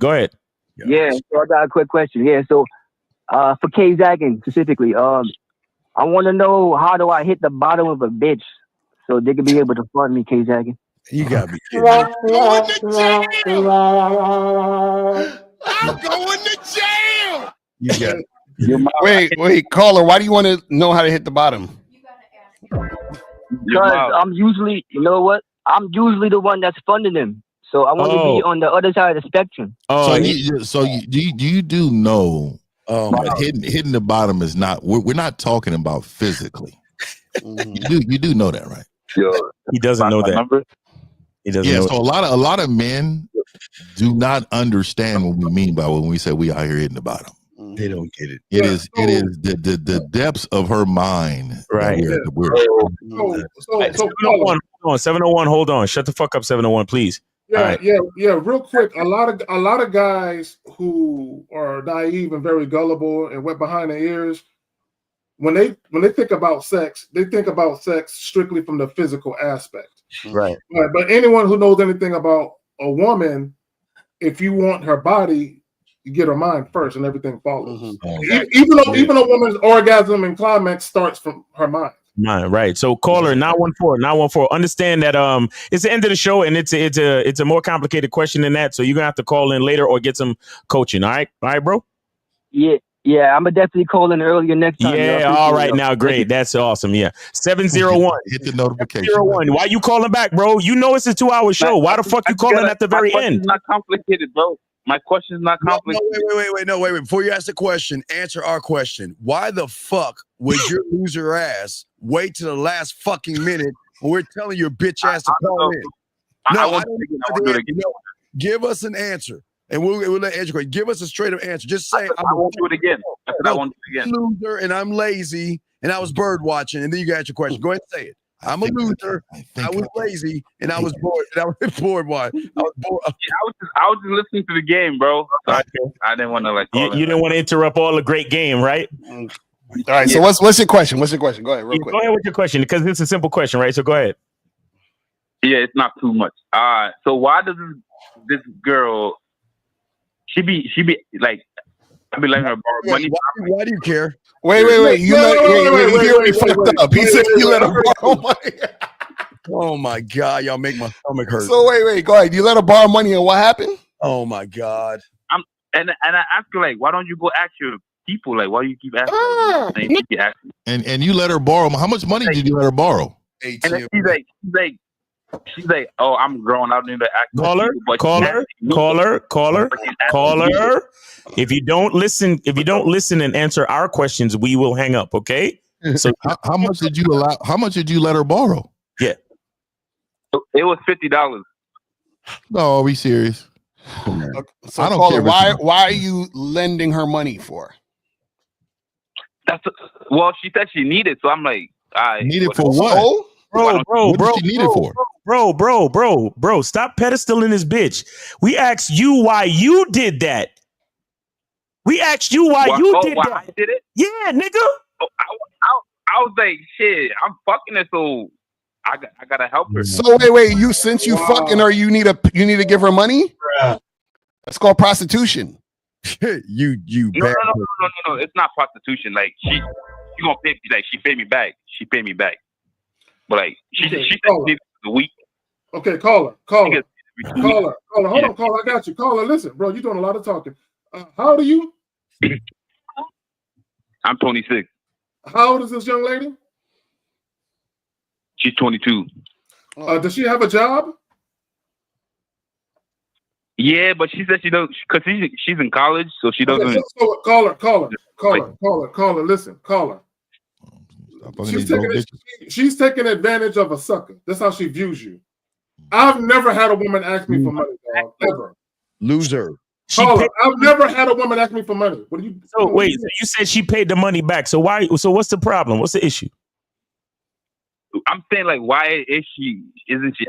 Yeah, so I got a quick question. Yeah, so for K Zaggin specifically, I want to know, how do I hit the bottom of a bitch so they can be able to fund me, K Zaggin? You gotta be kidding me. Going to jail. I'm going to jail. You got Wait, caller. Why do you want to know how to hit the bottom? Because I'm usually, you know what? I'm usually the one that's funding them. So I want to be on the other side of the spectrum. You do know that hitting the bottom is not. We're not talking about physically. You do know that, right? He doesn't know that. He doesn't. Yeah. know So a lot of men do not understand what we mean by when we say we out here hitting the bottom. They don't get it. It is the depths of her mind. Right. We're 701. Hold on. Shut the fuck up, 701, please. Yeah, yeah. Real quick, a lot of guys who are naive and very gullible and wet behind their ears, when they think about sex, they think about sex strictly from the physical aspect. Right. But anyone who knows anything about a woman, if you want her body, you get her mind first, and everything follows. Even a woman's orgasm and climax starts from her mind. Right. So caller 914. Understand that it's the end of the show, and it's a more complicated question than that. So you're gonna have to call in later or get some coaching. All right, bro. Yeah, I'm gonna definitely call in earlier next time. Yeah, all right, now great. That's awesome. Yeah, 701. Hit the notification. 701. Why you calling back, bro? You know it's a 2-hour show. Why the fuck you calling at the very end? It's not complicated, bro. My question is not complicated. Wait. Before you ask the question, answer our question. Why the fuck would your loser ass wait to the last fucking minute when we're telling your bitch ass to call in? No, give us an answer, and we'll let Andrew give us a straight up answer. Just say I won't do it again. I won't do it again. Loser, and I'm lazy, and I was bird watching, and then you got your question. Go ahead and say it. I'm a loser. I was lazy, and I was bored. And I was bored. Why? I was bored. I was just listening to the game, bro. So I didn't want to You didn't want to interrupt all the great game, right? All right. So what's your question? Go ahead, real quick. Go ahead with your question, because it's a simple question, right? So go ahead. Yeah, it's not too much. So why does this girl? She be like, I be letting her borrow money. Why do you care? Wait. You hear me fucked up. He said you let her borrow money. Oh my God, y'all make my stomach hurt. So wait, go ahead. You let her borrow money, and what happened? Oh my God. And I ask her, like, why don't you go ask your people? Like, why do you keep asking? And you let her borrow. How much money did you let her borrow? And then she's like, oh, I'm grown. I don't need to ask. Caller. If you don't listen and answer our questions, we will hang up. Okay. So how much did you allow? How much did you let her borrow? Yeah. It was $50. No, be serious. So I don't care. Why are you lending her money for? Well, she said she needed, so I'm like, needed for what? Bro, what did she need it for? Bro, stop pedestaling this bitch. We asked you why you did that. We asked you why you did that. I did it? Yeah, nigga. I was like, shit, I'm fucking her, so I gotta help her. So wait, since you fucking her, you need to give her money? That's called prostitution. you no, it's not prostitution. Like she gonna pay me, like she paid me back. But like she said she did the week. Okay, caller. Hold on, caller. I got you. Caller, listen, bro, you're doing a lot of talking. How old are you? I'm 26. How old is this young lady? She's 22. Does she have a job? Yeah, but she said she don't, because she's in college, so she doesn't. Okay, so caller, listen, caller. She's taking advantage of a sucker. That's how she views you. I've never had a woman ask me for money, dog. Ever. Loser. Caller, I've never had a woman ask me for money. What do you? So wait, you said she paid the money back. So why? So what's the problem? What's the issue? I'm saying like, why isn't she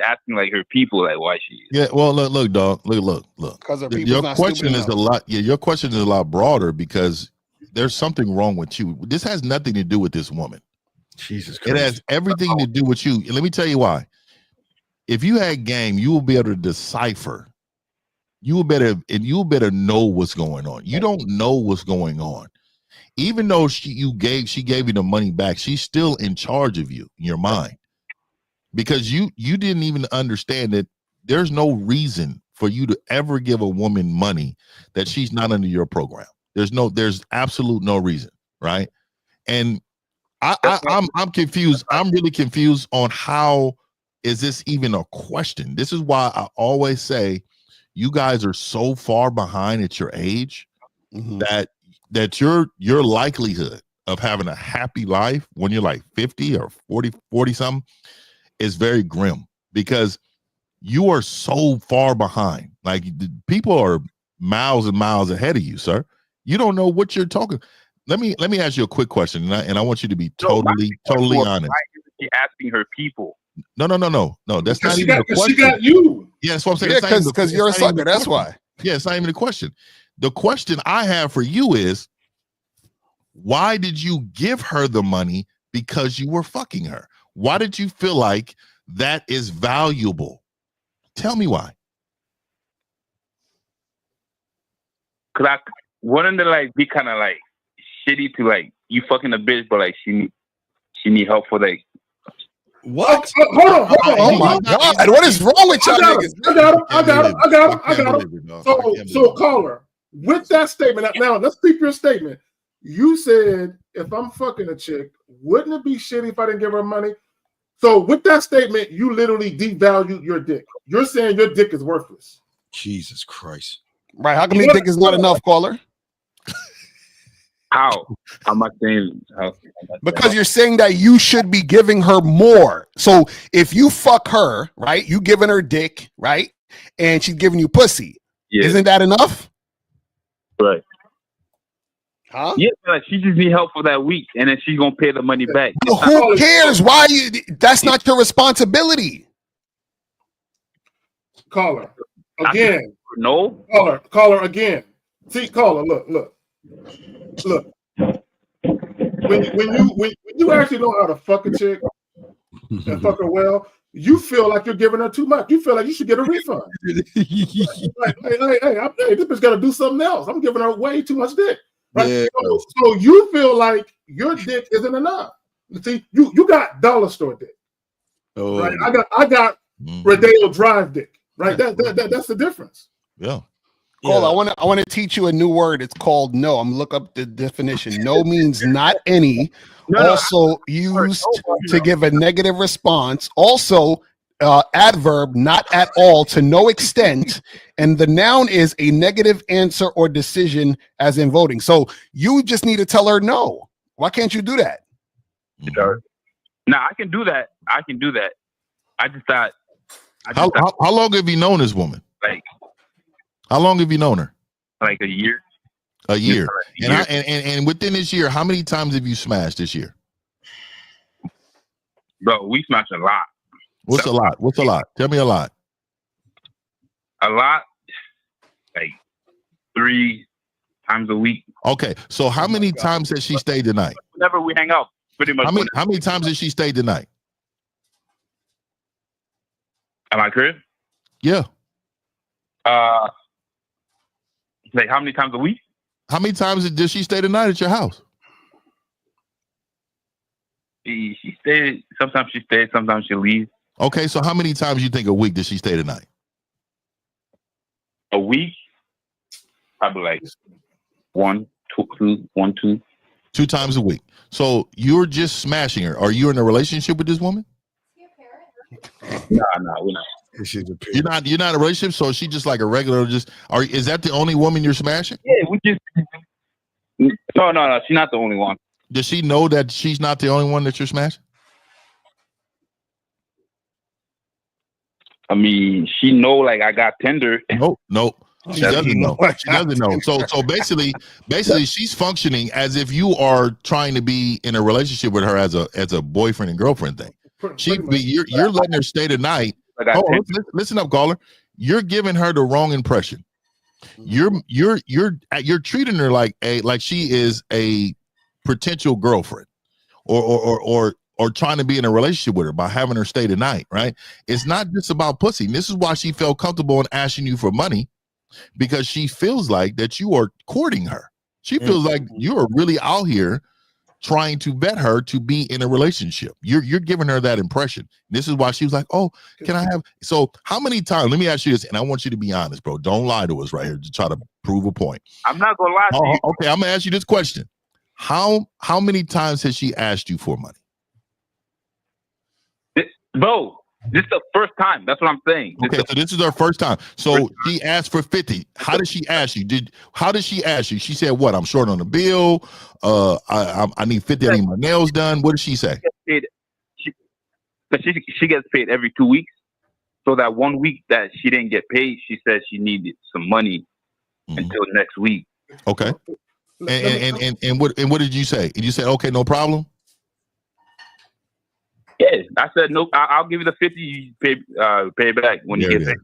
asking like her people like why she? Yeah, well, look, dog, look. Because Your question is a lot. Yeah, your question is a lot broader because there's something wrong with you. This has nothing to do with this woman. Jesus It has everything to do with you. And let me tell you why. If you had game, you will be able to decipher. You will better know what's going on. You don't know what's going on. Even though she gave you the money back, she's still in charge of you in your mind. Because you didn't even understand that there's no reason for you to ever give a woman money that she's not under your program. There's absolute no reason, right? And I'm confused. I'm really confused on how is this even a question? This is why I always say you guys are so far behind at your age that your likelihood of having a happy life when you're like 50 or 40 something is very grim because you are so far behind. Like people are miles and miles ahead of you, sir. You don't know what you're talking. Let me ask you a quick question, and I want you to be totally honest. Why isn't she asking her people? No. That's not even a question. She got you. Yeah, that's what I'm saying. Yeah, because you're a sucker. That's why. Yeah, it's not even a question. The question I have for you is, why did you give her the money because you were fucking her? Why did you feel like that is valuable? Tell me why. Cause I wanted to like be kind of like shitty to like you fucking a bitch, but like she need help for like. What? Hold on. Oh my God! What is wrong with y'all niggas? I got him. So caller, with that statement, now let's keep your statement. You said if I'm fucking a chick, wouldn't it be shitty if I didn't give her money? So with that statement, you literally devalued your dick. You're saying your dick is worthless. Jesus Christ! Right? How come your dick is not enough, caller? How? How am I saying? Because you're saying that you should be giving her more. So if you fuck her, right, you giving her dick, right, and she's giving you pussy, isn't that enough? Right. Huh? Yeah, like she just need help for that week, and then she's gonna pay the money back. Well, who cares? Why you? That's not your responsibility. Caller again. No. Caller again. See, caller. Look. When you actually know how to fuck a chick and fuck her well, you feel like you're giving her too much. You feel like you should get a refund. Hey, this bitch got to do something else. I'm giving her way too much dick. Right? Yeah. So you feel like your dick isn't enough. See, you got dollar store dick. Oh. Right? I got Rodeo Drive dick. Right? That's the difference. Yeah. Cole, I want to teach you a new word. It's called no. I'm look up the definition. No means not any. Also used to give a negative response. Also, adverb, not at all, to no extent. And the noun is a negative answer or decision, as in voting. So you just need to tell her no. Why can't you do that? Nah, I can do that. I just thought. How long have you known this woman? Like. How long have you known her? Like a year. A year. And within this year, how many times have you smashed this year? Bro, we smashed a lot. What's a lot? Tell me a lot. A lot? Like 3 times a week. Okay. So how many times has she stayed the night? Whenever we hang out, pretty much. How many times has she stayed the night? At my crib? Yeah. Like how many times a week? How many times did she stay the night at your house? She stayed. Sometimes she stays. Sometimes she leaves. Okay, so how many times you think a week did she stay the night? A week? Probably like 1, 2. 2 times a week. So you're just smashing her. Are you in a relationship with this woman? Nah, we're not. You're not in a relationship, so she just like a regular. Is that the only woman you're smashing? Yeah, we just. No. She's not the only one. Does she know that she's not the only one that you're smashing? I mean, she know like I got Tinder. No. She doesn't know. She doesn't know. So basically, she's functioning as if you are trying to be in a relationship with her as a boyfriend and girlfriend thing. You're letting her stay the night. Oh, listen up, caller. You're giving her the wrong impression. You're treating her like she is a potential girlfriend, or trying to be in a relationship with her by having her stay the night. Right? It's not just about pussy. And this is why she felt comfortable in asking you for money, because she feels like that you are courting her. She feels like you are really out here trying to vet her to be in a relationship. You're giving her that impression. This is why she was like, oh, can I have? So how many times, let me ask you this, and I want you to be honest, bro. Don't lie to us right here to try to prove a point. I'm not going to lie to you. Okay, I'm going to ask you this question. How many times has she asked you for money? Bro, this is the first time. That's what I'm saying. So this is her first time. So she asked for 50. How did she ask you? How did she ask you? She said, what? I'm short on the bill. I need 50. I need my nails done. What did she say? She gets paid every 2 weeks. So that 1 week that she didn't get paid, she said she needed some money until next week. Okay. And what did you say? Did you say, okay, no problem? Yeah, I said no. I'll give you the 50. You pay back when you get paid.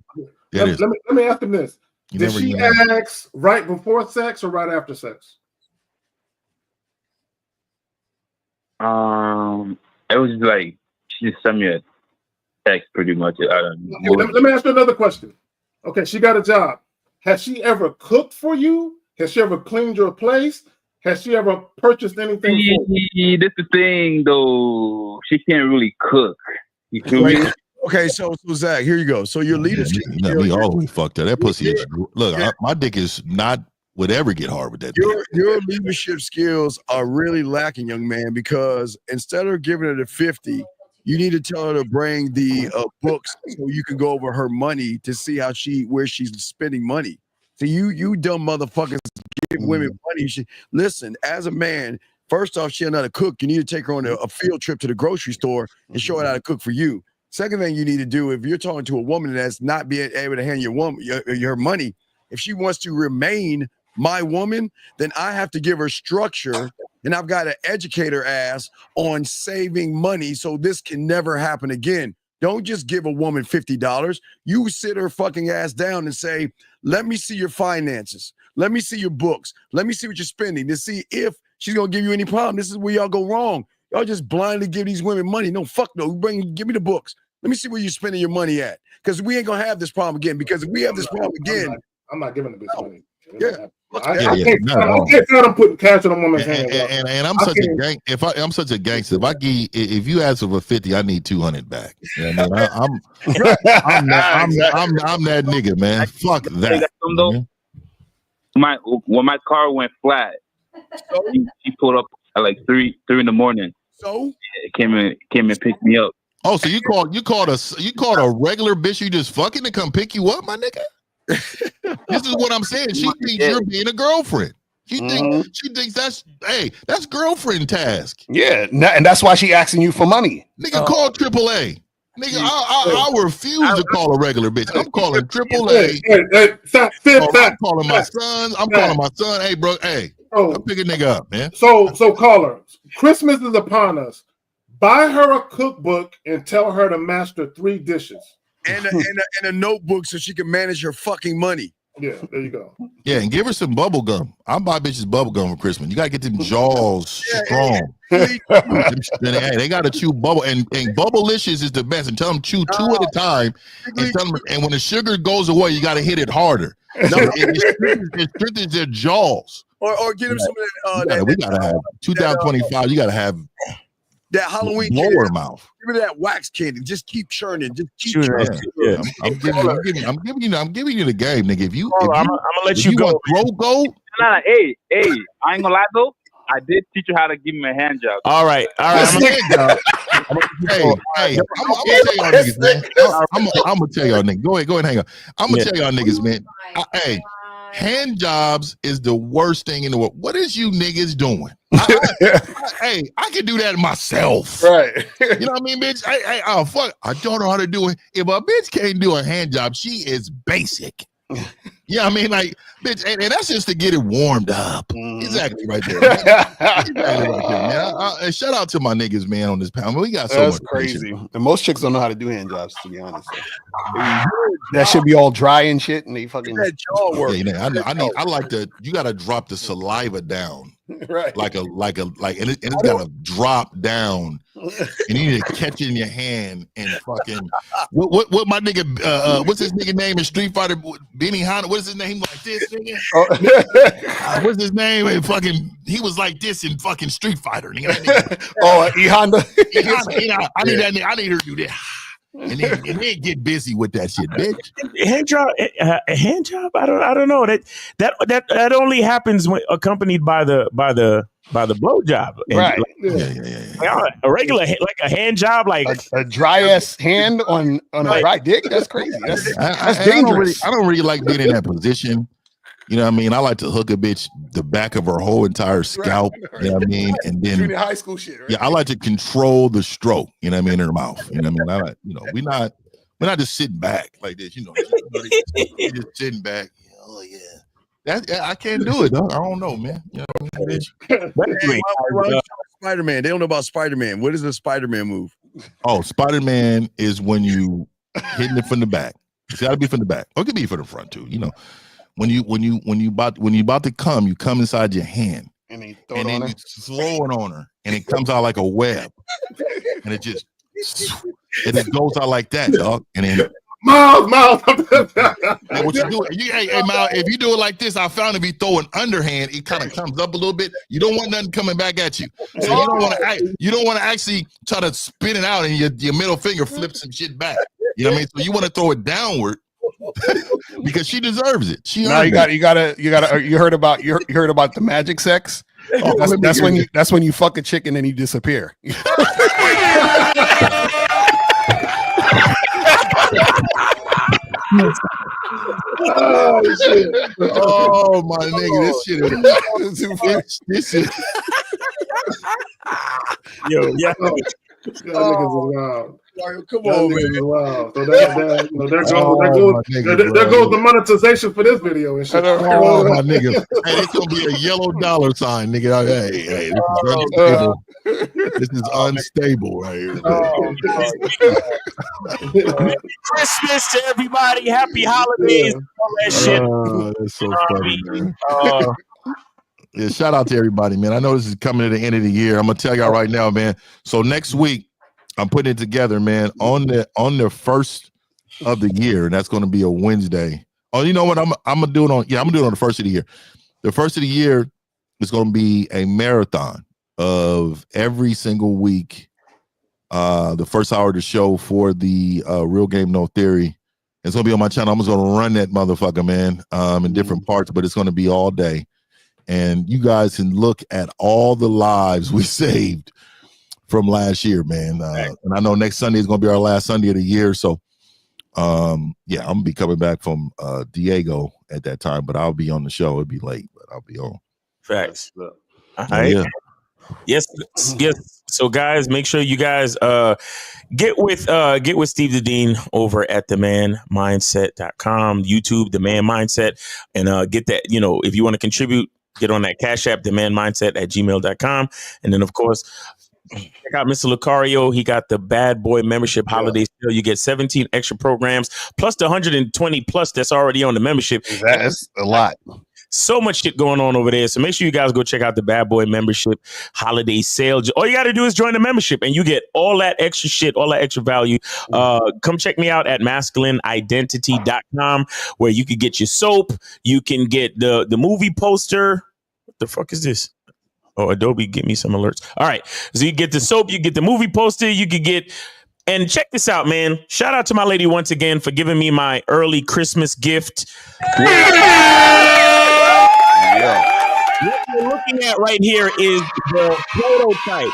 Let me ask him this: did she ask right before sex or right after sex? It was like she just sent me a text, pretty much. Let me ask you another question. Okay, she got a job. Has she ever cooked for you? Has she ever cleaned your place? Has she ever purchased anything for you? This is the thing, though. She can't really cook. You feel me? Okay, so Zach, here you go. So your leadership. We all the way fucked up. That pussy is. Look, my dick is not would ever get hard with that. Your leadership skills are really lacking, young man, because instead of giving her the 50, you need to tell her to bring the books so you can go over her money to see where she's spending money. So you dumb motherfuckers give women money. Listen, as a man, first off, she's not a cook. You need to take her on a field trip to the grocery store and show her how to cook for you. Second thing you need to do, if you're talking to a woman that's not being able to hand your money, if she wants to remain my woman, then I have to give her structure, and I've got to educate her ass on saving money so this can never happen again. Don't just give a woman $50. You sit her fucking ass down and say, let me see your finances. Let me see your books. Let me see what you're spending to see if she's going to give you any problem. This is where y'all go wrong. Y'all just blindly give these women money. No, fuck no. Give me the books. Let me see where you're spending your money at. Because we ain't going to have this problem again. Because if we have this problem again. I'm not giving the bitch money. Yeah. I can't tell them putting cash on a woman's hand. And I'm such a gang. I'm such a gangster. If you ask for 50, I need 200 back. You know what I mean? I'm that nigga, man. Fuck that. When my car went flat, he pulled up at like 3 in the morning. So it came and picked me up. Oh, so you called a regular bitch you just fucking to come pick you up, my nigga? This is what I'm saying. She thinks you're being a girlfriend. She thinks that's girlfriend task. Yeah, and that's why she asking you for money. Nigga, call AAA. Nigga, I refuse to call a regular bitch. I'm calling AAA. I'm calling my sons. I'm calling my son. Hey, bro. Hey, I'm picking nigga up, man. So caller, Christmas is upon us. Buy her a cookbook and tell her to master 3 dishes. And a notebook so she can manage her fucking money. Yeah, there you go. Yeah, and give her some bubble gum. I'll buy bitches bubble gum for Christmas. You gotta get them jaws strong. Hey, they gotta chew bubble, and Bubblicious is the best. And tell them chew 2 at a time. And tell them, and when the sugar goes away, you gotta hit it harder. No, it strengthens their jaws. Or get them some of that. We gotta have 2025. You gotta have that Halloween lower mouth. Give me that wax candy. Just keep churning. Just keep churning. Yeah. I'm giving you the game, nigga. If you, I'm gonna let you go. Nah, hey, I ain't gonna lie though. I did teach you how to give him a hand job. All right. I'm gonna tell y'all niggas, man. I'm gonna tell y'all niggas. Go ahead and hang up. I'm gonna tell y'all niggas, man. Hey, hand jobs is the worst thing in the world. What is you niggas doing? I can do that myself. Right. You know what I mean, bitch? Fuck. I don't know how to do it. If a bitch can't do a hand job, she is basic. Yeah, I mean, like, bitch, and that's just to get it warmed up. Exactly right there. Exactly right there, man. And shout out to my niggas, man, on this panel. We got so That's much crazy. patience. And most chicks don't know how to do hand jobs, to be honest. So. That should be all dry and shit, and they fucking jaw work. Yeah, I like to. You got to drop the saliva down, right? Like, and it's got to drop down, and you need to catch it in your hand and fucking. What my nigga? What's his nigga name in Street Fighter? Benny Hanna. What is his name? Like this nigga? What's his name? And fucking, he was like this in fucking Street Fighter. E Honda. I need that nigga. I need her to do that. And then get busy with that shit, bitch. Hand job, hand job. I don't know. That only happens when accompanied by the blow job, right? Like, a regular like a hand job, like a dry ass hand on a dry dick. That's crazy. That's dangerous. I don't really like being in that position. You know what I mean? I like to hook a bitch the back of her whole entire scalp. Right. You know what I mean? And then junior high school shit. Right? Yeah, I like to control the stroke. You know what I mean? In her mouth. You know what I mean? I like, we're not just sitting back like this. We're just sitting back. Oh yeah, that I can't do it. Though. I don't know, man. You know what I mean? Spider-Man. They don't know about Spider-Man. What is the Spider-Man move? Oh, Spider-Man is when you hitting it from the back. It's got to be from the back. Or it could be from the front too. You know. When you about to come, you come inside your hand, and then you throw it on her, and it comes out like a web, and it goes out like that, dog. And then Miles. What you do? Hey, Miles, if you do it like this, I found if you throw an underhand, it kind of comes up a little bit. You don't want nothing coming back at you, so you don't want to actually try to spin it out, and your middle finger flips some shit back. You know what I mean? So you want to throw it downward. Because she deserves it. You heard about the magic sex? Oh, that's when you fuck a chicken and you disappear. Oh shit! Oh my nigga, this shit is too funny. This is yo, yeah. Niggas is wild. Come on, man. Wow. So there goes the monetization for this video and shit. Oh, my nigga. Hey, it's gonna be a yellow dollar sign, nigga. Hey, this is unstable right here. Christmas to everybody. Happy holidays. All that shit. That's so funny, man. Yeah, shout out to everybody, man. I know this is coming to the end of the year. I'm gonna tell y'all right now, man. So next week, I'm putting it together, man, on the first of the year, and that's going to be a Wednesday. Oh, you know what? I'm gonna do it on. Yeah, I'm gonna do it on the first of the year. The first of the year is going to be a marathon of every single week. The first hour of the show for the Real Game No Theory. It's going to be on my channel. I'm just going to run that motherfucker, man, in different parts, but it's going to be all day, and you guys can look at all the lives we saved from last year, man. And I know next Sunday is going to be our last Sunday of the year. So, I'm going to be coming back from Diego at that time, but I'll be on the show. It'll be late, but I'll be on. Facts. All right. Yeah. Yes. So, guys, make sure you guys get with Steve the Dean over at themanmindset.com, YouTube, The Man Mindset, and get that, if you want to contribute, get on that Cash App, themanmindset@gmail.com. And then, of course, check out Mr. Lucario. He got the Bad Boy membership holiday sale. You get 17 extra programs plus the 120 plus that's already on the membership. That's a lot. So much shit going on over there. So make sure you guys go check out the Bad Boy membership holiday sale. All you got to do is join the membership and you get all that extra shit, all that extra value. Come check me out at masculineidentity.com where you can get your soap. You can get the movie poster. What the fuck is this? Oh, Adobe, get me some alerts. All right. So you get the soap, you get the movie poster, you could get, and check this out, man. Shout out to my lady once again for giving me my early Christmas gift. What you're looking at right here is the prototype.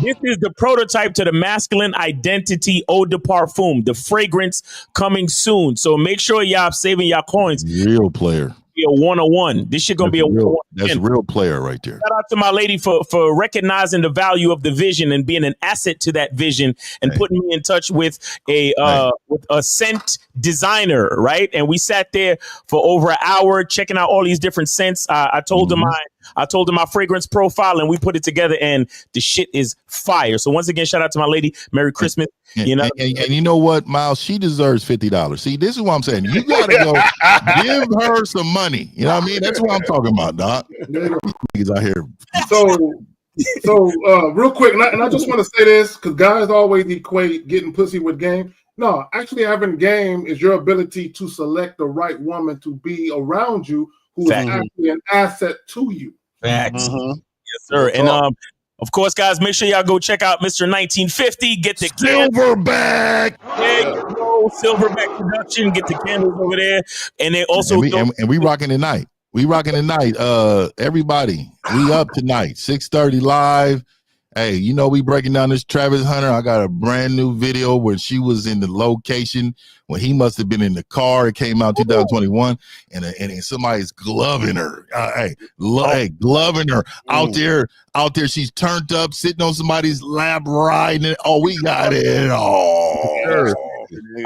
This is the prototype to the Masculine Identity Eau de Parfum, the fragrance coming soon. So make sure y'all saving y'all coins. Real player. be a 101. This shit gonna be a 101. That's a real player right there. Shout out to my lady for recognizing the value of the vision and being an asset to that vision and putting me in touch with a scent designer, right? And we sat there for over an hour checking out all these different scents. I told her my fragrance profile and we put it together and the shit is fire. So once again, shout out to my lady. Merry Christmas. And you know what, Miles? She deserves $50. See, this is what I'm saying. You gotta go give her some money. You know what I mean? That's what I'm talking about, dog. Niggas out here. So real quick, and I just want to say this because guys always equate getting pussy with game. No, actually having game is your ability to select the right woman to be around you who is actually an asset to you. Facts. Yes, sir. And of course, guys, make sure y'all go check out Mr. 1950. Get the Silverback. There you go, Silverback Production. Get the candles over there, and they also and we rocking tonight. We rocking tonight. Everybody, we up tonight. 6:30 live. Hey, you know we breaking down this Travis Hunter. I got a brand new video where she was in the location when he must have been in the car. It came out 2021, and somebody's gloving her. Gloving her out there. She's turned up, sitting on somebody's lap, riding it. Oh, we got it. Oh, sure.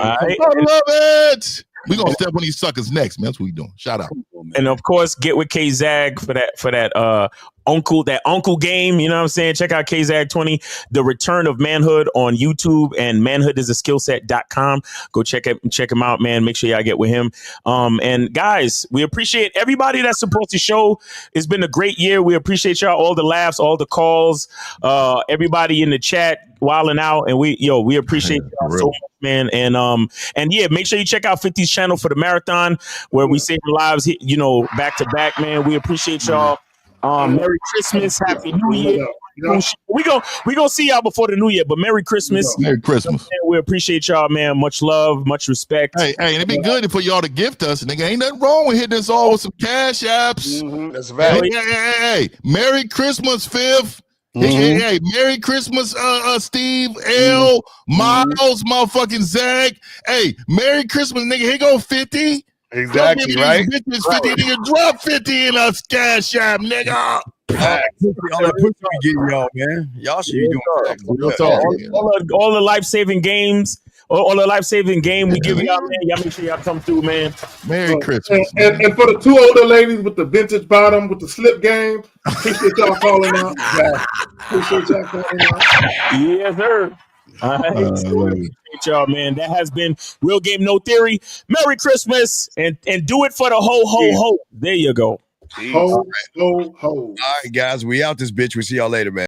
I love it. We gonna step on these suckers next, man. That's what we doing. Shout out. And of course, get with K-Zag for that uncle game. You know what I'm saying? Check out K-Zag 20, The Return of Manhood on YouTube and manhoodisaskillset.com. Go check him out, man. Make sure y'all get with him. And guys, we appreciate everybody that supports the show. It's been a great year. We appreciate y'all, all the laughs, all the calls, everybody in the chat wilding out, and we appreciate y'all so much, man. And yeah, make sure you check out 50's channel for the marathon where we save lives, back to back, man. We appreciate y'all. Merry Christmas, Happy New Year. We gonna see y'all before the New Year, but Merry Christmas. Merry Christmas. We appreciate y'all, man. Much love, much respect. Hey, and it'd be good for y'all to gift us. Nigga, ain't nothing wrong with hitting us all with some cash apps. That's right. Hey, Merry Christmas, Fifth. Hey, Merry Christmas, Steve, L, Miles, motherfucking Zach. Hey, Merry Christmas, nigga. Here go 50. Exactly, right? Bitches 50, nigga. Drop 50 in us cash app, nigga. All that pussy we get y'all, man. Y'all should be doing real talk. All the life-saving games. All the life-saving game we give y'all, man. Y'all make sure y'all come through, man. Merry Christmas. And for the two older ladies with the vintage bottom with the slip game, appreciate y'all calling out. Yeah. Appreciate y'all calling out. Yes, sir. All right. Appreciate y'all, man. That has been Real Game No Theory. Merry Christmas and do it for the ho. There you go. Ho. All right, guys, we out this bitch. We see y'all later, man.